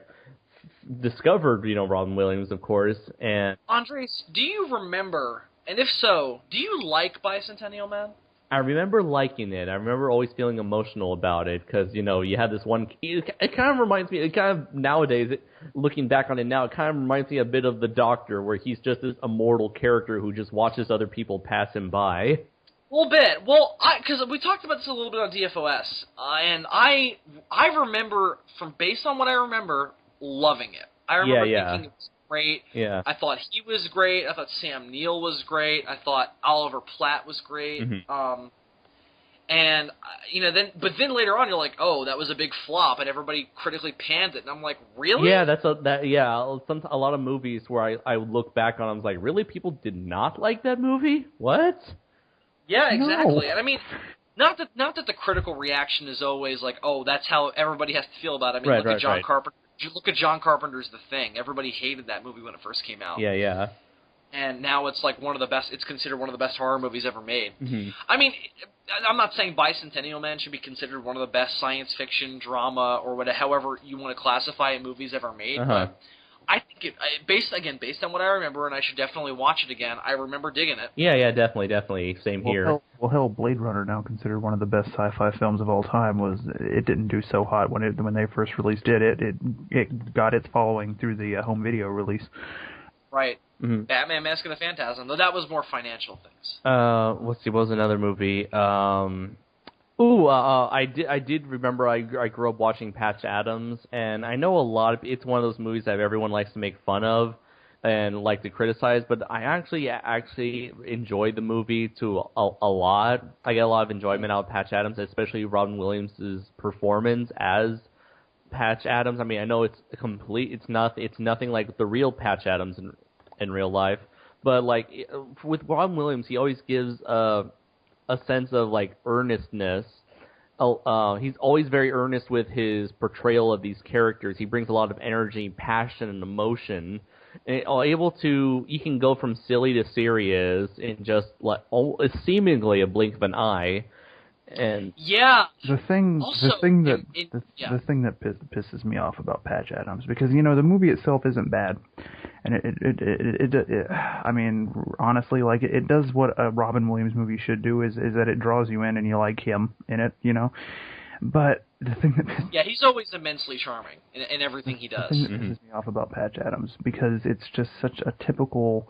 discovered Robin Williams, of course. And Andres, do you remember? And if so, do you like Bicentennial Man? I remember liking it. I remember always feeling emotional about it because, you had this one... It kind of reminds me... Nowadays, looking back on it now, it kind of reminds me a bit of The Doctor, where he's just this immortal character who just watches other people pass him by. A little bit. Well, because we talked about this a little bit on DFOS, and I remember, based on what I remember, loving it. I remember thinking it was great. Yeah. I thought he was great. I thought Sam Neill was great. I thought Oliver Platt was great. Mm-hmm. And then later on you're like, oh, that was a big flop, and everybody critically panned it, and I'm like, really? Yeah, a lot of movies where I look back on, I was like, really, people did not like that movie? What? Yeah, exactly. No. And I mean, not that the critical reaction is always like, oh, that's how everybody has to feel about it. I mean, look at John Carpenter. Look at John Carpenter's The Thing. Everybody hated that movie when it first came out. Yeah. And now it's like one of the best. It's considered one of the best horror movies ever made. Mm-hmm. I mean, I'm not saying Bicentennial Man should be considered one of the best science fiction, drama, or whatever, however you want to classify it, movies ever made. But I think based on what I remember, and I should definitely watch it again. I remember digging it. Yeah, definitely. Same here. Well, Blade Runner, now considered one of the best sci-fi films of all time, it didn't do so hot when they first released it. It got its following through the home video release. Right. Mm-hmm. Batman: Mask of the Phantasm, though that was more financial things. Let's see. What was another movie? I did remember I grew up watching Patch Adams, and I know it's one of those movies that everyone likes to make fun of and like to criticize, but I actually enjoyed the movie a lot. I get a lot of enjoyment out of Patch Adams, especially Robin Williams' performance as Patch Adams. I mean, I know it's nothing like the real Patch Adams in real life, but like with Robin Williams, he always gives a sense of like earnestness. He's always very earnest with his portrayal of these characters. He brings a lot of energy, passion, and emotion. And he can go from silly to serious in just like seemingly a blink of an eye. And yeah, the thing that pisses me off about Patch Adams, because the movie itself isn't bad, and it I mean, honestly, like it does what a Robin Williams movie should do, is that it draws you in and you like him in it, But the thing that he's always immensely charming in everything he does. The thing that pisses me off about Patch Adams, because it's just such a typical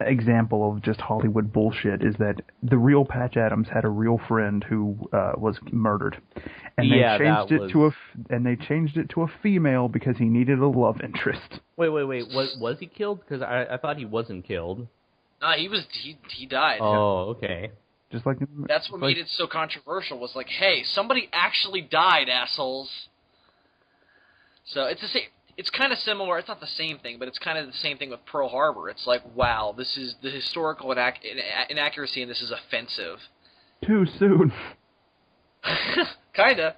example of just Hollywood bullshit, is that the real Patch Adams had a real friend who was murdered, and they changed it to a female because he needed a love interest. Wait, was he killed? Because I thought he wasn't killed. No, he died. Oh, okay. Just like that's what made it so controversial. Was like, hey, somebody actually died, assholes. So it's the same. It's kind of similar. It's not the same thing, but it's kind of the same thing with Pearl Harbor. It's like, wow, this is the historical inaccuracy, and this is offensive. Too soon. Kinda.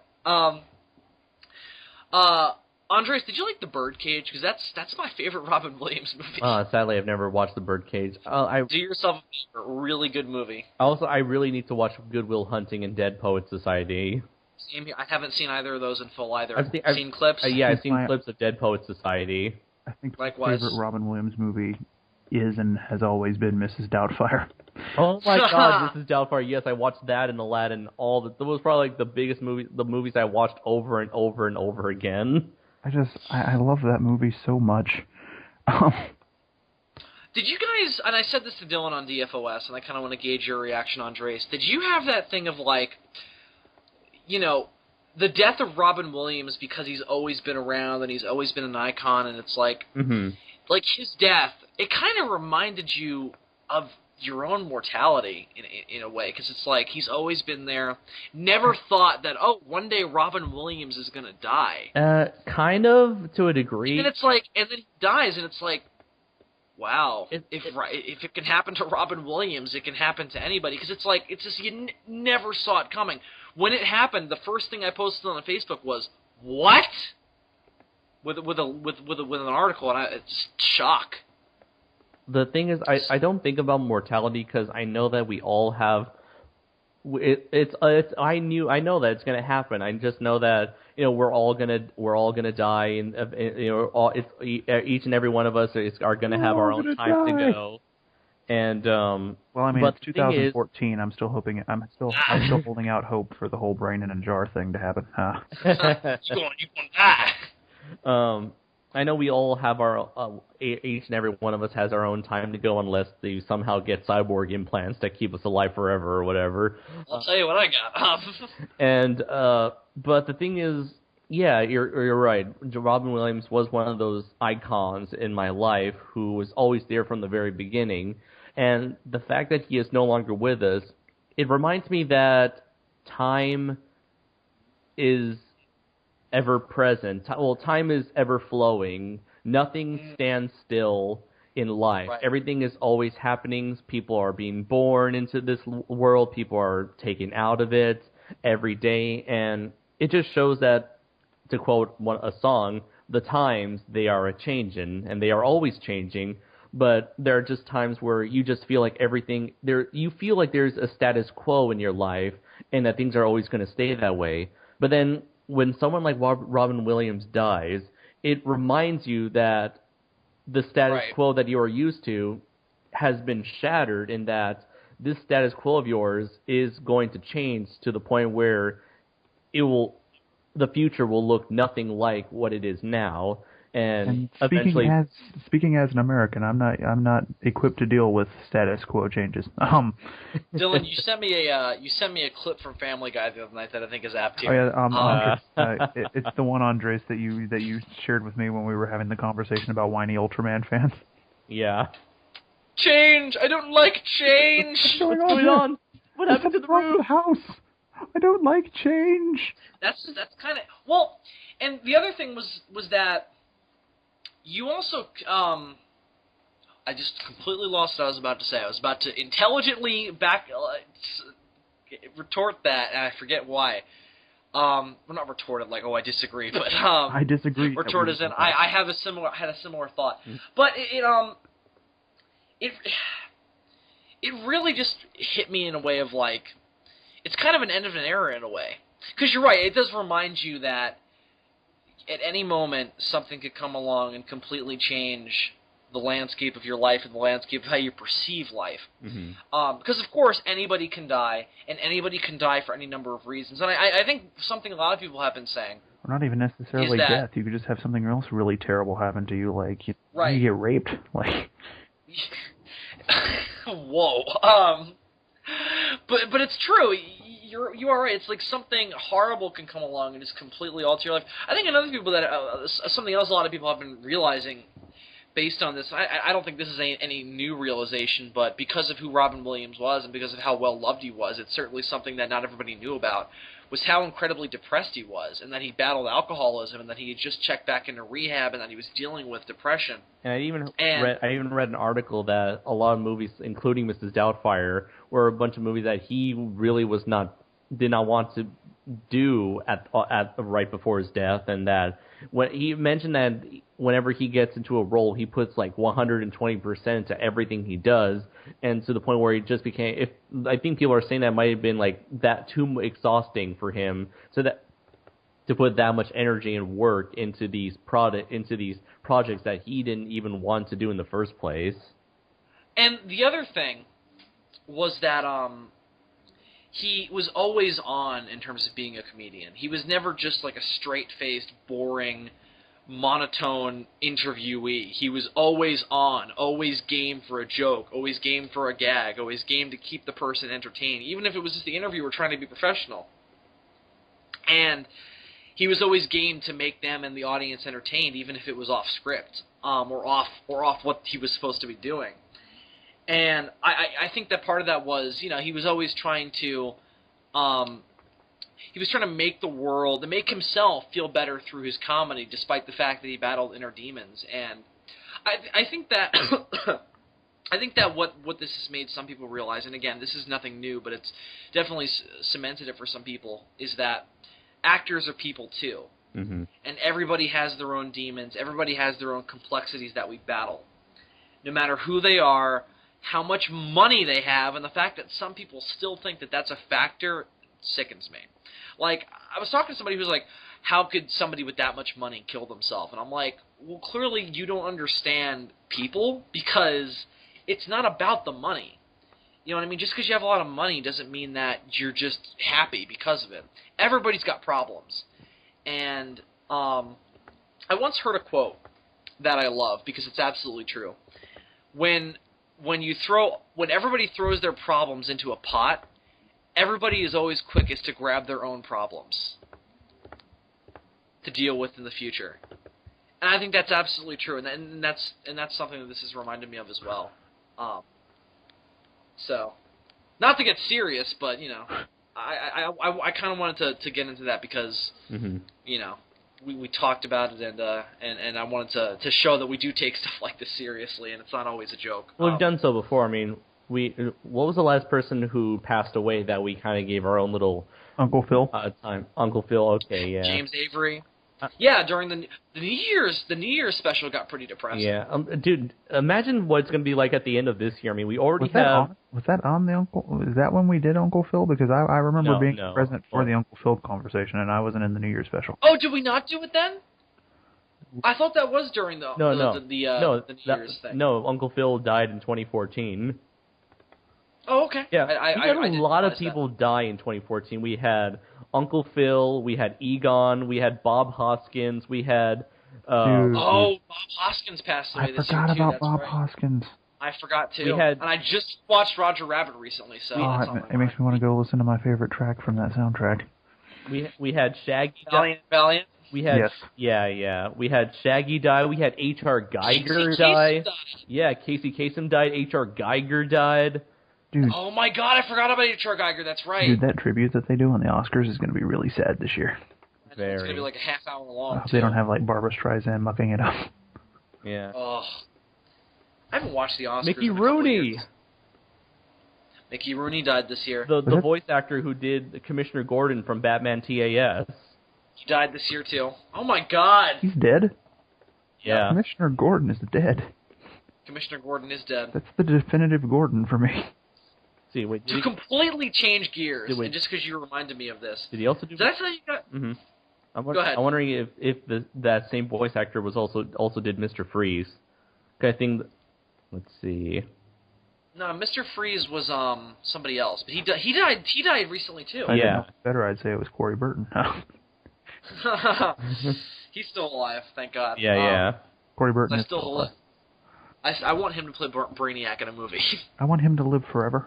Andres, did you like The Birdcage? Because that's my favorite Robin Williams movie. Sadly, I've never watched The Birdcage. Do yourself a really good movie. Also, I really need to watch Good Will Hunting and Dead Poets Society. Same here. I haven't seen either of those in full either. I've seen clips. I've seen clips of Dead Poets Society. I think likewise. My favorite Robin Williams movie is and has always been Mrs. Doubtfire. Oh my God, Mrs. Doubtfire. Yes, I watched that and Aladdin. That was probably like the movies I watched over and over and over again. I love that movie so much. Did you guys, and I said this to Dylan on DFOS, and I kind of want to gauge your reaction, Andres, did you have that thing of, like, you know, the death of Robin Williams because he's always been around and he's always been an icon, and it's like, like his death, it kind of reminded you of your own mortality in a way, because it's like he's always been there. Never thought that, oh, one day Robin Williams is going to die. Kind of, to a degree. And it's like, and then he dies, and it's like, wow, if it can happen to Robin Williams, it can happen to anybody. Because it's like, it's just, you never saw it coming. When it happened, the first thing I posted on Facebook was, what? With an article, and it's shock. The thing is, I don't think about mortality because I know that we all have. I know that it's gonna happen. I just know that we're all gonna die, and each and every one of us are gonna have our own time to go. And well, I mean, but it's 2014. I'm still hoping. I'm still holding out hope for the whole brain in a jar thing to happen. You're gonna die. I know we all have each and every one of us has our own time to go unless they somehow get cyborg implants that keep us alive forever or whatever. I'll tell you what I got. And but the thing is, yeah, you're right. Robin Williams was one of those icons in my life who was always there from the very beginning. And the fact that he is no longer with us, it reminds me that time is ever present. Well, time is ever flowing. Nothing stands still in life. Right. Everything is always happening. People are being born into this world. People are taken out of it every day. And it just shows that, to quote a song, the times, they are a-changin', and they are always changing. But there are just times where you just feel like you feel like there's a status quo in your life and that things are always going to stay that way. But then when someone like Robin Williams dies, it reminds you that the status quo that you are used to has been shattered, and that this status quo of yours is going to change to the point where the future will look nothing like what it is now. And eventually, speaking as an American, I'm not equipped to deal with status quo changes. Dylan, you sent me a clip from Family Guy the other night that I think is apt here. Oh yeah, it's the one, Andres, that you shared with me when we were having the conversation about whiny Ultraman fans. Yeah. Change. I don't like change. What's going on? What happened to the roof? The house. I don't like change. That's kind of well. And the other thing was that. You also, I just completely lost what I was about to say. I was about to intelligently retort that, and I forget why. Well, not retort it like, oh, I disagree, but I disagree. Retort as in, I had a similar thought, but it really just hit me in a way of like, it's kind of an end of an era in a way, because you're right. It does remind you that. At any moment, something could come along and completely change the landscape of your life and the landscape of how you perceive life. Mm-hmm. Because, of course, anybody can die, and anybody can die for any number of reasons. And I think something a lot of people have been saying... Or not even necessarily death. You could just have something else really terrible happen to you, like you get raped. Like, whoa. But it's true. You are right. It's like something horrible can come along and just completely alter your life. I think another people that something else a lot of people have been realizing based on this. I don't think this is any new realization, but because of who Robin Williams was and because of how well loved he was, it's certainly something that not everybody knew about. Was how incredibly depressed he was, and that he battled alcoholism, and that he had just checked back into rehab, and that he was dealing with depression. And I even read an article that a lot of movies, including Mrs. Doubtfire, were a bunch of movies that he really did not want to do at right before his death, and that when he mentioned that whenever he gets into a role, he puts like 120% to everything he does, and to the point where he just became. I think people are saying that might have been like that too exhausting for him, so that to put that much energy and work into these projects that he didn't even want to do in the first place. And the other thing was that he was always on in terms of being a comedian. He was never just like a straight-faced, boring, monotone interviewee. He was always on, always game for a joke, always game for a gag, always game to keep the person entertained, even if it was just the interviewer trying to be professional. And he was always game to make them and the audience entertained, even if it was off script, or off what he was supposed to be doing. And I think that part of that was, he was always trying to make the world, and make himself feel better through his comedy, despite the fact that he battled inner demons. And I think that what this has made some people realize, and again, this is nothing new, but it's definitely cemented it for some people, is that actors are people too. Mm-hmm. And everybody has their own demons. Everybody has their own complexities that we battle. No matter who they are, how much money they have, and the fact that some people still think that that's a factor sickens me. Like, I was talking to somebody who's like, how could somebody with that much money kill themselves? And I'm like, well, clearly you don't understand people, because it's not about the money. You know what I mean? Just because you have a lot of money doesn't mean that you're just happy because of it. Everybody's got problems. And I once heard a quote that I love, because it's absolutely true. When everybody throws their problems into a pot, everybody is always quickest to grab their own problems to deal with in the future. And I think that's absolutely true, and that's something that this has reminded me of as well. So, not to get serious, but I kind of wanted to get into that because mm-hmm. We talked about it, and I wanted to show that we do take stuff like this seriously, and it's not always a joke. We've done so before. I mean, what was the last person who passed away that we kind of gave our own little Uncle Phil? Time? Uncle Phil. Okay, yeah. James Avery. Yeah, during the New Year's special got pretty depressing. Yeah, dude, imagine what it's going to be like at the end of this year. I mean, we already have. Was that on the Uncle? Is that when we did Uncle Phil? Because I remember being present for the Uncle Phil conversation, and I wasn't in the New Year's special. Oh, did we not do it then? I thought that was during the New Year's thing. No, Uncle Phil died in 2014. Oh, okay. Yeah, we had a lot of people die in 2014. We had Uncle Phil, we had Egon, we had Bob Hoskins, we had... Bob Hoskins passed away this year, too. I forgot about Bob Hoskins. I forgot, too. And I just watched Roger Rabbit recently, so... it makes me want to go listen to my favorite track from that soundtrack. We had Shaggy... Valiant? We had... Yes. Yeah. We had Shaggy die, we had H.R. Geiger die. Yeah, Casey Kasem died, H.R. Geiger died. Dude. Oh my god, I forgot about H.R. Geiger, that's right. Dude, that tribute that they do on the Oscars is going to be really sad this year. It's going to be like a half hour long, They don't have, like, Barbra Streisand mucking it up. Yeah. Oh. I haven't watched the Oscars Mickey in a couple Rooney! years. Mickey Rooney died this year. The voice actor who did Commissioner Gordon from Batman TAS. He died this year, too. Oh my god! He's dead? Yeah. Commissioner Gordon is dead. Commissioner Gordon is dead. That's the definitive Gordon for me. See, wait, to completely change gears, and just because you reminded me of this. Did he also do... Did I tell you that? Mm-hmm. Go ahead. I'm wondering if that same voice actor was also did Mr. Freeze. I think... Let's see... No, Mr. Freeze was somebody else, but he died recently too. Better, I'd say it was Corey Burton. He's still alive, thank God. Yeah. Corey Burton is still alive. I want him to play Brainiac in a movie. I want him to live forever.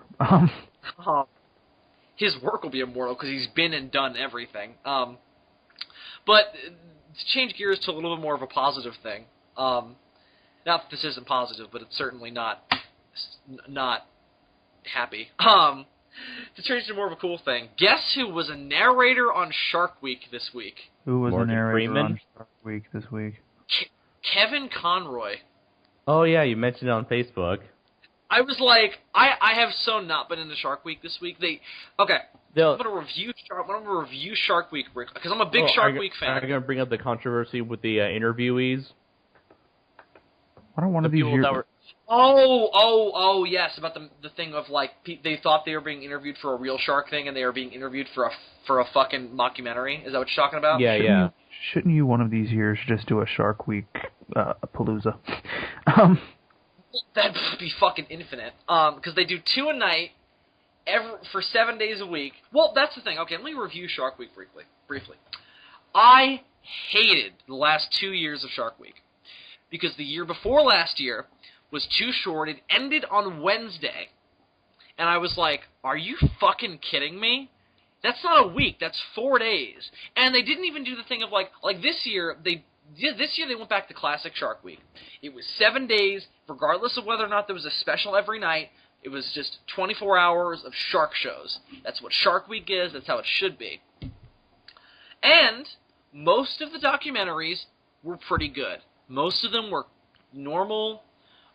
His work will be immortal because he's been and done everything. But to change gears to a little bit more of a positive thing. Not that this isn't positive, but it's certainly not happy. To change to more of a cool thing. Guess who was a narrator on Shark Week this week? Who was Morgan a narrator Freeman? on Shark Week this week? Kevin Conroy. Oh yeah, you mentioned it on Facebook. I was like, I have so not been into Shark Week this week. I'm gonna review Shark Week because I'm a big Shark Week fan. Are you gonna bring up the controversy with the interviewees? I don't want to be here. Oh, yes, about the thing of, like, they thought they were being interviewed for a real shark thing, and they were being interviewed for a fucking mockumentary. Is that what you're talking about? Yeah. Shouldn't you one of these years just do a Shark Week palooza? That'd be fucking infinite. Because they do 2 a night for 7 days a week. Well, that's the thing. Okay, let me review Shark Week briefly. I hated the last 2 years of Shark Week. Because the year before last year was too short. It ended on Wednesday. And I was like, are you fucking kidding me? That's not a week. That's 4 days. And they didn't even do the thing of like this year, they went back to classic Shark Week. It was 7 days, regardless of whether or not there was a special every night. It was just 24 hours of shark shows. That's what Shark Week is. That's how it should be. And most of the documentaries were pretty good. Most of them were normal,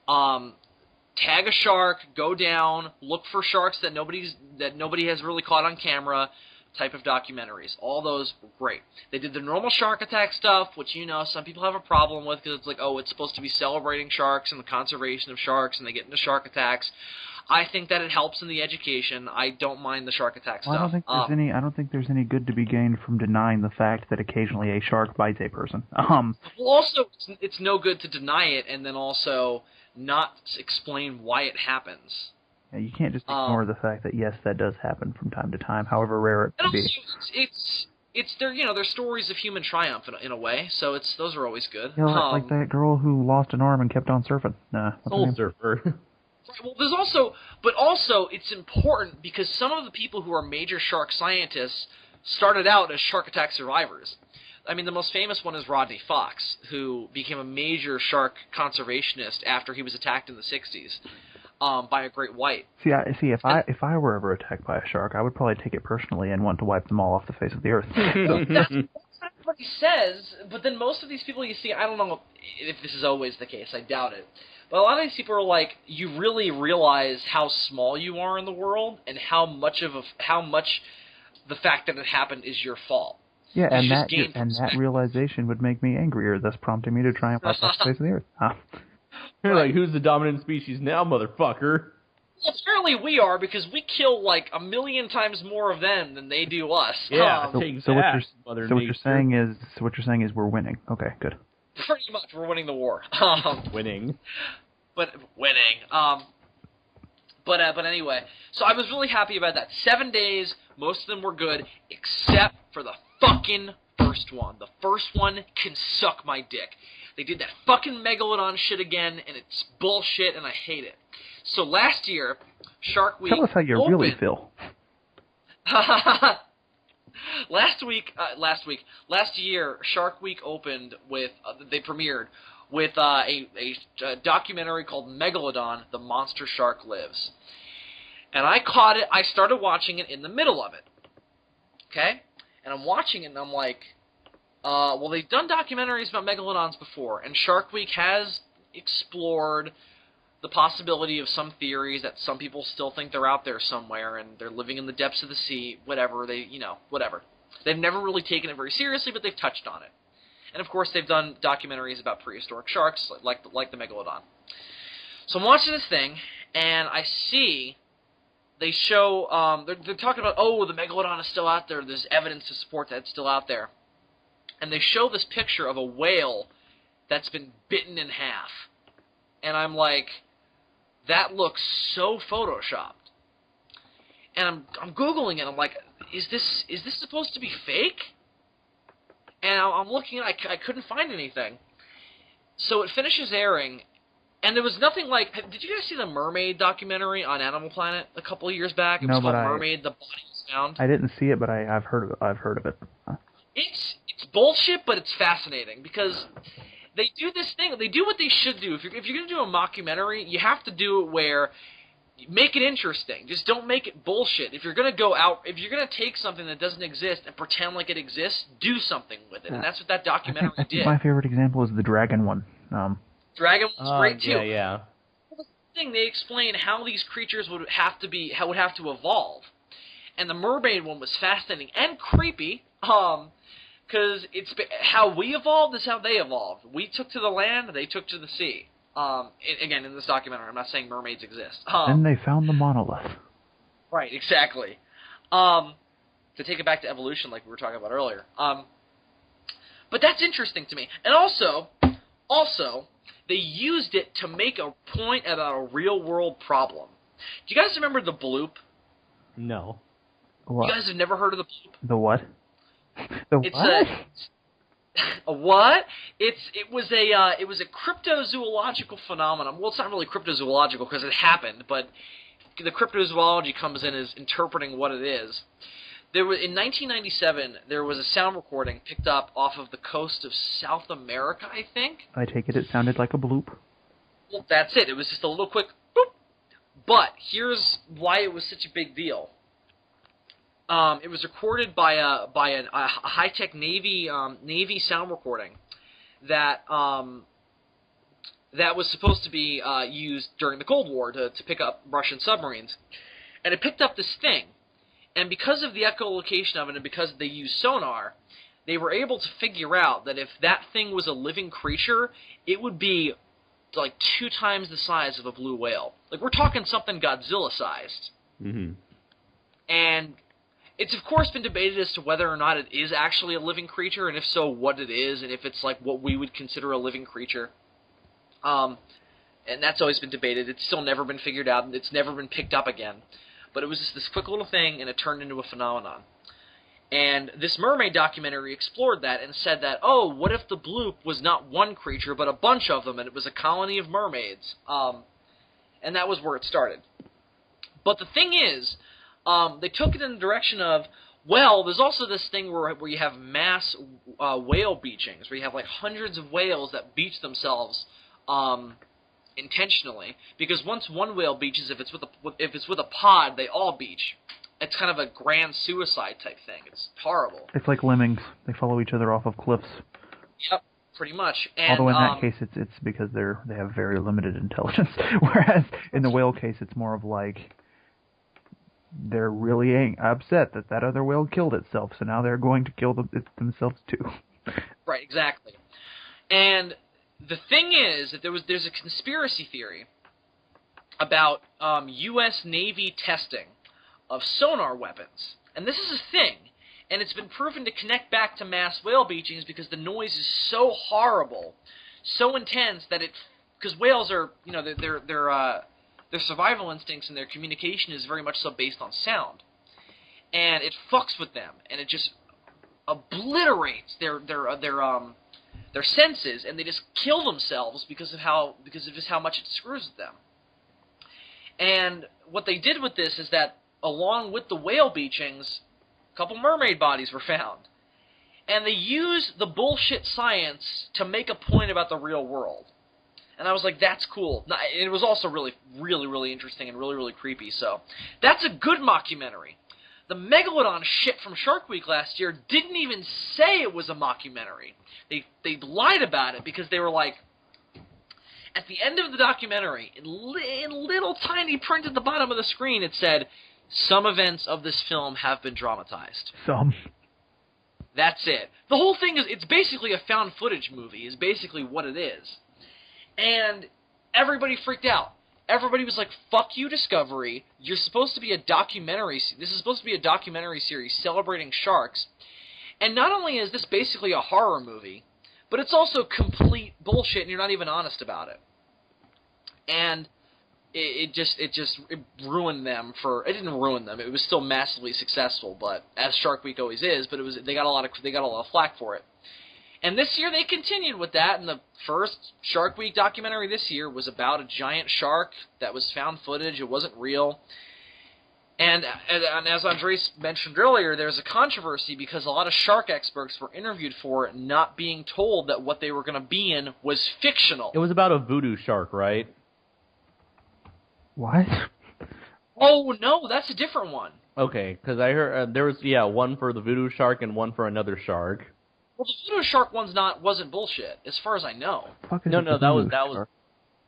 tag a shark, go down, look for sharks that nobody has really caught on camera type of documentaries. All those were great. They did the normal shark attack stuff, which, some people have a problem with because it's like, oh, it's supposed to be celebrating sharks and the conservation of sharks, and they get into shark attacks. I think that it helps in the education. I don't mind the shark attack stuff. I don't think there's any good to be gained from denying the fact that occasionally a shark bites a person. Well, also, it's no good to deny it and then also not explain why it happens. Yeah, you can't just ignore the fact that yes, that does happen from time to time, however rare it may be. It's they're stories of human triumph in a way. So those are always good. Like that girl who lost an arm and kept on surfing. Soul surfer. Well, but also it's important because some of the people who are major shark scientists started out as shark attack survivors. I mean, the most famous one is Rodney Fox, who became a major shark conservationist after he was attacked in the 60s by a great white. If I were ever attacked by a shark, I would probably take it personally and want to wipe them all off the face of the earth. That's what he says, but then most of these people you see, I don't know if this is always the case, I doubt it. But a lot of these people are like, you really realize how small you are in the world and how much the fact that it happened is your fault. Yeah, and that realization would make me angrier, thus prompting me to try and wipe off the face of the earth. You're like, who's the dominant species now, motherfucker? Well, apparently we are, because we kill like 1 million times more of them than they do us. Yeah. So what you're saying is we're winning. Okay, good. Pretty much, we're winning the war. Winning. But anyway, so I was really happy about that. 7 days, most of them were good, except for the fucking first one. The first one can suck my dick. They did that fucking Megalodon shit again, and it's bullshit, and I hate it. So last year, Shark Week Tell us how you really feel. Last year, Shark Week opened with, they premiered with a documentary called Megalodon, The Monster Shark Lives. And I caught it, I started watching it in the middle of it. Okay? And I'm watching it and I'm like, well, they've done documentaries about megalodons before, and Shark Week has explored the possibility of some theories that some people still think they're out there somewhere and they're living in the depths of the sea, whatever. They've never really taken it very seriously, but they've touched on it. And, of course, they've done documentaries about prehistoric sharks, like the Megalodon. So I'm watching this thing, and I see they show, they're talking about, oh, the Megalodon is still out there. There's evidence to support that it's still out there. And they show this picture of a whale that's been bitten in half. And I'm like, that looks so photoshopped. And I'm Googling it. I'm like, is this supposed to be fake? And I'm looking, and I couldn't find anything. So it finishes airing, and there was nothing like... Did you guys see the mermaid documentary on Animal Planet a couple of years back? It was called Mermaid, The Body Was Found. I didn't see it, but I've heard of it. It's bullshit, but it's fascinating, because they do this thing. They do what they should do. If you're going to do a mockumentary, you have to do it where... Make it interesting. Just don't make it bullshit. If you're going to take something that doesn't exist and pretend like it exists, do something with it. And that's what that documentary did. My favorite example is the dragon one. Dragon one's great too. Yeah. The thing, they explain how these creatures would have to evolve. And the mermaid one was fascinating and creepy, because it's how we evolved is how they evolved. We took to the land, they took to the sea. Again, in this documentary, I'm not saying mermaids exist. Then they found the monolith. Right, exactly. To take it back to evolution, like we were talking about earlier. But that's interesting to me. And also, they used it to make a point about a real-world problem. Do you guys remember the bloop? No. What? You guys have never heard of the bloop? The what? The what? A what? It was a cryptozoological phenomenon. Well, it's not really cryptozoological because it happened, but the cryptozoology comes in as interpreting what it is. In 1997, there was a sound recording picked up off of the coast of South America, I think. I take it sounded like a bloop. Well, that's it. It was just a little quick boop. But here's why it was such a big deal. It was recorded by a high-tech Navy sound recording that was supposed to be used during the Cold War to pick up Russian submarines, and it picked up this thing. And because of the echolocation of it, and because they used sonar, they were able to figure out that if that thing was a living creature, it would be like 2 times the size of a blue whale. Like, we're talking something Godzilla-sized. Mm-hmm. And it's, of course, been debated as to whether or not it is actually a living creature, and if so, what it is, and if it's like what we would consider a living creature. And that's always been debated. It's still never been figured out, and it's never been picked up again. But it was just this quick little thing, and it turned into a phenomenon. And this mermaid documentary explored that and said that, oh, what if the bloop was not one creature, but a bunch of them, and it was a colony of mermaids? And that was where it started. But the thing is, they took it in the direction of, well, there's also this thing where you have mass whale beachings, where you have like hundreds of whales that beach themselves intentionally, because once one whale beaches, if it's with a pod, they all beach. It's kind of a grand suicide type thing. It's horrible. It's like lemmings. They follow each other off of cliffs. Yep, pretty much. And, although in that case, it's because they have very limited intelligence, whereas in the whale case, it's more of like they're really upset that other whale killed itself, so now they're going to kill themselves too. Right, exactly. And the thing is that there's a conspiracy theory about U.S. Navy testing of sonar weapons. And this is a thing, and it's been proven to connect back to mass whale beachings because the noise is so horrible, so intense that because whales are, you know, their survival instincts and their communication is very much so based on sound. And it fucks with them, and it just obliterates their senses, and they just kill themselves because of just how much it screws with them. And what they did with this is that along with the whale beachings, a couple mermaid bodies were found. And they used the bullshit science to make a point about the real world. And I was like, that's cool. It was also really, really, really interesting and really, really creepy. So that's a good mockumentary. The Megalodon shit from Shark Week last year didn't even say it was a mockumentary. They lied about it because they were like, at the end of the documentary, in little tiny print at the bottom of the screen, it said, some events of this film have been dramatized. Some. That's it. The whole thing is, it's basically a found footage movie, is basically what it is. And everybody freaked out. Everybody was like, fuck you, Discovery. You're supposed to be a documentary. This is supposed to be a documentary series celebrating sharks. And not only is this basically a horror movie, but it's also complete bullshit and you're not even honest about it. And it ruined them it didn't ruin them. It was still massively successful, but as Shark Week always is, but they got a lot of flack for it. And this year they continued with that, and the first Shark Week documentary this year was about a giant shark that was found footage. It wasn't real. And as Andres mentioned earlier, there's a controversy because a lot of shark experts were interviewed for it, not being told that what they were going to be in was fictional. It was about a voodoo shark, right? What? Oh, no, that's a different one. Okay, because I heard there was, one for the voodoo shark and one for another shark. Well, the voodoo shark one's wasn't bullshit, as far as I know. No, that was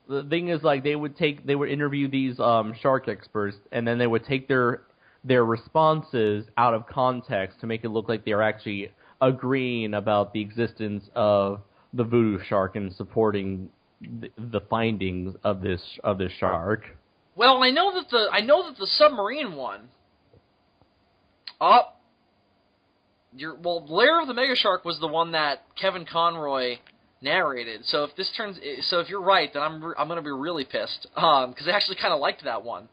the thing is, like, they would interview these shark experts, and then they would take their responses out of context to make it look like they were actually agreeing about the existence of the voodoo shark and supporting the findings of this shark. Well, I know that the submarine one. Lair of the Mega Shark was the one that Kevin Conroy narrated. So if you're right, then I'm going to be really pissed, because I actually kind of liked that one.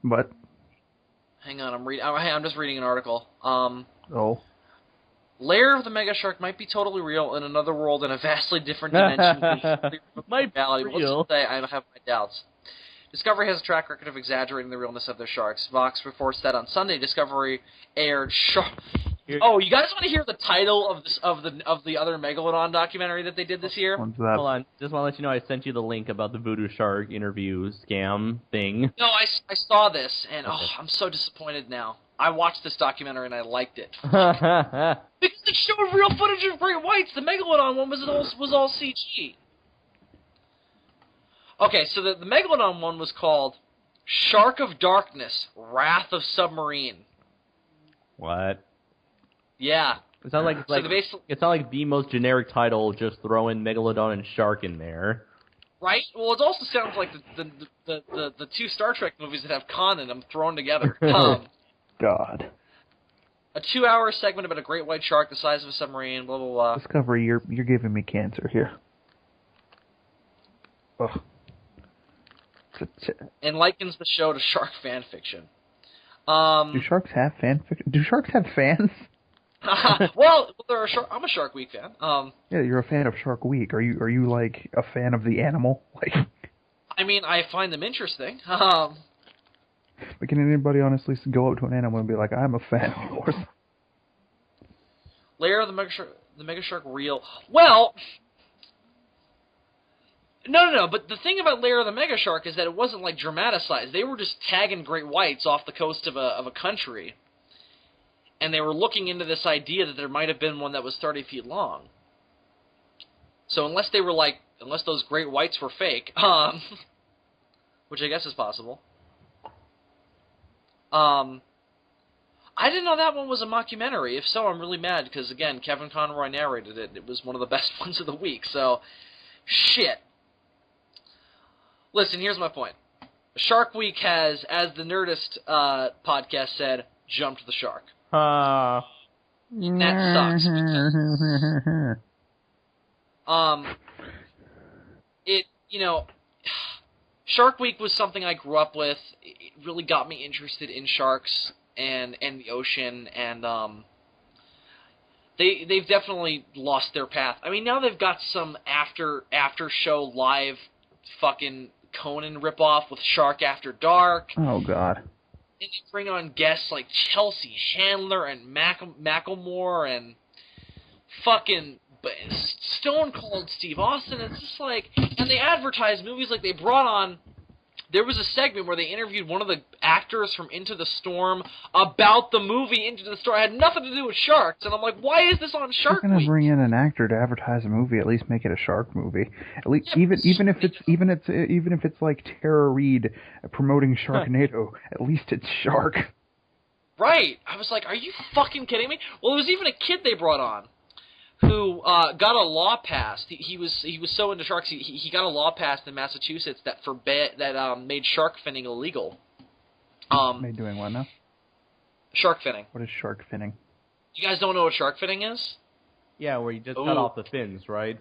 What? Hang on, I'm just reading an article. Oh. Lair of the Mega Shark might be totally real in another world in a vastly different dimension. Might be reality. real. Let's just say I have my doubts. Discovery has a track record of exaggerating the realness of their sharks. Vox reports that on Sunday, Discovery aired Oh, you guys want to hear the title of the other Megalodon documentary that they did this year? When's that? Hold on, just want to let you know I sent you the link about the Voodoo Shark interview scam thing. No, I saw this, and I'm so disappointed now. I watched this documentary and I liked it. Because it showed real footage of great whites. The Megalodon one was all CG. Okay, so the Megalodon one was called Shark of Darkness, Wrath of Submarine. What? Yeah. It's not like it's not like the most generic title. Just throw in Megalodon and Shark in there, right? Well, it also sounds like the two Star Trek movies that have Khan in them thrown together. God. A 2-hour segment about a great white shark the size of a submarine. Blah blah blah. Discovery, you're giving me cancer here. Ugh. And likens the show to shark fan fiction. Do sharks have fan fiction? Do sharks have fans? Well, I'm a Shark Week fan. Yeah, you're a fan of Shark Week. Are you like a fan of the animal? Like, I mean, I find them interesting. But can anybody honestly go up to an animal and be like, I'm a fan of yours? Lair of the Mega Shark real? Well, no. But the thing about Lair of the Mega Shark is that it wasn't like dramatized. They were just tagging great whites off the coast of a country. And they were looking into this idea that there might have been one that was 30 feet long. So unless those great whites were fake, which I guess is possible, I didn't know that one was a mockumentary. If so, I'm really mad because, again, Kevin Conroy narrated it. It was one of the best ones of the week, so shit. Listen, here's my point. Shark Week has, as the Nerdist podcast said, jumped the shark. That sucks. Shark Week was something I grew up with. It really got me interested in sharks and the ocean, and they've definitely lost their path. I mean, now they've got some after show live fucking Conan ripoff with Shark After Dark. Oh God. And they bring on guests like Chelsea Handler and Macklemore and fucking Stone Cold Steve Austin. It's just like, and they advertise movies like they brought on. There was a segment where they interviewed one of the actors from Into the Storm about the movie Into the Storm. It had nothing to do with sharks, and I'm like, why is this on Shark Week? You're gonna bring in an actor to advertise a movie. At least make it a shark movie. At least, yeah, even if it's like Tara Reid promoting Sharknado, at least it's shark. Right. I was like, are you fucking kidding me? Well, there was even a kid they brought on who got a law passed. He was so into sharks, he got a law passed in Massachusetts that made shark finning illegal. Made doing what now? Shark finning. What is shark finning? You guys don't know what shark finning is? Yeah, where you just cut off the fins, right?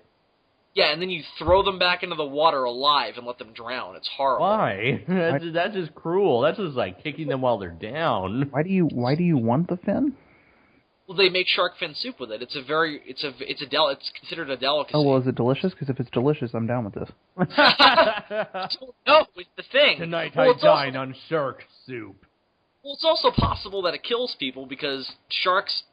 Yeah, and then you throw them back into the water alive and let them drown. It's horrible. Why? That's just cruel. That's just like kicking them while they're down. Why do you want the fin? Well, they make shark fin soup with it. It's considered a delicacy. Oh, well, is it delicious? Because if it's delicious, I'm down with this. No, it's the thing. Tonight I dine on shark soup. Well, it's also possible that it kills people because sharks,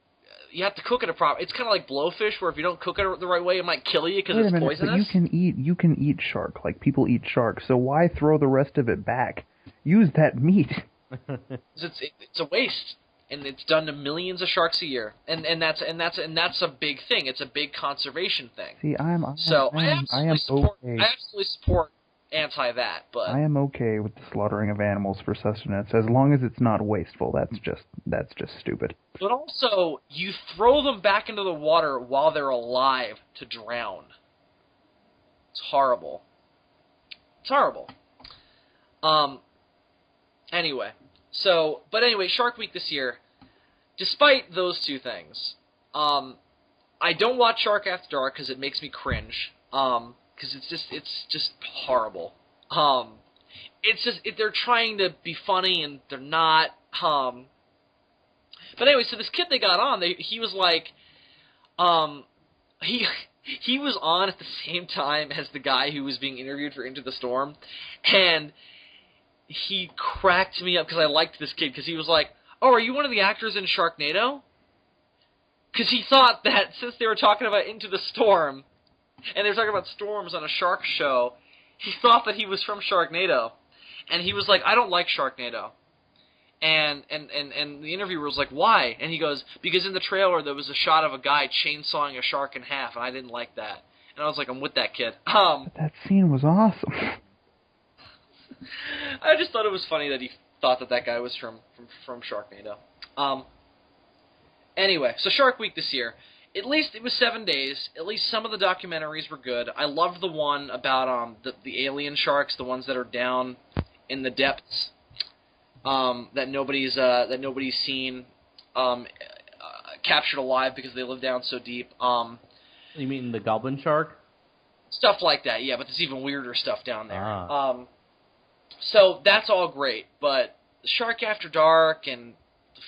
you have to cook it It's kind of like blowfish, where if you don't cook it the right way, it might kill you because it's poisonous. But you can eat shark, like people eat shark. So why throw the rest of it back? Use that meat. It's a waste. And it's done to millions of sharks a year, and that's a big thing. It's a big conservation thing. See, I am absolutely support anti that, but I am okay with the slaughtering of animals for sustenance as long as it's not wasteful. That's just stupid. But also, you throw them back into the water while they're alive to drown. It's horrible. It's horrible. Anyway, Shark Week this year, despite those two things, I don't watch Shark After Dark because it makes me cringe. Because it's just horrible. They're trying to be funny and they're not. But anyway, so this kid they got on, he was like, he was on at the same time as the guy who was being interviewed for Into the Storm, and he cracked me up because I liked this kid because he was like, "Oh, are you one of the actors in Sharknado?" Because he thought that since they were talking about Into the Storm, and they were talking about storms on a shark show, he thought that he was from Sharknado, and he was like, "I don't like Sharknado." And the interviewer was like, "Why?" And he goes, "Because in the trailer there was a shot of a guy chainsawing a shark in half, and I didn't like that." And I was like, "I'm with that kid." But that scene was awesome. I just thought it was funny that he thought that guy was from Sharknado. Anyway, so Shark Week this year. At least it was 7 days. At least some of the documentaries were good. I loved the one about the alien sharks, the ones that are down in the depths. That nobody's seen captured alive because they live down so deep. You mean the goblin shark? Stuff like that, yeah, but there's even weirder stuff down there. So that's all great, but Shark After Dark and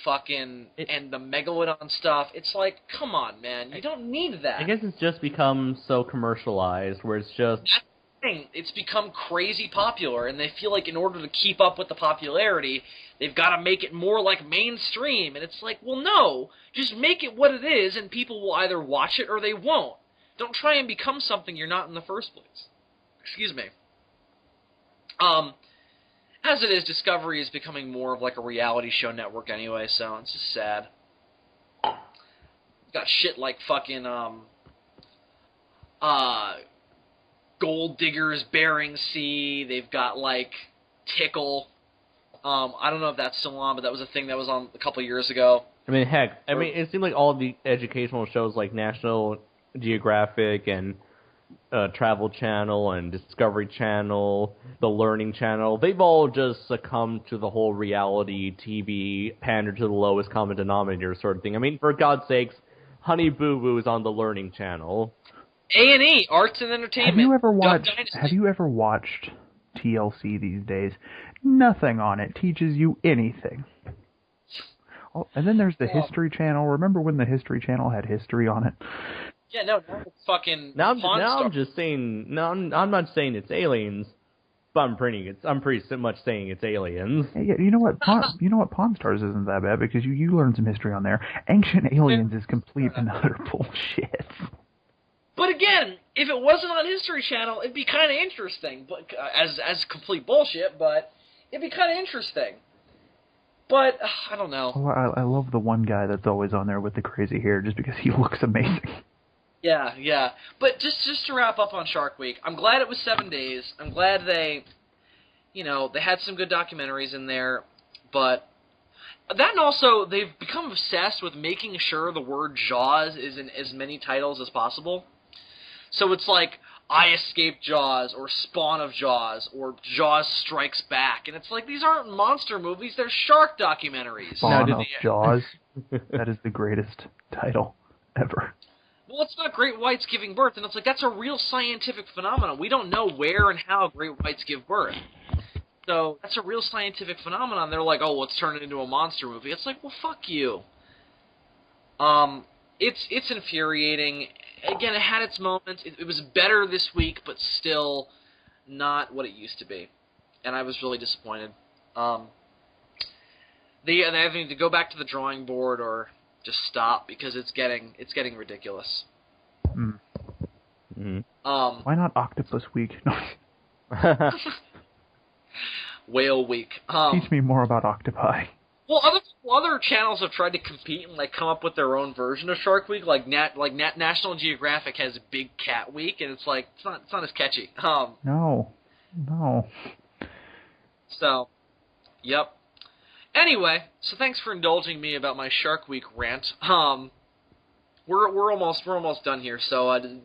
and the Megalodon stuff, it's like, come on, man, you don't need that. I guess it's just become so commercialized, where it's just... That's the thing. It's become crazy popular, and they feel like in order to keep up with the popularity, they've got to make it more like mainstream, and it's like, well, no, just make it what it is, and people will either watch it or they won't. Don't try and become something you're not in the first place. Excuse me. As it is, Discovery is becoming more of like a reality show network anyway, so it's just sad. Got shit like fucking, Gold Diggers, Bering Sea, they've got like Tickle. I don't know if that's still on, but that was a thing that was on a couple years ago. I mean, heck, it seemed like all of the educational shows like National Geographic and Travel Channel and Discovery Channel, the Learning Channel, they've all just succumbed to the whole reality TV, pander to the lowest common denominator sort of thing. I mean, for God's sakes, Honey Boo Boo is on the Learning Channel. A&E, Arts and Entertainment. Have you ever watched TLC these days? Nothing on it teaches you anything. Oh, and then there's the History Channel. Remember when the History Channel had history on it? Yeah, no, it's fucking. Now I'm just saying. No, I'm not saying it's aliens, but I'm pretty much saying it's aliens. Yeah, you know what? Pawn Stars isn't that bad because you learn some history on there. Ancient Aliens is complete and utter bullshit. But again, if it wasn't on History Channel, it'd be kind of interesting. But as complete bullshit, but it'd be kind of interesting. But I don't know. Oh, I love the one guy that's always on there with the crazy hair, just because he looks amazing. Yeah. But just to wrap up on Shark Week, I'm glad it was 7 days. I'm glad they had some good documentaries in there. But that and also, they've become obsessed with making sure the word Jaws is in as many titles as possible. So it's like, I Escaped Jaws, or Spawn of Jaws, or Jaws Strikes Back. And it's like, these aren't monster movies, they're shark documentaries. Spawn of Jaws? That is the greatest title ever. Well, it's about great whites giving birth, and it's like, that's a real scientific phenomenon. We don't know where and how great whites give birth. So, that's a real scientific phenomenon. They're like, oh, let's turn it into a monster movie. It's like, well, fuck you. It's infuriating. Again, it had its moments. It was better this week, but still not what it used to be. And I was really disappointed. They either need to go back to the drawing board or just stop, because it's getting ridiculous. Mm-hmm. Why not Octopus Week? Whale Week. Teach me more about octopi. Well, other channels have tried to compete and like come up with their own version of Shark Week. Like National Geographic has Big Cat Week, and it's like it's not as catchy. No. So, yep. Anyway, so thanks for indulging me about my Shark Week rant. We're almost done here. So, do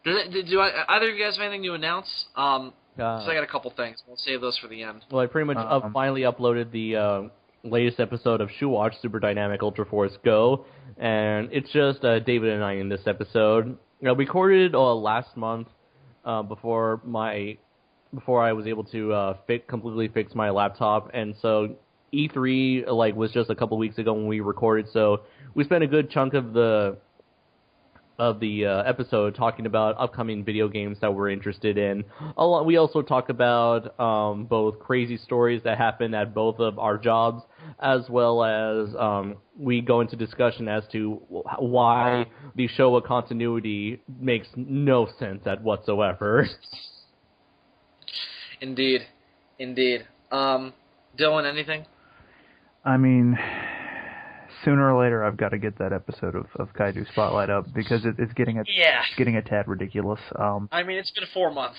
either of you guys have anything to announce? So I got a couple things. We'll save those for the end. Well, I pretty much finally uploaded the latest episode of Shoe Watch Super Dynamic Ultra Force Go, and it's just David and I in this episode. We recorded last month before I was able to completely fix my laptop, and so E3 was just a couple weeks ago when we recorded. So we spent a good chunk of the episode talking about upcoming video games that we're interested in. We also talk about both crazy stories that happen at both of our jobs, as well as we go into discussion as to why the Showa continuity makes no sense whatsoever. Indeed. Dylan, anything? I mean, sooner or later, I've got to get that episode of Kaiju Spotlight up because it's getting a tad ridiculous. I mean, it's been 4 months.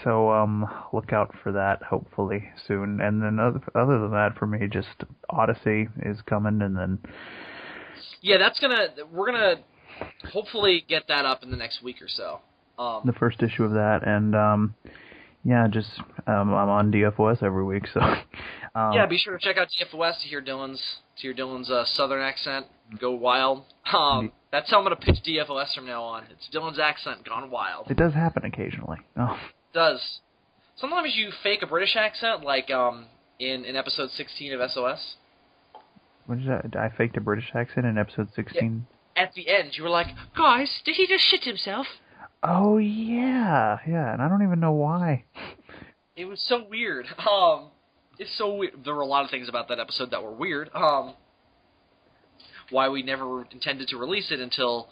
So look out for that. Hopefully soon. And then other than that, for me, just Odyssey is coming, and then we're gonna hopefully get that up in the next week or so. The first issue of that, and I'm on DFOS every week, so. Be sure to check out DFOS to hear Dylan's southern accent go wild. That's how I'm going to pitch DFOS from now on. It's Dylan's accent gone wild. It does happen occasionally. Oh. It does. Sometimes you fake a British accent, like in episode 16 of SOS. What is that? I faked a British accent in episode 16? Yeah. At the end, you were like, guys, did he just shit himself? Oh, yeah, and I don't even know why. It was so weird. It's so weird. There were a lot of things about that episode that were weird. Why we never intended to release it until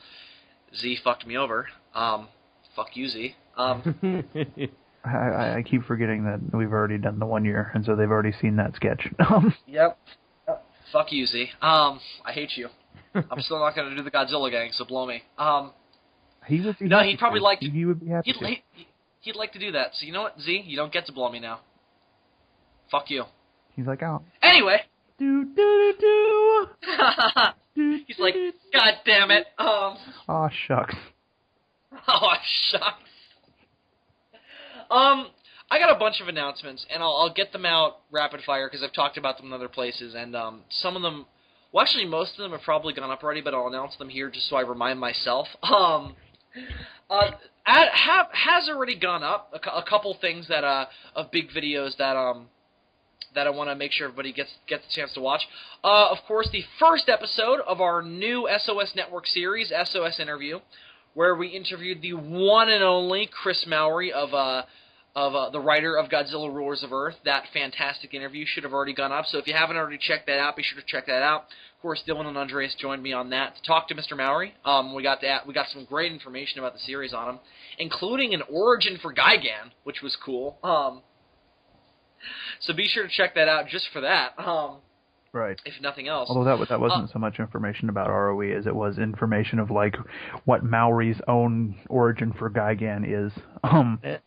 Z fucked me over. Fuck you, Z. I keep forgetting that we've already done the 1 year, and so they've already seen that sketch. Yep. Fuck you, Z. I hate you. I'm still not going to do the Godzilla gang, so blow me. He would be he'd probably like to. He would be happy. He'd like to do that. So you know what, Z? You don't get to blow me now. Fuck you. He's like, oh. Anyway. Do do do. He's like, God damn it. Oh shucks. Oh shucks. I got a bunch of announcements, and I'll get them out rapid fire because I've talked about them in other places, and some of them. Well, actually, most of them have probably gone up already, but I'll announce them here just so I remind myself. Has already gone up a couple things that of big videos that I want to make sure everybody gets the chance to watch. Of course, the first episode of our new SOS Network series, SOS Interview, where we interviewed the one and only Chris Mowry of the writer of Godzilla Rulers of Earth. That fantastic interview should have already gone up, so if you haven't already checked that out, be sure to check that out. Of course, Dylan and Andreas joined me on that to talk to Mr. Mowry. We got some great information about the series on him, including an origin for Gigan, which was cool. So be sure to check that out just for that. Right. If nothing else. Although that wasn't so much information about ROE as it was information of like what Mowry's own origin for Gigan is. Not that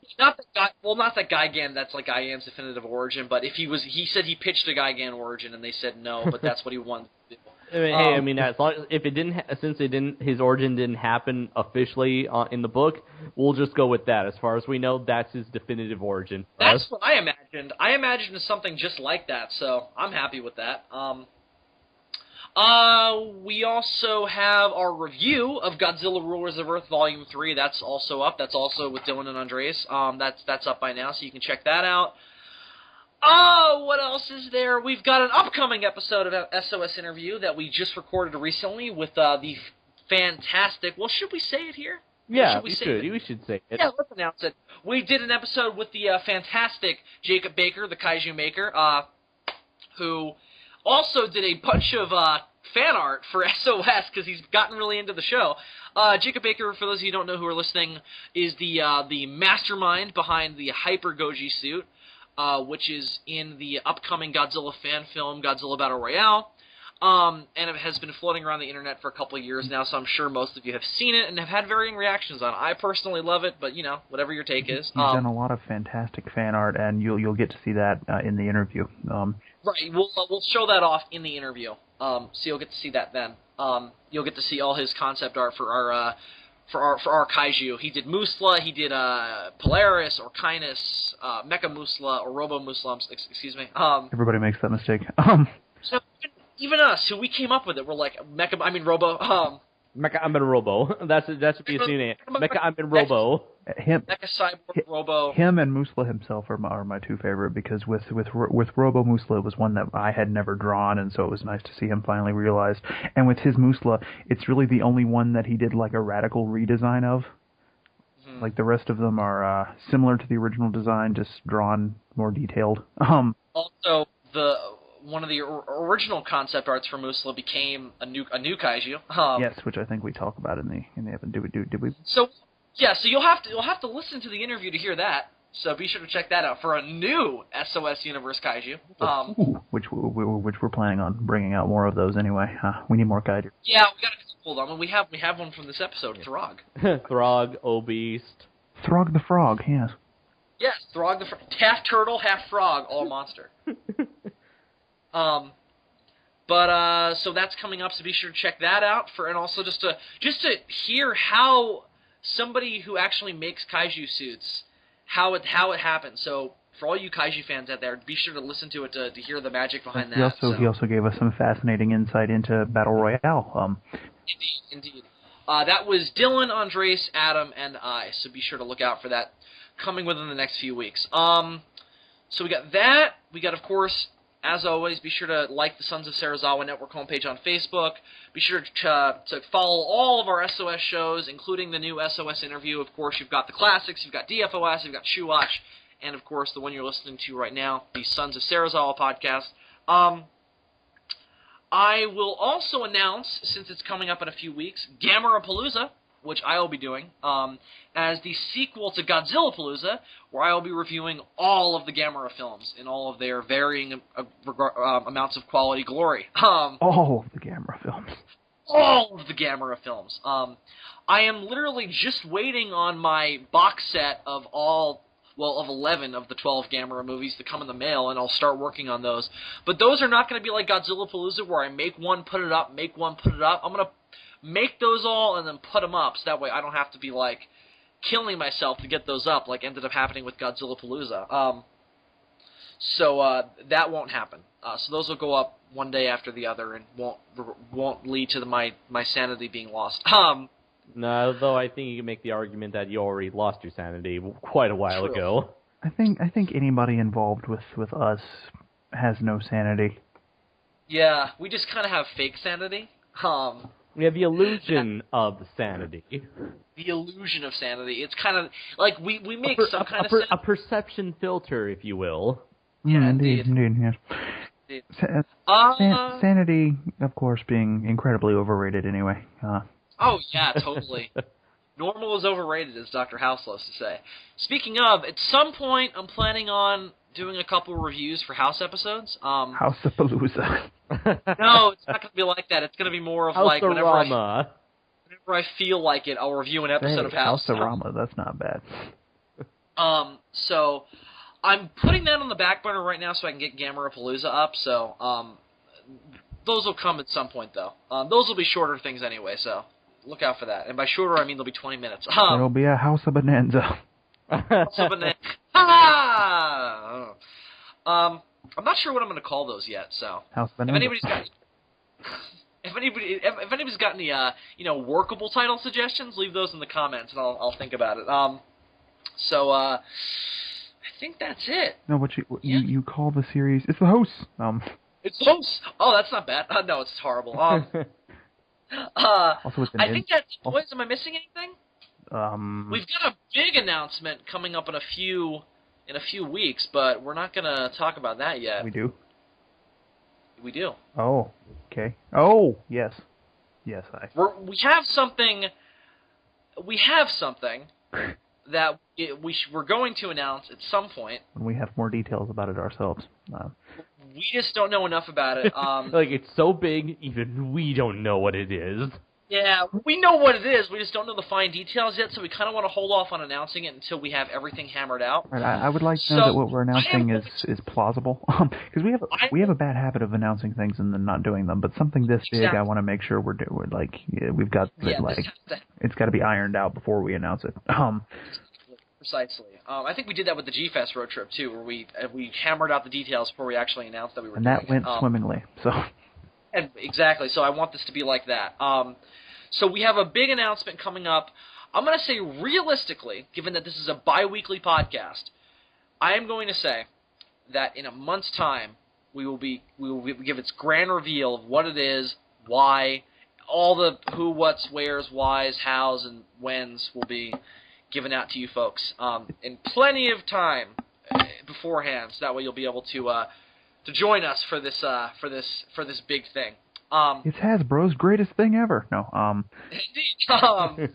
Gigan that's like Gigan's definitive origin, but if he said he pitched a Gigan origin and they said no, but that's what he wanted to do. I mean, as long as his origin didn't happen officially in the book, we'll just go with that. As far as we know, that's his definitive origin. That's what I imagined. I imagined something just like that, so I'm happy with that. We also have our review of Godzilla Rulers of Earth Volume 3. That's also up. That's also with Dylan and Andreas. That's up by now, so you can check that out. Oh, what else is there? We've got an upcoming episode of SOS Interview that we just recorded recently with the fantastic... Well, should we say it here? Yeah, we should say it. Yeah, let's announce it. We did an episode with the fantastic Jacob Baker, the Kaiju Maker, who also did a bunch of fan art for SOS because he's gotten really into the show. Jacob Baker, for those of you who don't know who are listening, is the mastermind behind the Hyper Goji suit. Which is in the upcoming Godzilla fan film, Godzilla Battle Royale, and it has been floating around the internet for a couple of years now, so I'm sure most of you have seen it and have had varying reactions on it. I personally love it, but, whatever your take is. He's done a lot of fantastic fan art, and you'll get to see that in the interview. Right, we'll show that off in the interview, so you'll get to see that then. You'll get to see all his concept art for our for our kaiju. He did Musla, he did Polaris, Orkinus, Mecha Musla, or Robo Musla. Excuse me. Everybody makes that mistake. So even us, who we came up with it, we're like Robo. Mecha I'm in Robo. That should be his new name. Mecha I'm in Robo. Mecha Cyborg Robo. Him and Musla himself are my two favorite, because with Robo Musla, it was one that I had never drawn, and so it was nice to see him finally realized. And with his Musla, it's really the only one that he did like a radical redesign of. Mm-hmm. Like the rest of them are similar to the original design, just drawn more detailed. Also, one of the original concept arts for Musla became a new kaiju. Yes, which I think we talk about in the did we? So yeah, so you'll have to listen to the interview to hear that. So be sure to check that out for a new SOS Universe kaiju. Which we're planning on bringing out more of those anyway. We need more kaiju. Yeah, we got to hold on. We have one from this episode, Throg. Throg, Obeast. Throg the Frog, yes. Yes, Throg the Frog, half turtle, half frog, all monster. So that's coming up, so be sure to check that out and also just to hear how somebody who actually makes kaiju suits, how it happens. So for all you kaiju fans out there, be sure to listen to it to hear the magic behind that. He also gave us some fascinating insight into Battle Royale. Indeed. That was Dylan, Andres, Adam, and I, so be sure to look out for that coming within the next few weeks. So we got that. We got, of course, as always, be sure to like the Sons of Serizawa Network homepage on Facebook. Be sure to follow all of our SOS shows, including the new SOS interview. Of course, you've got the classics, you've got DFOS, you've got Shoewatch, and, of course, the one you're listening to right now, the Sons of Serizawa podcast. I will also announce, since it's coming up in a few weeks, Gamera-Palooza, which I will be doing, as the sequel to Godzilla-Palooza, where I will be reviewing all of the Gamera films in all of their varying amounts of quality glory. All of the Gamera films. All of the Gamera films. I am literally just waiting on my box set of 11 of the 12 Gamera movies to come in the mail, and I'll start working on those. But those are not going to be like Godzilla-Palooza, where I make one, put it up, make one, put it up. I'm going to make those all and then put them up, so that way I don't have to be, like, killing myself to get those up, like ended up happening with Godzilla-Palooza. So that won't happen. So those will go up one day after the other and won't lead to my sanity being lost. No, though I think you can make the argument that you already lost your sanity quite a while ago. I think anybody involved with us has no sanity. Yeah, we just kind of have fake sanity. We have the illusion of sanity. The illusion of sanity. It's kind of like we make some kind of a perception filter, if you will. Yeah, indeed, yes. Sanity, of course, being incredibly overrated anyway. Oh, yeah, totally. Normal is overrated, as Dr. House loves to say. Speaking of, at some point, I'm planning on doing a couple reviews for House episodes. House of Palooza. No, it's not going to be like that. It's going to be more of like whenever I feel like it, I'll review an episode of House. House-a-rama, that's not bad. So I'm putting that on the back burner right now so I can get Gamera-Palooza up. So those will come at some point, though. Those will be shorter things anyway, so look out for that. And by shorter, I mean they'll be 20 minutes. There'll be a House of Bonanza. House of Bonanza. I'm not sure what I'm going to call those yet. So House of Bonanza. If anybody's got any workable title suggestions, leave those in the comments and I'll think about it. I think that's it. No, but you call the series, it's the House. It's the House. Oh, that's not bad. No, it's horrible. Also, I think that's it, boys. Am I missing anything? We've got a big announcement coming up in a few weeks, but we're not going to talk about that yet. We do? We do. Oh, okay. Oh, yes. Yes, we have something that we're going to announce at some point. When we have more details about it ourselves. We just don't know enough about it. Like, it's so big, even we don't know what it is. Yeah, we know what it is. We just don't know the fine details yet, so we kind of want to hold off on announcing it until we have everything hammered out. Right, I would like to know that what we're announcing is plausible, because we have a bad habit of announcing things and then not doing them. But something this big, I want to make sure we're we've got it's got to be ironed out before we announce it. Precisely. I think we did that with the G-Fest road trip too, where we hammered out the details before we actually announced that we were. And that went swimmingly. So. And exactly. So I want this to be like that. So we have a big announcement coming up. I'm going to say realistically, given that this is a bi-weekly podcast, I am going to say that in a month's time we will give its grand reveal of what it is, why, all the who, what's, where's, why's, how's, and when's will be given out to you folks in plenty of time beforehand, so that way you'll be able to join us for this big thing. It's Hasbro's greatest thing ever. No, Indeed.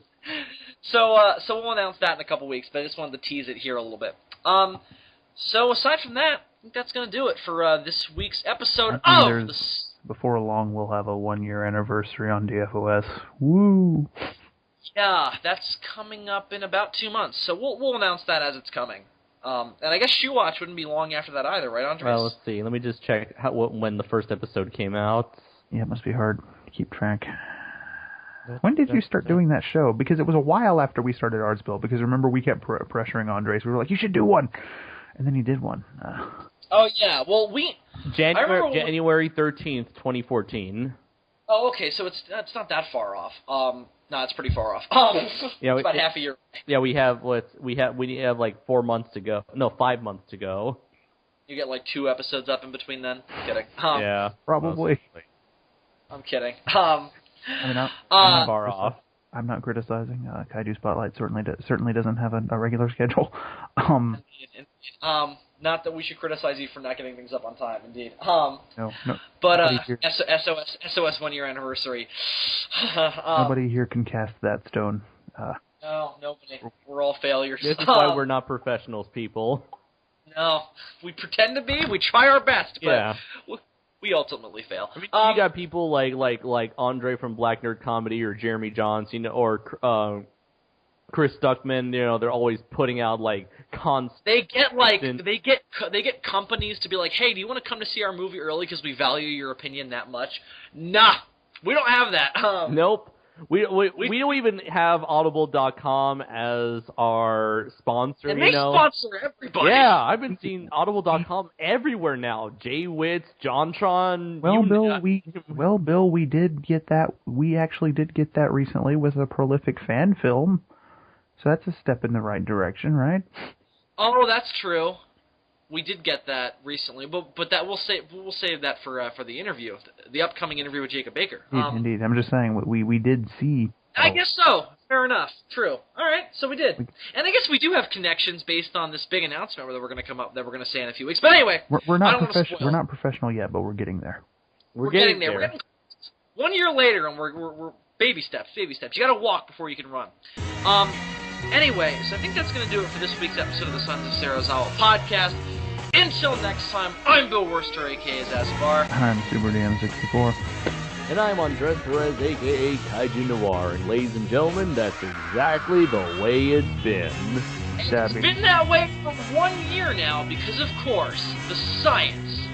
So we'll announce that in a couple weeks, but I just wanted to tease it here a little bit. So aside from that, I think that's going to do it for this week's episode of Before long, we'll have a 1-year anniversary on DFOS. Woo! Yeah, that's coming up in about 2 months, so we'll announce that as it's coming. And I guess Shoe Watch wouldn't be long after that either, right, Andres? Well, let's see. Let me just check when the first episode came out. Yeah, it must be hard to keep track. When did you start doing that show? Because it was a while after we started SOS Bill, because remember we kept pressuring Andres. We were like, you should do one. And then he did one. Oh, yeah. Well, January 13th, 2014. Oh, okay, so it's not that far off. No, it's pretty far off. Yeah, it's about half a year. Yeah, we have like 4 months to go. No, 5 months to go. You get like 2 episodes up in between then? Kidding. Yeah, probably. I'm kidding. I'm not far off. I'm not criticizing. Kaiju Spotlight certainly doesn't have a regular schedule. Not that we should criticize you for not getting things up on time, indeed. No. But SOS 1 year anniversary. Nobody here can cast that stone. No, nobody. We're all failures. This is why we're not professionals, people. No, we pretend to be. We try our best, but we ultimately fail. I mean, you got people like Andre from Black Nerd Comedy or Jeremy Johns, or Chris Stuckman. They're always putting out like constant. They get companies to be like, hey, do you want to come to see our movie early because we value your opinion that much? Nah, we don't have that. Nope. We don't even have Audible.com as our sponsor. And they sponsor everybody. Yeah, I've been seeing Audible.com everywhere now. Jay Witz, JonTron. Bill, we did get that. We actually did get that recently with a prolific fan film. So that's a step in the right direction, right? Oh, that's true. We did get that recently, but that we'll save that for the interview, the upcoming interview with Jacob Baker. Indeed. I'm just saying we did see. I guess so. Fair enough. True. All right. So we did, and I guess we do have connections based on this big announcement that we're going to come up that we're going to say in a few weeks. But anyway, we're not professional yet, but we're getting there. We're getting there. We're getting 1 year later, and we're baby steps. You got to walk before you can run. Anyway, so I think that's going to do it for this week's episode of the Sons of Serizawa podcast. Until next time, I'm Bill Worcester, a.k.a. Zazubaar. I'm Super DM64. And I'm Andres Perez, a.k.a. Kaiju Noir. And ladies and gentlemen, that's exactly the way it's been. It's been that way for 1 year now because, of course, the science